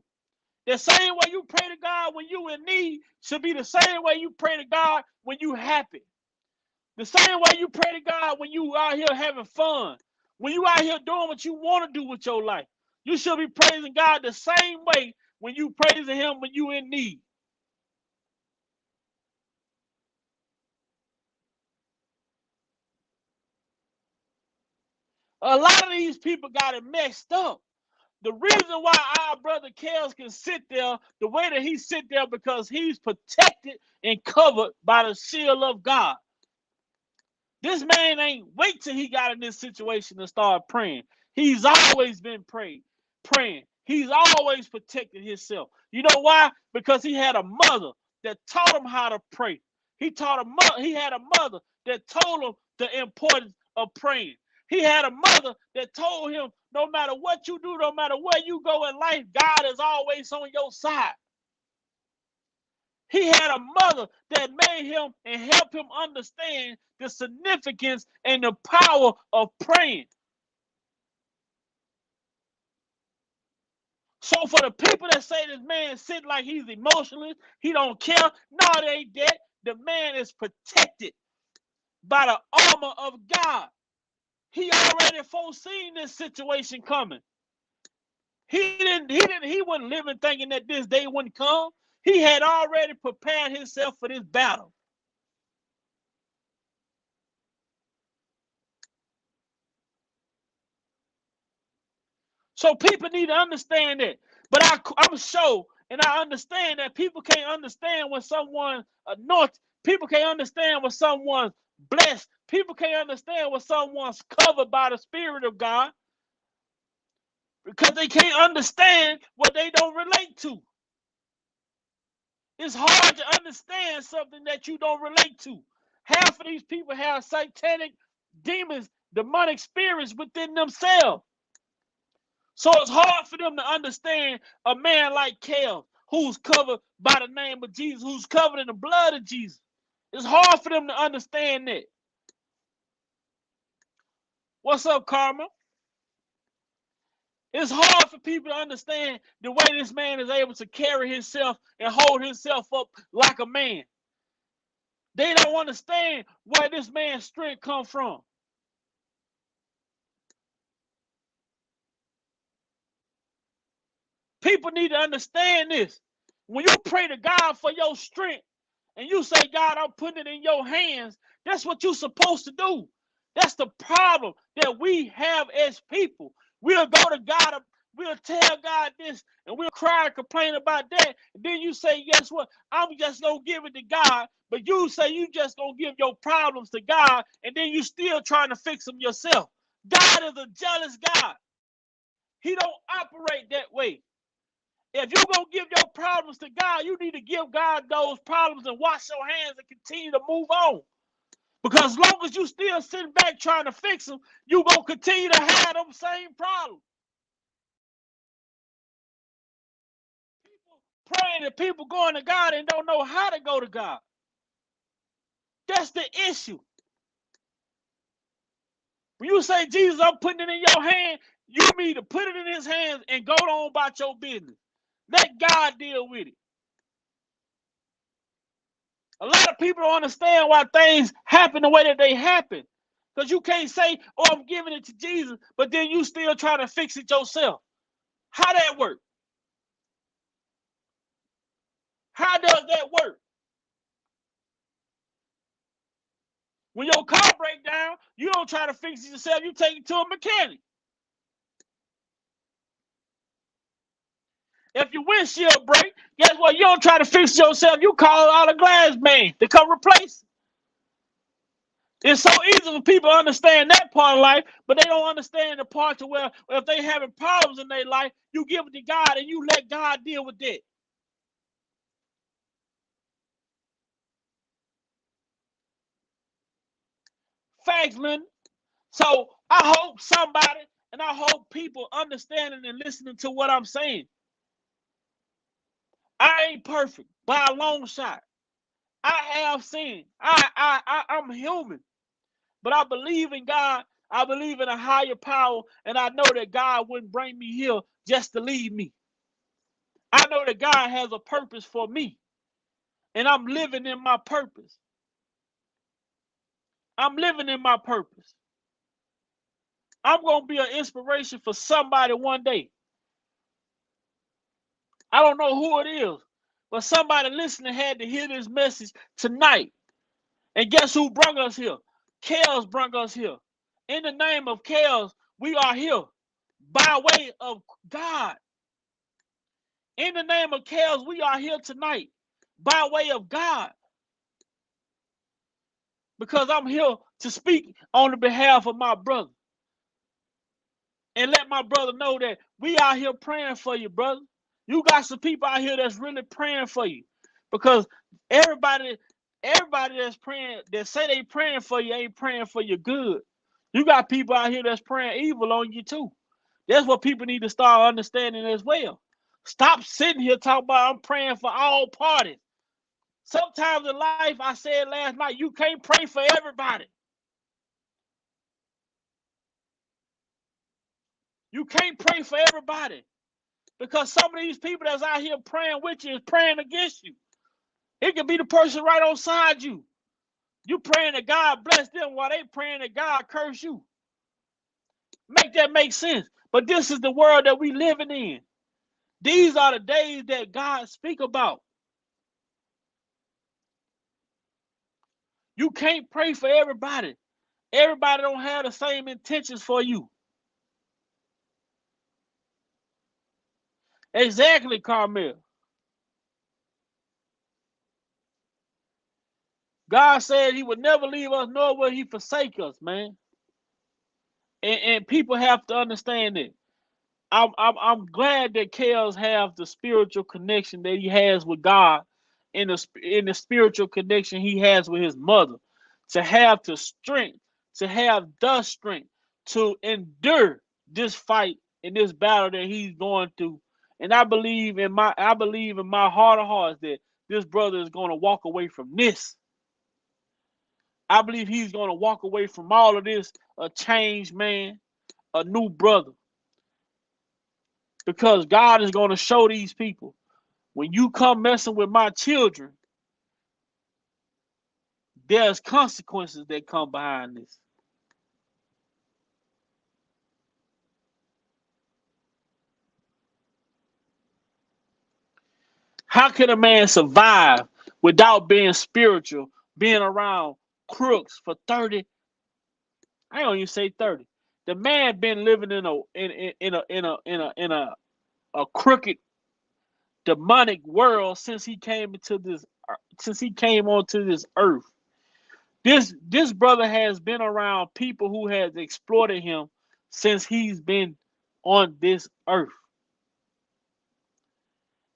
Speaker 1: The same way you pray to God when you in need should be the same way you pray to God when you happy. The same way you pray to God when you out here having fun, when you out here doing what you want to do with your life. You should be praising God the same way when you praising him when you in need. A lot of these people got it messed up. The reason why our brother Kels can sit there the way that he sit there because he's protected and covered by the shield of God. This man ain't wait till he got in this situation to start praying. He's always been praying. He's always protected himself. You know why? Because he had a mother that taught him how to pray. He had a mother that told him the importance of praying. He had a mother that told him no matter what you do, no matter where you go in life, God is always on your side. He had a mother that made him and helped him understand the significance and the power of praying. So for the people that say this man sit like he's emotionless, he don't care, no, they ain't that. The man is protected by the armor of God. He already foreseen this situation coming. He wasn't living thinking that this day wouldn't come. He had already prepared himself for this battle. So people need to understand that. But I'm sure and I understand that people can't understand when someone anointed. People can't understand when someone's blessed. People can't understand when someone's covered by the Spirit of God because they can't understand what they don't relate to. It's hard to understand something that you don't relate to. Half of these people have satanic demons, demonic spirits within themselves. So it's hard for them to understand a man like Kel, who's covered by the name of Jesus, who's covered in the blood of Jesus. It's hard for them to understand that. What's up, Karma? It's hard for people to understand the way this man is able to carry himself and hold himself up like a man. They don't understand where this man's strength comes from. People need to understand this. When you pray to God for your strength and you say, God, I'm putting it in your hands, that's what you're supposed to do. That's the problem that we have as people. We'll go to God, we'll tell God this, and we'll cry and complain about that. And then you say, guess what? I'm just going to give it to God. But you say you just going to give your problems to God, and then you still trying to fix them yourself. God is a jealous God. He don't operate that way. If you're going to give your problems to God, you need to give God those problems and wash your hands and continue to move on. Because as long as you still sitting back trying to fix them, you're going to continue to have them same problems. People praying and people going to God and don't know how to go to God. That's the issue. When you say, Jesus, I'm putting it in your hand, you need to put it in his hands and go on about your business. Let God deal with it. A lot of people don't understand why things happen the way that they happen. Because you can't say, oh, I'm giving it to Jesus, but then you still trying to fix it yourself. How that work? How does that work? When your car breaks down, you don't try to fix it yourself. You take it to a mechanic. If your windshield break, guess what? You don't try to fix it yourself. You call out a glass man to come replace it. It's so easy for people to understand that part of life, but they don't understand the part to where if they having problems in their life, you give it to God and you let God deal with that. Facts, man. So I hope somebody and I hope people understanding and listening to what I'm saying. I ain't perfect by a long shot. I have sinned. I'm human. But I believe in God. I believe in a higher power. And I know that God wouldn't bring me here just to leave me. I know that God has a purpose for me. And I'm living in my purpose. I'm living in my purpose. I'm going to be an inspiration for somebody one day. I don't know who it is, but somebody listening had to hear this message tonight. And guess who brought us here? Chaos brought us here. In the name of chaos, we are here by way of God. In the name of chaos, we are here tonight by way of God. Because I'm here to speak on the behalf of my brother. And let my brother know that we out here praying for you, brother. You got some people out here that's really praying for you. Because everybody that's praying, that say they praying for you, ain't praying for your good. You got people out here that's praying evil on you too. That's what people need to start understanding as well. Stop sitting here talking about I'm praying for all parties. Sometimes in life, I said last night, you can't pray for everybody. You can't pray for everybody. Because some of these people that's out here praying with you is praying against you. It could be the person right onside you. You praying that God bless them while they praying that God curse you. Make that make sense. But this is the world that we living in. These are the days that God speak about. You can't pray for everybody. Everybody don't have the same intentions for you. Exactly, Carmel. God said he would never leave us, nor will he forsake us, man. And people have to understand it. I'm glad that Kels have the spiritual connection that he has with God, in the spiritual connection he has with his mother, to have the strength to endure this fight and this battle that he's going through. And I believe in my heart of hearts that this brother is going to walk away from this. I believe he's going to walk away from all of this a changed man, a new brother. Because God is going to show these people, when you come messing with my children, there's consequences that come behind this. How can a man survive without being spiritual, being around crooks for 30? I don't even say 30. The man been living in a crooked demonic world since he came onto this earth. This brother has been around people who has exploited him since he's been on this earth.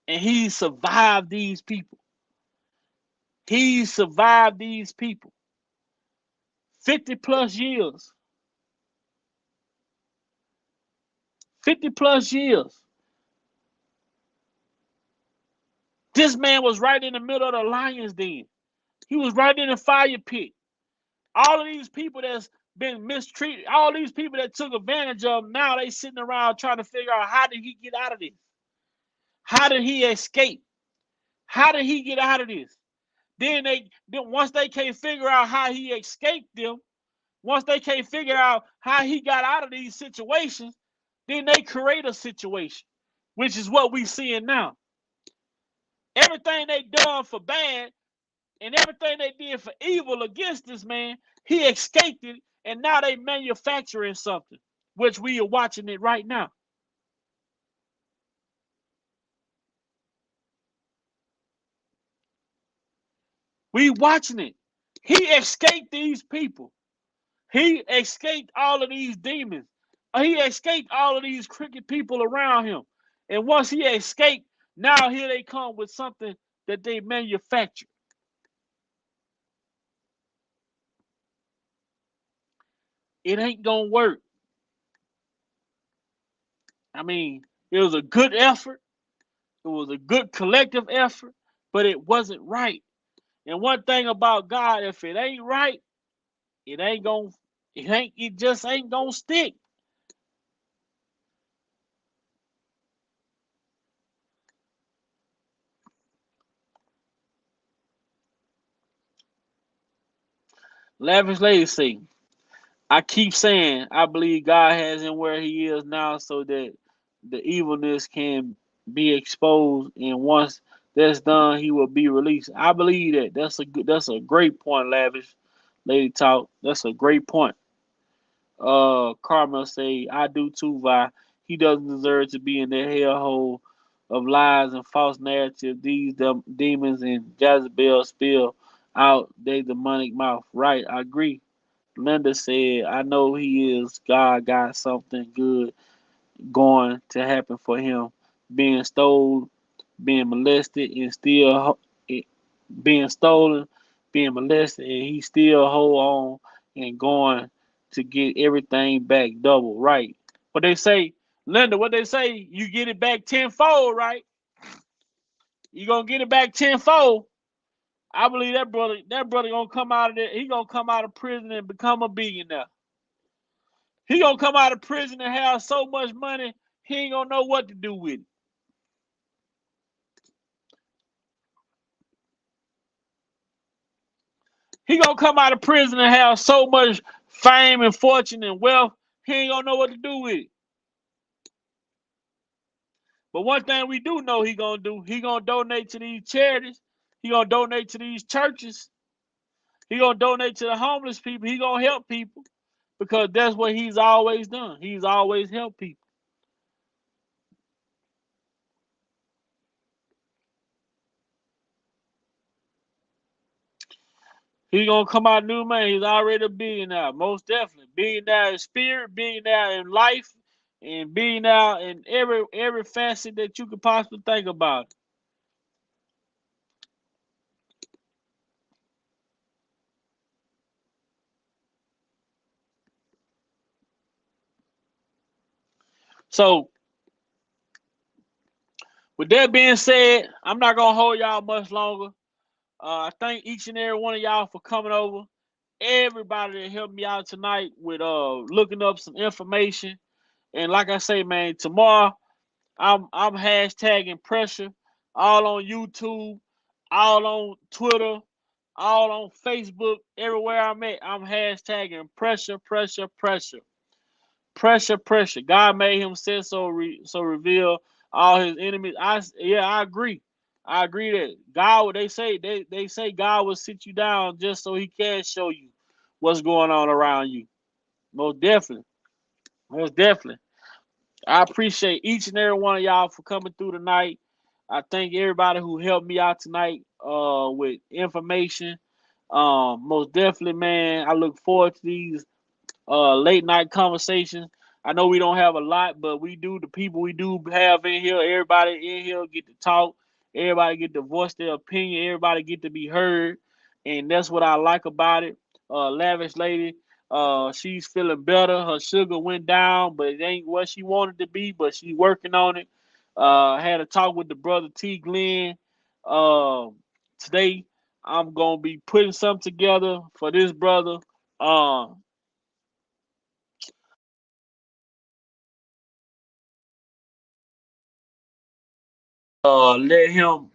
Speaker 1: And he survived these people. He survived these people. 50 plus years. 50 plus years. This man was right in the middle of the lion's den. He was right in the fire pit. All of these people that's been mistreated, all these people that took advantage of him, now they sitting around trying to figure out, how did he get out of this? How did he escape? How did he get out of this? Then once they can't figure out how he escaped them, once they can't figure out how he got out of these situations, then they create a situation, which is what we seeing now. Everything they done for bad and everything they did for evil against this man, he escaped it, and now they manufacturing something, which we are watching it right now. We watching it. He escaped these people. He escaped all of these demons. He escaped all of these crooked people around him. And once he escaped, now here they come with something that they manufacture. It ain't gonna work. I mean, it was a good effort. It was a good collective effort, but it wasn't right. And one thing about God, if it ain't right, it just ain't gonna stick. Lavish Legacy. I keep saying I believe God has him where he is now so that the evilness can be exposed, and once that's done, he will be released. I believe that. That's a great point, Lavish Lady Talk. That's a great point. Karma say, I do too, Vi. He doesn't deserve to be in the hellhole of lies and false narrative. These demons and Jezebel spill out their demonic mouth. Right, I agree. Linda said, I know he is. God got something good going to happen for him. Being stolen, being molested, and still being stolen, being molested, and he still hold on and going to get everything back double. Right. But they say, Linda, what they say, you get it back tenfold, right? You gonna get it back tenfold. I believe that brother gonna come out of there. He gonna come out of prison and become a billionaire. He gonna come out of prison and have so much money, he ain't gonna know what to do with it. He gonna come out of prison and have so much fame and fortune and wealth, he ain't gonna know what to do with it. But one thing we do know he gonna donate to these charities. He gonna donate to these churches. He gonna donate to the homeless people. He gonna help people because that's what he's always done. He's always helped people. He's gonna come out new man. He's already a billionaire, most definitely. Billionaire in spirit, billionaire in life, and billionaire in every facet that you could possibly think about. So, with that being said, I'm not gonna hold y'all much longer. I thank each and every one of y'all for coming over. Everybody that helped me out tonight with looking up some information. And like I say, man, tomorrow I'm hashtagging pressure all on YouTube, all on Twitter, all on Facebook, everywhere I'm at. I'm hashtagging pressure, pressure, pressure, pressure, pressure. God made him say so. So reveal all his enemies. I agree. I agree that God. They say God will sit you down just so He can show you what's going on around you. Most definitely, most definitely. I appreciate each and every one of y'all for coming through tonight. I thank everybody who helped me out tonight with information. Most definitely, man. I look forward to these late night conversations. I know we don't have a lot, but we do. The people we do have in here, everybody in here get to talk. Everybody get to voice their opinion. Everybody get to be heard, and that's what I like about it. Lavish lady, she's feeling better. Her sugar went down, but it ain't what she wanted to be. But she's working on it. Had a talk with the brother T. Glenn today. I'm gonna be putting something together for this brother. Um, let him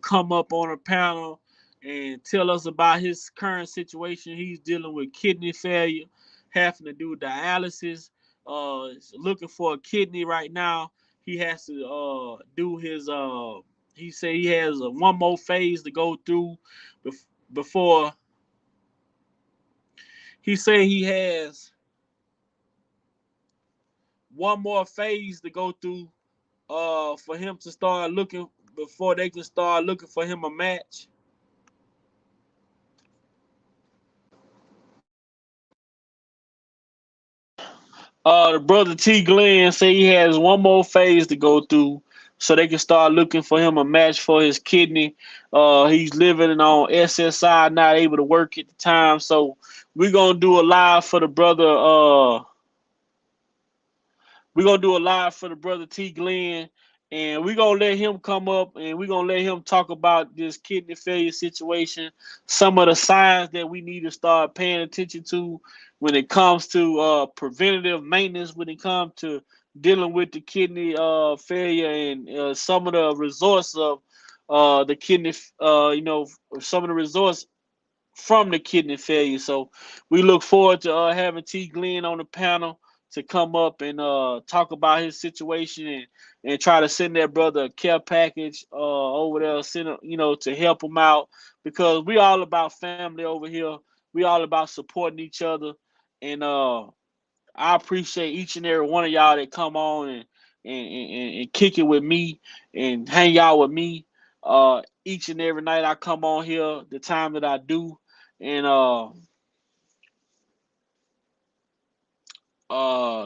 Speaker 1: come up on a panel and tell us about his current situation. He's dealing with kidney failure, having to do dialysis, looking for a kidney right now. He has to do his. He said he has one more phase to go through before. He said he has one more phase to go through for him to start looking before they can start looking for him a match. The brother T. Glenn say he has one more phase to go through, so they can start looking for him a match for his kidney. He's living on SSI, not able to work at the time, so we're gonna do a live for the brother. We're gonna do a live for the brother T. Glenn, and we're gonna let him come up and we're gonna let him talk about this kidney failure situation, some of the signs that we need to start paying attention to when it comes to preventative maintenance, when it comes to dealing with the kidney failure, and some of the results of the kidney, some of the results from the kidney failure. So we look forward to having T. Glenn on the panel to come up and talk about his situation, and try to send that brother a care package over there, send him, to help him out, because we all about family over here. We all about supporting each other, and I appreciate each and every one of y'all that come on and kick it with me and hang out with me. Each and every night I come on here, the time that I do, and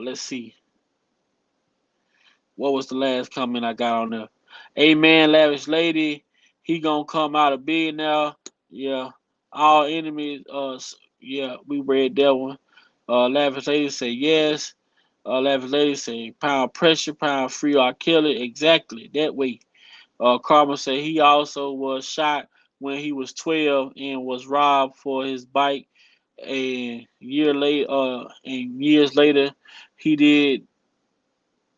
Speaker 1: let's see, what was the last comment I got on there? Amen, lavish lady. He gonna come out a billionaire. Yeah, all enemies. Yeah, we read that one. Lavish lady say yes. Lavish lady say pound pressure, pound free, or kill it. Exactly that way. Carmen said he also was shot when he was 12 and was robbed for his bike. And years later, he did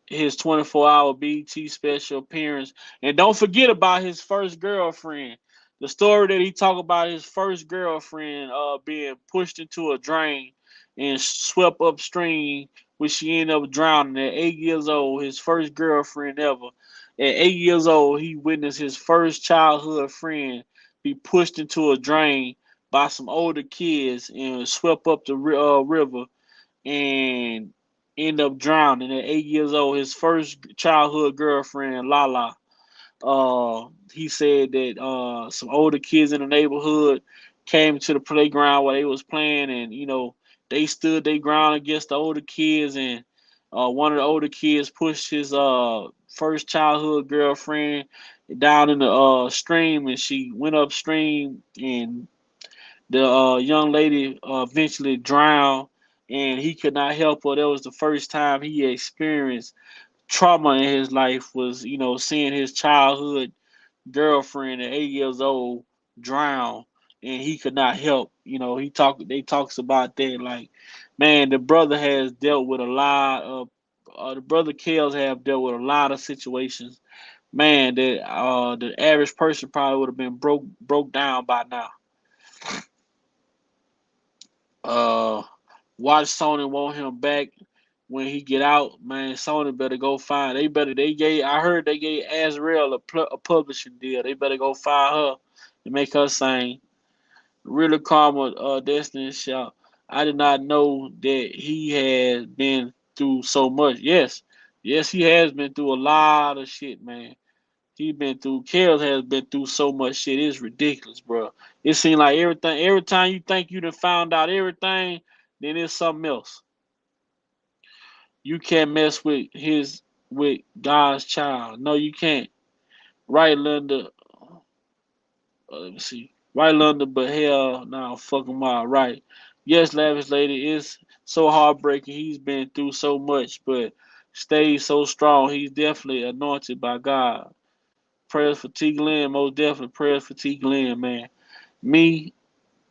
Speaker 1: his 24-hour BT special appearance. And don't forget about his first girlfriend. The story that he talked about his first girlfriend being pushed into a drain and swept upstream, which she ended up drowning at 8 years old. His first girlfriend ever. At 8 years old, he witnessed his first childhood friend be pushed into a drain by some older kids and swept up the river and end up drowning at 8 years old. His first childhood girlfriend, Lala. He said that some older kids in the neighborhood came to the playground while they was playing, and they stood their ground against the older kids, and one of the older kids pushed his first childhood girlfriend down in the stream, and she went upstream, and the young lady eventually drowned, and he could not help her. That was the first time he experienced trauma in his life. Was seeing his childhood girlfriend at 8 years old drown, and he could not help. He talked. They talks about that. Like, man, the brother has dealt with a lot of. The brother Kales have dealt with a lot of situations. Man, that the average person probably would have been broke down by now. Uh, Watch Sony want him back. when he get out, man, Sony better go find. I heard they gave Azrael a publishing deal. They better go find her and make her sing. Really Karma, Destiny Shout. I did not know that he has been through so much. Yes, yes, he has been through a lot of shit, man. He been through. Kels has been through so much shit. It's ridiculous, bro. It seems like everything. Every time you think you done found out everything, then it's something else. You can't mess with God's child. No, you can't. Right, Linda. Let me see. Right, London, but hell, nah, fuck him all right. Yes, lavish lady, it's so heartbreaking. He's been through so much, but stays so strong. He's definitely anointed by God. Prayers for T. Glenn, most definitely. Prayers for T. Glenn, man. Me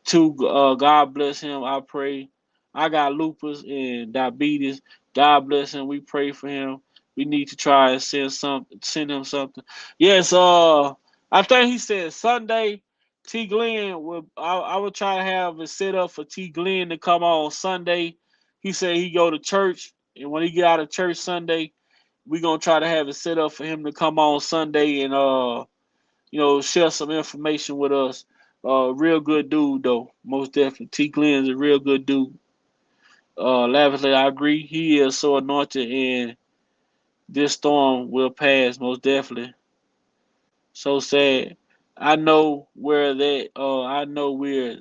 Speaker 1: too. God bless him. I pray. I got lupus and diabetes. God bless him. We pray for him. We need to try and send him something. Yes. I think he said Sunday. T. Glenn will. I will try to have it set up for T. Glenn to come on Sunday. He said he go to church, and when he get out of church Sunday, we gonna try to have it set up for him to come on Sunday and share some information with us. Real good dude though, most definitely. T. Glenn is a real good dude. Lavishly, I agree. He is so anointed, and this storm will pass, most definitely. So sad. I know where that. I know where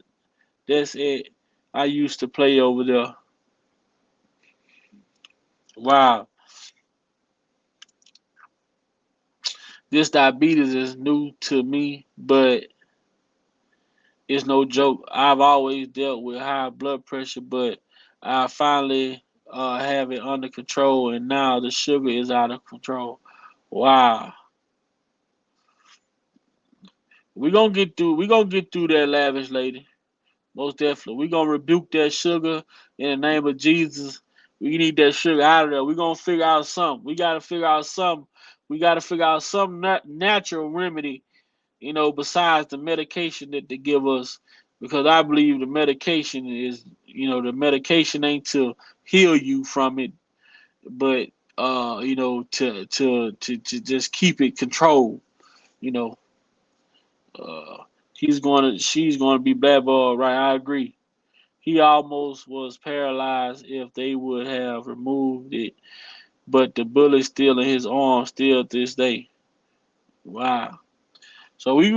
Speaker 1: that's it. I used to play over there. Wow, this diabetes is new to me, but it's no joke. I've always dealt with high blood pressure, but I finally have it under control, and now the sugar is out of control. Wow, we gonna get through. We gonna get through that, lavish lady. Most definitely, we gonna rebuke that sugar in the name of Jesus. We need that sugar out of there. We gonna figure out something. We gotta figure out something. We gotta figure out some natural remedy, besides the medication that they give us, because I believe the medication is, the medication ain't to heal you from it, but to just keep it controlled. You know, uh, she's gonna be blackballed, right? I agree. He almost was paralyzed if they would have removed it, but the bullet's still in his arm, still to this day. Wow. So we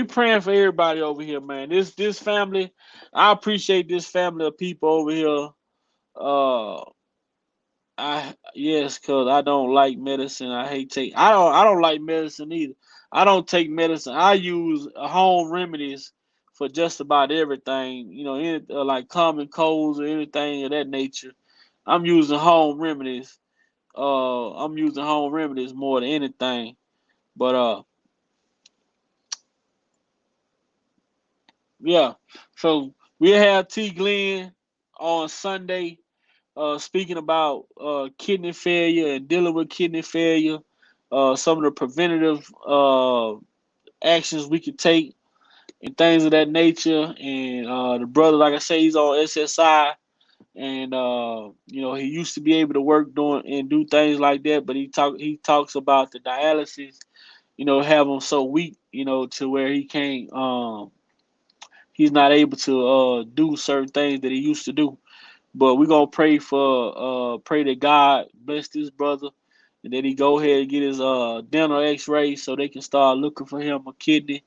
Speaker 1: praying for everybody over here, man. This family, I appreciate this family of people over here. Uh, cause I don't like medicine. I don't like medicine either. I don't take medicine. I use home remedies for just about everything. Like common colds or anything of that nature. I'm using home remedies. I'm using home remedies more than anything. But yeah. So we have T. Glenn on Sunday, speaking about kidney failure and dealing with kidney failure, some of the preventative actions we could take and things of that nature. And the brother, like I say, he's on SSI, and he used to be able to work doing and do things like that, but he talks about the dialysis, have him so weak, to where he's not able to do certain things that he used to do. But we're gonna pray that God bless this brother, and that he go ahead and get his dental X-ray so they can start looking for him a kidney.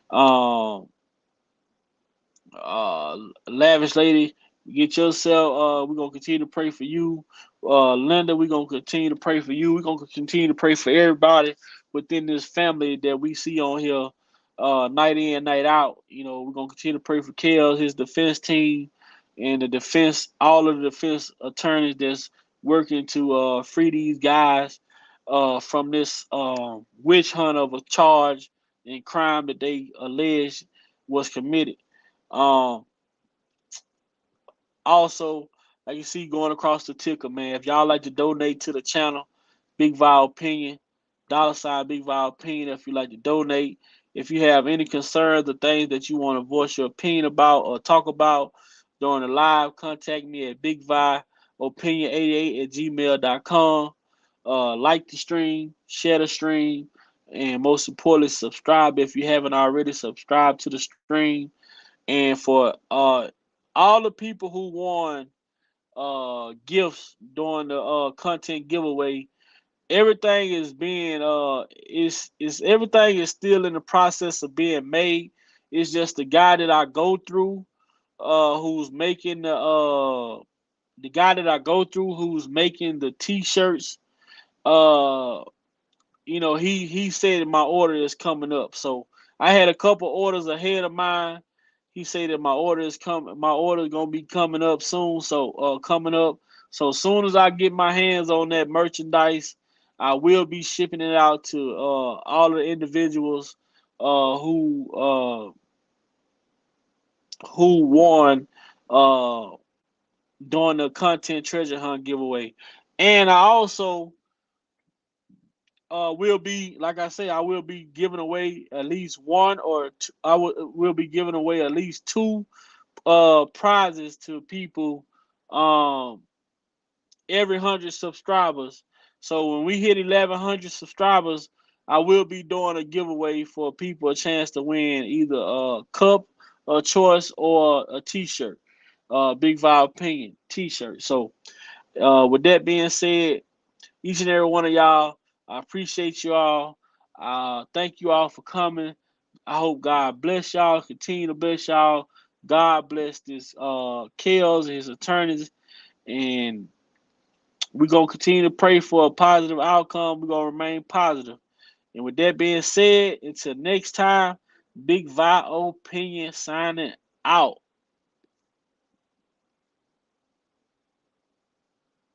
Speaker 1: Um, Lavish lady, get yourself. We're gonna continue to pray for you. Linda, we're gonna continue to pray for you. We're gonna continue to pray for everybody within this family that we see on here, night in, night out. We're gonna continue to pray for Kels, his defense team, and all of the defense attorneys that's working to free these guys from this witch hunt of a charge and crime that they allege was committed. Um, Also, like you see going across the ticker, man. If y'all like to donate to the channel, Big Val Opinion, $ Big Val Opinion. If you like to donate, if you have any concerns or things that you want to voice your opinion about or talk about during the live, contact me at Big Vi opinion88@gmail.com. Like the stream, share the stream, and most importantly, subscribe if you haven't already. Subscribe to the stream. And for all the people who won gifts during the content giveaway, everything is being is everything is still in the process of being made. It's just the guy that I go through who's making the guy that I go through who's making the t-shirts. uh he said my order is coming up. So I had a couple orders ahead of mine. He said that my order is gonna be coming up soon. So coming up. So as soon as I get my hands on that merchandise, I will be shipping it out to all the individuals who won uh during the content treasure hunt giveaway. And I also will be, like I say, I will be giving away at least one or two, will be giving away at least two prizes to people um every 100 subscribers. So when we hit 1,100 subscribers, I will be doing a giveaway for people a chance to win either a cup, a choice, or a T-shirt. Big Vibe Opinion T-shirt. So with that being said, each and every one of y'all, I appreciate you all. Thank you all for coming. I hope God bless y'all, continue to bless y'all. God bless this Kels and his attorneys, and we're gonna continue to pray for a positive outcome. We're gonna remain positive. And with that being said, until next time, Big Vi Opinion signing out.